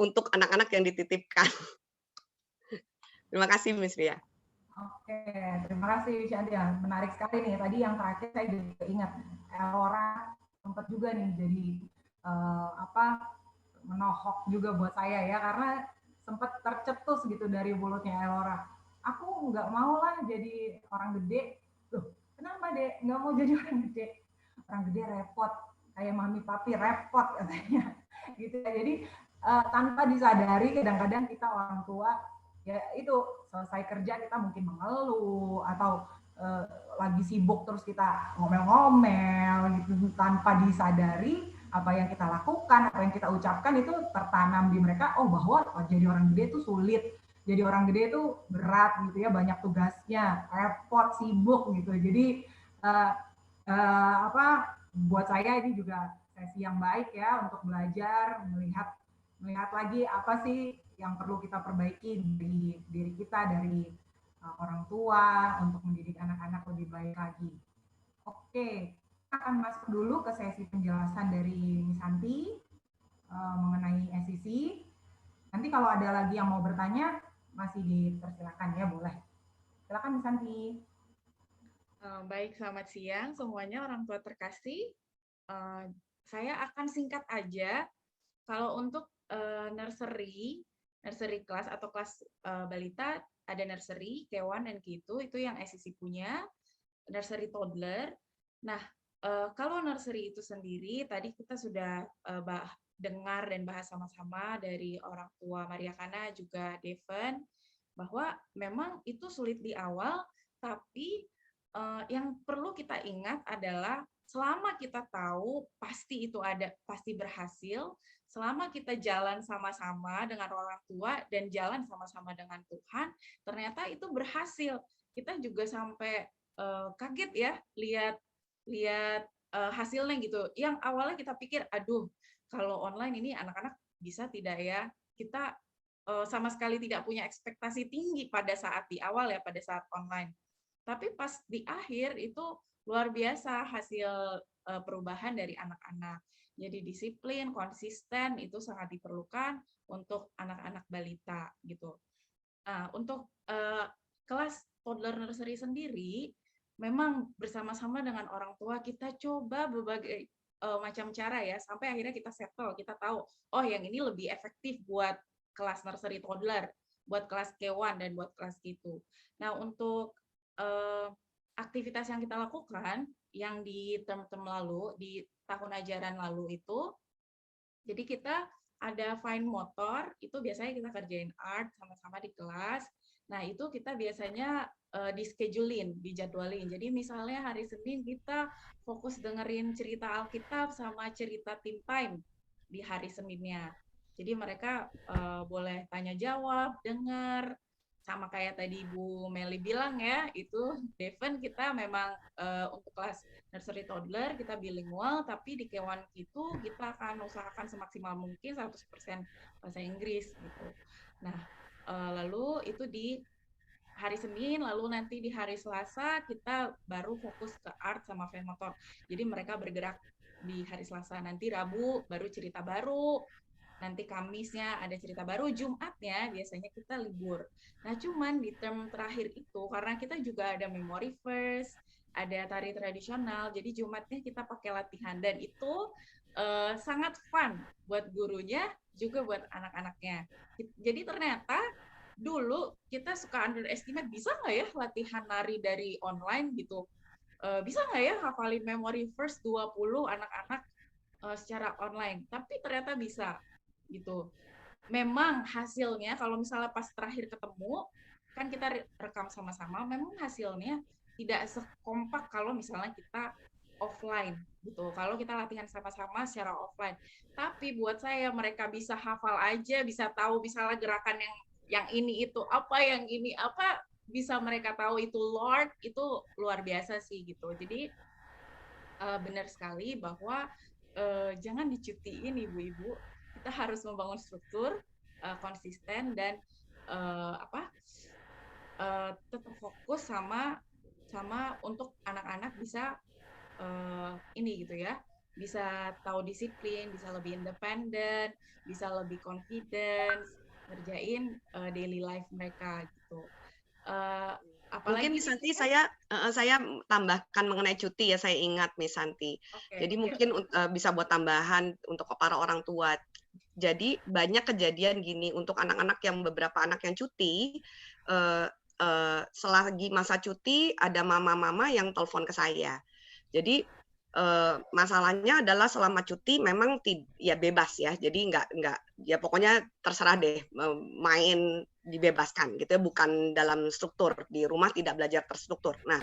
untuk anak-anak yang dititipkan. Terima kasih Miss Ria. Oke, terima kasih Shantia. Menarik sekali nih. Tadi yang terakhir saya juga ingat, Elora sempat juga nih jadi menohok juga buat saya ya, karena sempat tercetus gitu dari mulutnya Elora. Aku nggak mau lah jadi orang gede. Loh, kenapa Dek? Nggak mau jadi orang gede? Orang gede repot, kayak mami papi repot katanya. Gitu ya. Jadi tanpa disadari kadang-kadang kita orang tua ya itu selesai kerja kita mungkin mengeluh atau lagi sibuk terus kita ngomel-ngomel gitu tanpa disadari apa yang kita lakukan, apa yang kita ucapkan itu tertanam di mereka, oh bahwa jadi orang gede itu sulit, jadi orang gede itu berat gitu ya, banyak tugasnya, repot, sibuk gitu. Jadi buat saya ini juga sesi yang baik ya untuk belajar, melihat lagi apa sih yang perlu kita perbaiki di diri kita, dari orang tua untuk mendidik anak-anak lebih baik lagi. Oke, kita akan masuk dulu ke sesi penjelasan dari Miss Santi mengenai SEC. Nanti kalau ada lagi yang mau bertanya, masih dipersilakan ya, boleh. Silakan Miss Santi. Baik, selamat siang semuanya orang tua terkasih. Saya akan singkat aja. Kalau untuk nursery kelas atau kelas balita, ada nursery, K1 dan K2, itu yang SEC punya, nursery toddler. Nah, kalau nursery itu sendiri, tadi kita sudah dengar dan bahas sama-sama dari orang tua Maria Kana juga Devon, bahwa memang itu sulit di awal, tapi yang perlu kita ingat adalah selama kita tahu pasti itu ada, pasti berhasil, selama kita jalan sama-sama dengan orang tua dan jalan sama-sama dengan Tuhan, ternyata itu berhasil. Kita juga sampai kaget ya lihat hasilnya gitu. Yang awalnya kita pikir, aduh, kalau online ini anak-anak bisa tidak ya? Kita sama sekali tidak punya ekspektasi tinggi pada saat di awal ya, pada saat online. Tapi pas di akhir itu luar biasa hasil perubahan dari anak-anak. Jadi disiplin, konsisten itu sangat diperlukan untuk anak-anak balita gitu. Nah, untuk kelas toddler nursery sendiri, memang bersama-sama dengan orang tua kita coba berbagai macam cara ya, sampai akhirnya kita settle, kita tahu, oh yang ini lebih efektif buat kelas nursery toddler, buat kelas K1 dan buat kelas K2. Nah, untuk aktivitas yang kita lakukan yang di term lalu, di tahun ajaran lalu itu, jadi kita ada fine motor, itu biasanya kita kerjain art sama-sama di kelas. Nah, itu kita biasanya di-schedulein, dijadwalin. Jadi misalnya hari Senin kita fokus dengerin cerita Alkitab sama cerita team time di hari Seninnya. Jadi mereka boleh tanya jawab, dengar, sama kayak tadi Bu Meli bilang ya, itu Devon kita memang untuk kelas nursery toddler kita bilingual, tapi di K1 itu kita akan usahakan semaksimal mungkin 100% bahasa Inggris gitu. Nah, lalu itu di hari Senin, lalu nanti di hari Selasa kita baru fokus ke art sama fine motor. Jadi mereka bergerak di hari Selasa, nanti Rabu baru cerita baru, nanti Kamisnya ada cerita baru, Jumatnya biasanya kita libur. Nah, cuman di term terakhir itu, karena kita juga ada memory verse, ada tari tradisional, jadi Jumatnya kita pakai latihan, dan itu sangat fun buat gurunya, juga buat anak-anaknya. Jadi ternyata dulu kita suka underestimate, bisa nggak ya latihan nari dari online gitu? Bisa nggak ya hafalin memory verse 20 anak-anak secara online? Tapi ternyata bisa. Gitu. Memang hasilnya kalau misalnya pas terakhir ketemu kan kita rekam sama-sama, memang hasilnya tidak sekompak kalau misalnya kita offline gitu. Kalau kita latihan sama-sama secara offline. Tapi buat saya mereka bisa hafal aja, bisa tahu misalnya gerakan yang ini itu apa, yang ini apa, bisa mereka tahu itu Lord, itu luar biasa sih gitu. Jadi benar sekali bahwa jangan dicutiin ibu-ibu. Kita harus membangun struktur konsisten dan tetap fokus sama untuk anak-anak bisa ini gitu ya, bisa tahu disiplin, bisa lebih independen, bisa lebih confidence ngerjain daily life mereka gitu. Apalagi mungkin Miss Santi saya tambahkan mengenai cuti ya, saya ingat Miss Santi. Jadi mungkin bisa buat tambahan untuk para orang tua. Jadi banyak kejadian gini untuk anak-anak yang beberapa anak yang cuti, selagi masa cuti ada mama-mama yang telepon ke saya. Jadi masalahnya adalah selama cuti memang ya bebas ya. Jadi nggak ya pokoknya terserah deh, main dibebaskan gitu ya, bukan dalam struktur, di rumah tidak belajar terstruktur. Nah,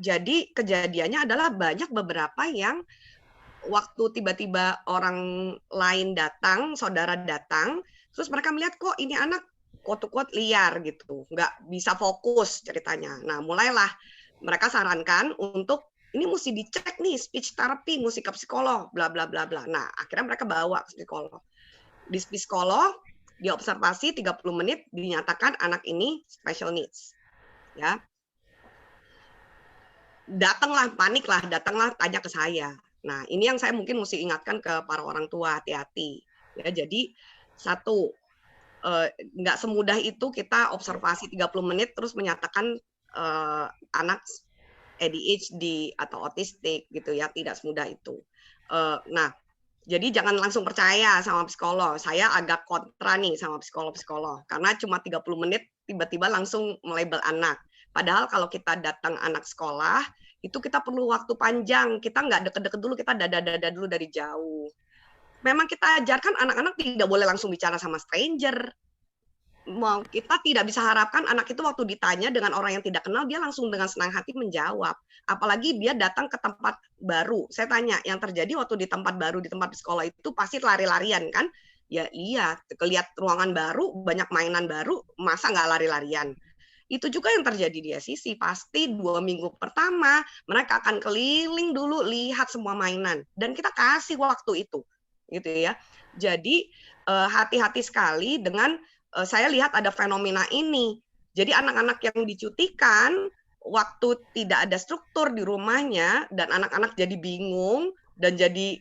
jadi kejadiannya adalah banyak beberapa yang waktu tiba-tiba orang lain datang, saudara datang, terus mereka melihat kok ini anak quote-unquote liar gitu, nggak bisa fokus ceritanya. Nah, mulailah mereka sarankan untuk ini mesti dicek nih, speech therapy, mesti ke psikolog, bla bla bla bla. Nah, akhirnya mereka bawa ke psikolog. Di psikolog, diobservasi 30 menit, dinyatakan anak ini special needs. Ya. Datanglah, paniklah, datanglah tanya ke saya. Nah, ini yang saya mungkin mesti ingatkan ke para orang tua, hati-hati. Ya, jadi satu, nggak semudah itu kita observasi 30 menit terus menyatakan anak ADHD atau autistik gitu ya, tidak semudah itu. Nah, jadi jangan langsung percaya sama psikolog. Saya agak kontra nih sama psikolog-psikolog karena cuma 30 menit tiba-tiba langsung melabel anak. Padahal kalau kita datang anak sekolah, itu kita perlu waktu panjang. Kita nggak deket-deket dulu, kita dada-dada dulu dari jauh. Memang kita ajarkan anak-anak tidak boleh langsung bicara sama stranger. Kita tidak bisa harapkan anak itu waktu ditanya dengan orang yang tidak kenal, dia langsung dengan senang hati menjawab. Apalagi dia datang ke tempat baru. Saya tanya, yang terjadi waktu di tempat baru, di tempat sekolah itu pasti lari-larian kan? Ya iya, kelihat ruangan baru, banyak mainan baru, masa nggak lari-larian? Itu juga yang terjadi di SCC. Pasti 2 minggu pertama, mereka akan keliling dulu, lihat semua mainan. Dan kita kasih waktu itu. Gitu ya. Jadi, hati-hati sekali dengan saya lihat ada fenomena ini. Jadi anak-anak yang dicutikan waktu tidak ada struktur di rumahnya dan anak-anak jadi bingung dan jadi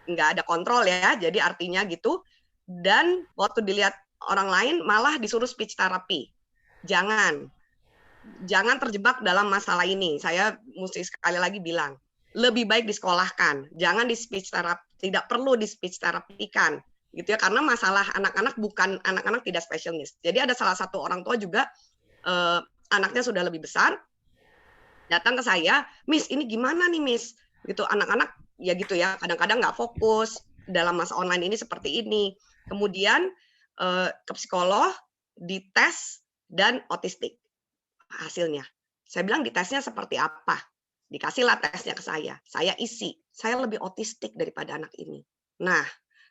nggak ada kontrol ya. Jadi artinya gitu. Dan waktu dilihat orang lain malah disuruh speech therapy. Jangan terjebak dalam masalah ini. Saya mesti sekali lagi bilang, lebih baik disekolahkan. Jangan di speech therapy, tidak perlu di speech terapikan. Gitu ya, karena masalah anak-anak bukan anak-anak tidak special needs. Jadi ada salah satu orang tua juga anaknya sudah lebih besar datang ke saya, Miss ini gimana nih Miss? Gitu anak-anak ya gitu ya kadang-kadang nggak fokus dalam masa online ini seperti ini. Kemudian ke psikolog, dites dan autistik hasilnya. Saya bilang ditesnya seperti apa? Dikasihlah tesnya ke saya. Saya isi. Saya lebih autistik daripada anak ini. Nah,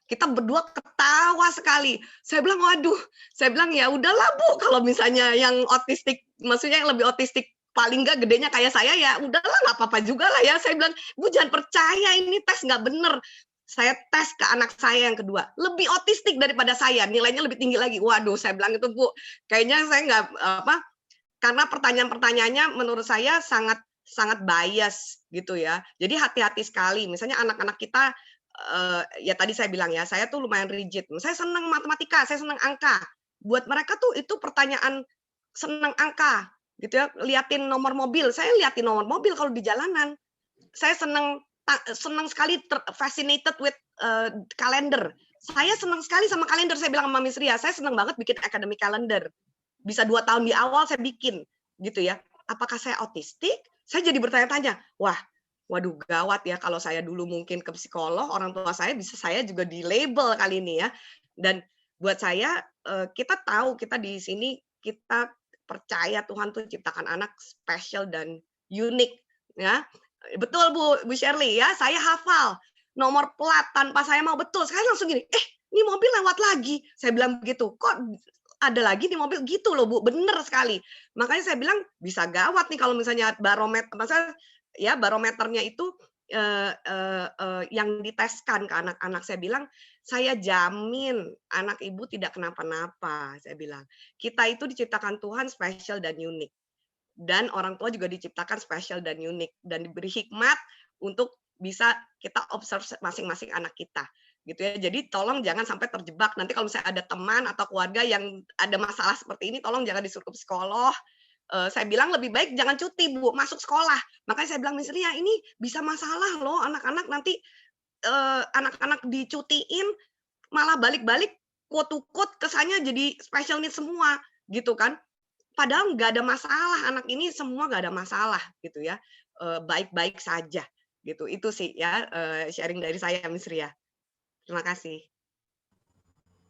kita berdua ketawa sekali. Saya bilang, waduh, saya bilang ya udahlah Bu, kalau misalnya yang autistik, maksudnya yang lebih autistik paling nggak gedenya kayak saya ya udahlah nggak apa-apa juga lah ya. Saya bilang, Bu jangan percaya ini tes nggak bener. Saya tes ke anak saya yang kedua, lebih autistik daripada saya, nilainya lebih tinggi lagi. Waduh, saya bilang itu Bu, kayaknya saya nggak karena pertanyaan-pertanyaannya menurut saya sangat bias gitu ya. Jadi hati-hati sekali. Misalnya anak-anak kita ya tadi saya bilang ya, saya tuh lumayan rigid. Saya senang matematika, saya senang angka. Buat mereka tuh itu pertanyaan senang angka, gitu ya. Liatin nomor mobil, saya liatin nomor mobil kalau di jalanan. Saya senang sekali fascinated with kalender. Saya senang sekali sama kalender. Saya bilang sama Miss Ria, saya senang banget bikin academic calendar. Bisa 2 tahun di awal saya bikin, gitu ya. Apakah saya autistik? Saya jadi bertanya-tanya, waduh gawat ya kalau saya dulu mungkin ke psikolog, orang tua saya bisa saya juga di label kali ini ya. Dan buat saya kita tahu kita di sini kita percaya Tuhan tuh ciptakan anak spesial dan unik ya. Betul Bu Shirley ya, saya hafal nomor plat tanpa saya mau, betul. Sekarang langsung gini, ini mobil lewat lagi. Saya bilang begitu, kok ada lagi di mobil gitu loh Bu, bener sekali. Makanya saya bilang bisa gawat nih kalau misalnya barometernya itu yang diteskan ke anak-anak. Saya bilang, saya jamin anak ibu tidak kenapa-napa. Saya bilang, kita itu diciptakan Tuhan spesial dan unik. Dan orang tua juga diciptakan spesial dan unik. Dan diberi hikmat untuk bisa kita observe masing-masing anak kita. Gitu ya. Jadi tolong jangan sampai terjebak. Nanti kalau misalnya ada teman atau keluarga yang ada masalah seperti ini, tolong jangan disuruh ke psikolog. Saya bilang lebih baik jangan cuti Bu, masuk sekolah. Makanya saya bilang misalnya ini bisa masalah loh anak-anak nanti anak-anak dicutiin malah balik-balik quote-to-quote kesannya jadi special needs semua gitu kan. Padahal nggak ada masalah, anak ini semua nggak ada masalah gitu ya, baik-baik saja gitu. Itu sih ya sharing dari saya Miss Ria. Terima kasih.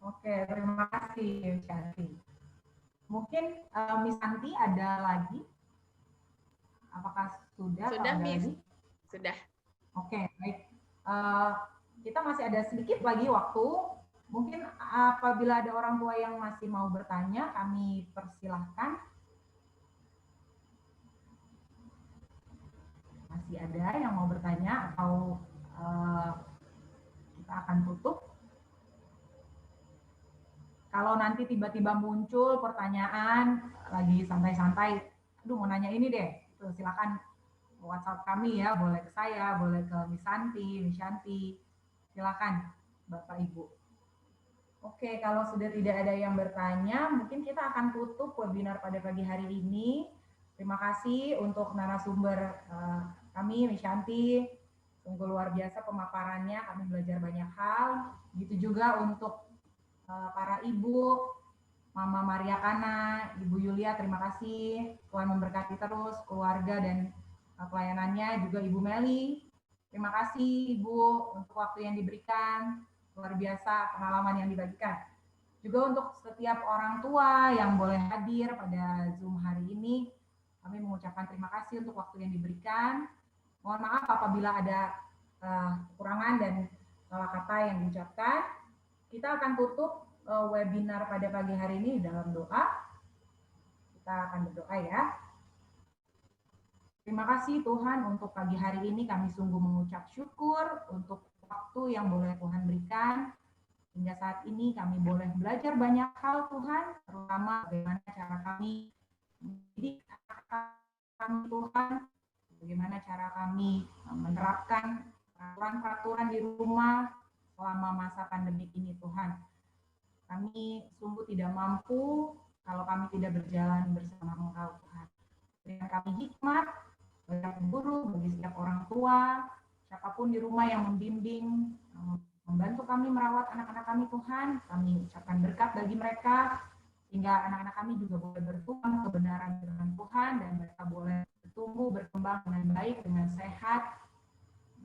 Oke, terima kasih Shanti. Mungkin Miss Santi ada lagi? Apakah sudah? Sudah, Miss. Sudah. Oke, baik. Kita masih ada sedikit lagi waktu. Mungkin apabila ada orang tua yang masih mau bertanya, kami persilahkan. Masih ada yang mau bertanya atau kita akan tutup? Kalau nanti tiba-tiba muncul pertanyaan lagi santai-santai, aduh mau nanya ini deh, silakan WhatsApp kami ya, boleh ke saya, boleh ke Miss Santi, Miss Shanti, silakan Bapak Ibu. Oke, kalau sudah tidak ada yang bertanya, mungkin kita akan tutup webinar pada pagi hari ini. Terima kasih untuk narasumber kami, Miss Shanti, sungguh luar biasa pemaparannya, kami belajar banyak hal. Begitu juga untuk para ibu, Mama Maria Kana, Ibu Yulia, terima kasih. Tuhan memberkati terus keluarga dan pelayanannya, juga Ibu Meli. Terima kasih Ibu untuk waktu yang diberikan, luar biasa pengalaman yang dibagikan. Juga untuk setiap orang tua yang boleh hadir pada Zoom hari ini, kami mengucapkan terima kasih untuk waktu yang diberikan. Mohon maaf apabila ada kekurangan dan salah kata yang diucapkan. Kita akan tutup webinar pada pagi hari ini dalam doa. Kita akan berdoa ya. Terima kasih Tuhan untuk pagi hari ini kami sungguh mengucap syukur untuk waktu yang boleh Tuhan berikan. Hingga saat ini kami boleh belajar banyak hal Tuhan, terutama bagaimana cara kami mendidik kami Tuhan, bagaimana cara kami menerapkan peraturan-peraturan di rumah selama masa pandemi ini Tuhan. Kami sungguh tidak mampu kalau kami tidak berjalan bersama Engkau Tuhan. Berikan kami hikmat, bagi guru, bagi setiap orang tua, siapapun di rumah yang membimbing, membantu kami merawat anak-anak kami Tuhan. Kami ucapkan berkat bagi mereka, sehingga anak-anak kami juga boleh bertumbuh kebenaran firman Tuhan, dan mereka boleh bertumbuh, berkembang dengan baik, dengan sehat.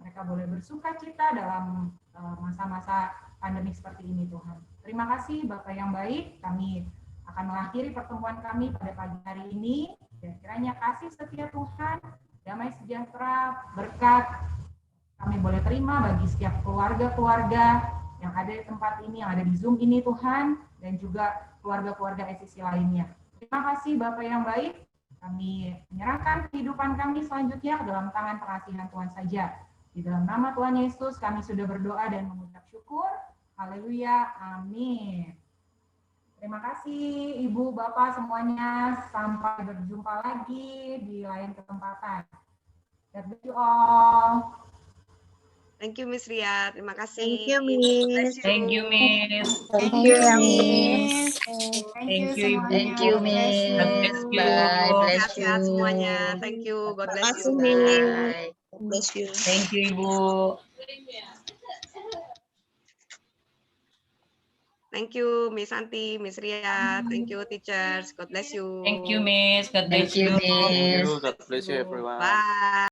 Mereka boleh bersuka cita dalam masa-masa pandemi seperti ini Tuhan. Terima kasih Bapak yang baik, kami akan mengakhiri pertemuan kami pada pagi hari ini. Dan kiranya kasih setia Tuhan, damai sejahtera, berkat kami boleh terima bagi setiap keluarga-keluarga yang ada di tempat ini, yang ada di Zoom ini Tuhan, dan juga keluarga-keluarga SCC lainnya. Terima kasih Bapak yang baik, kami menyerahkan kehidupan kami selanjutnya ke dalam tangan pengasihan Tuhan saja. Di dalam nama Tuhan Yesus kami sudah berdoa dan mengucap syukur. Haleluya, amin. Terima kasih Ibu, Bapak semuanya. Sampai berjumpa lagi di lain kesempatan. God bless you all. Thank you Miss Ria, terima kasih. Thank you Miss. Thank you Miss. Thank you, Miss. Thank you semuanya. Thank you, Miss. God bless you. Bye, bless you. Sehat-sehat semuanya. Thank you. God bless you. Terima kasih, Miss. Bye. God bless you. Thank you Ibu. Thank you Miss Santi, Miss Ria. Thank you teachers. God bless you. Thank you Miss. God bless Thank you, you. Miss. God bless you everyone. Bye.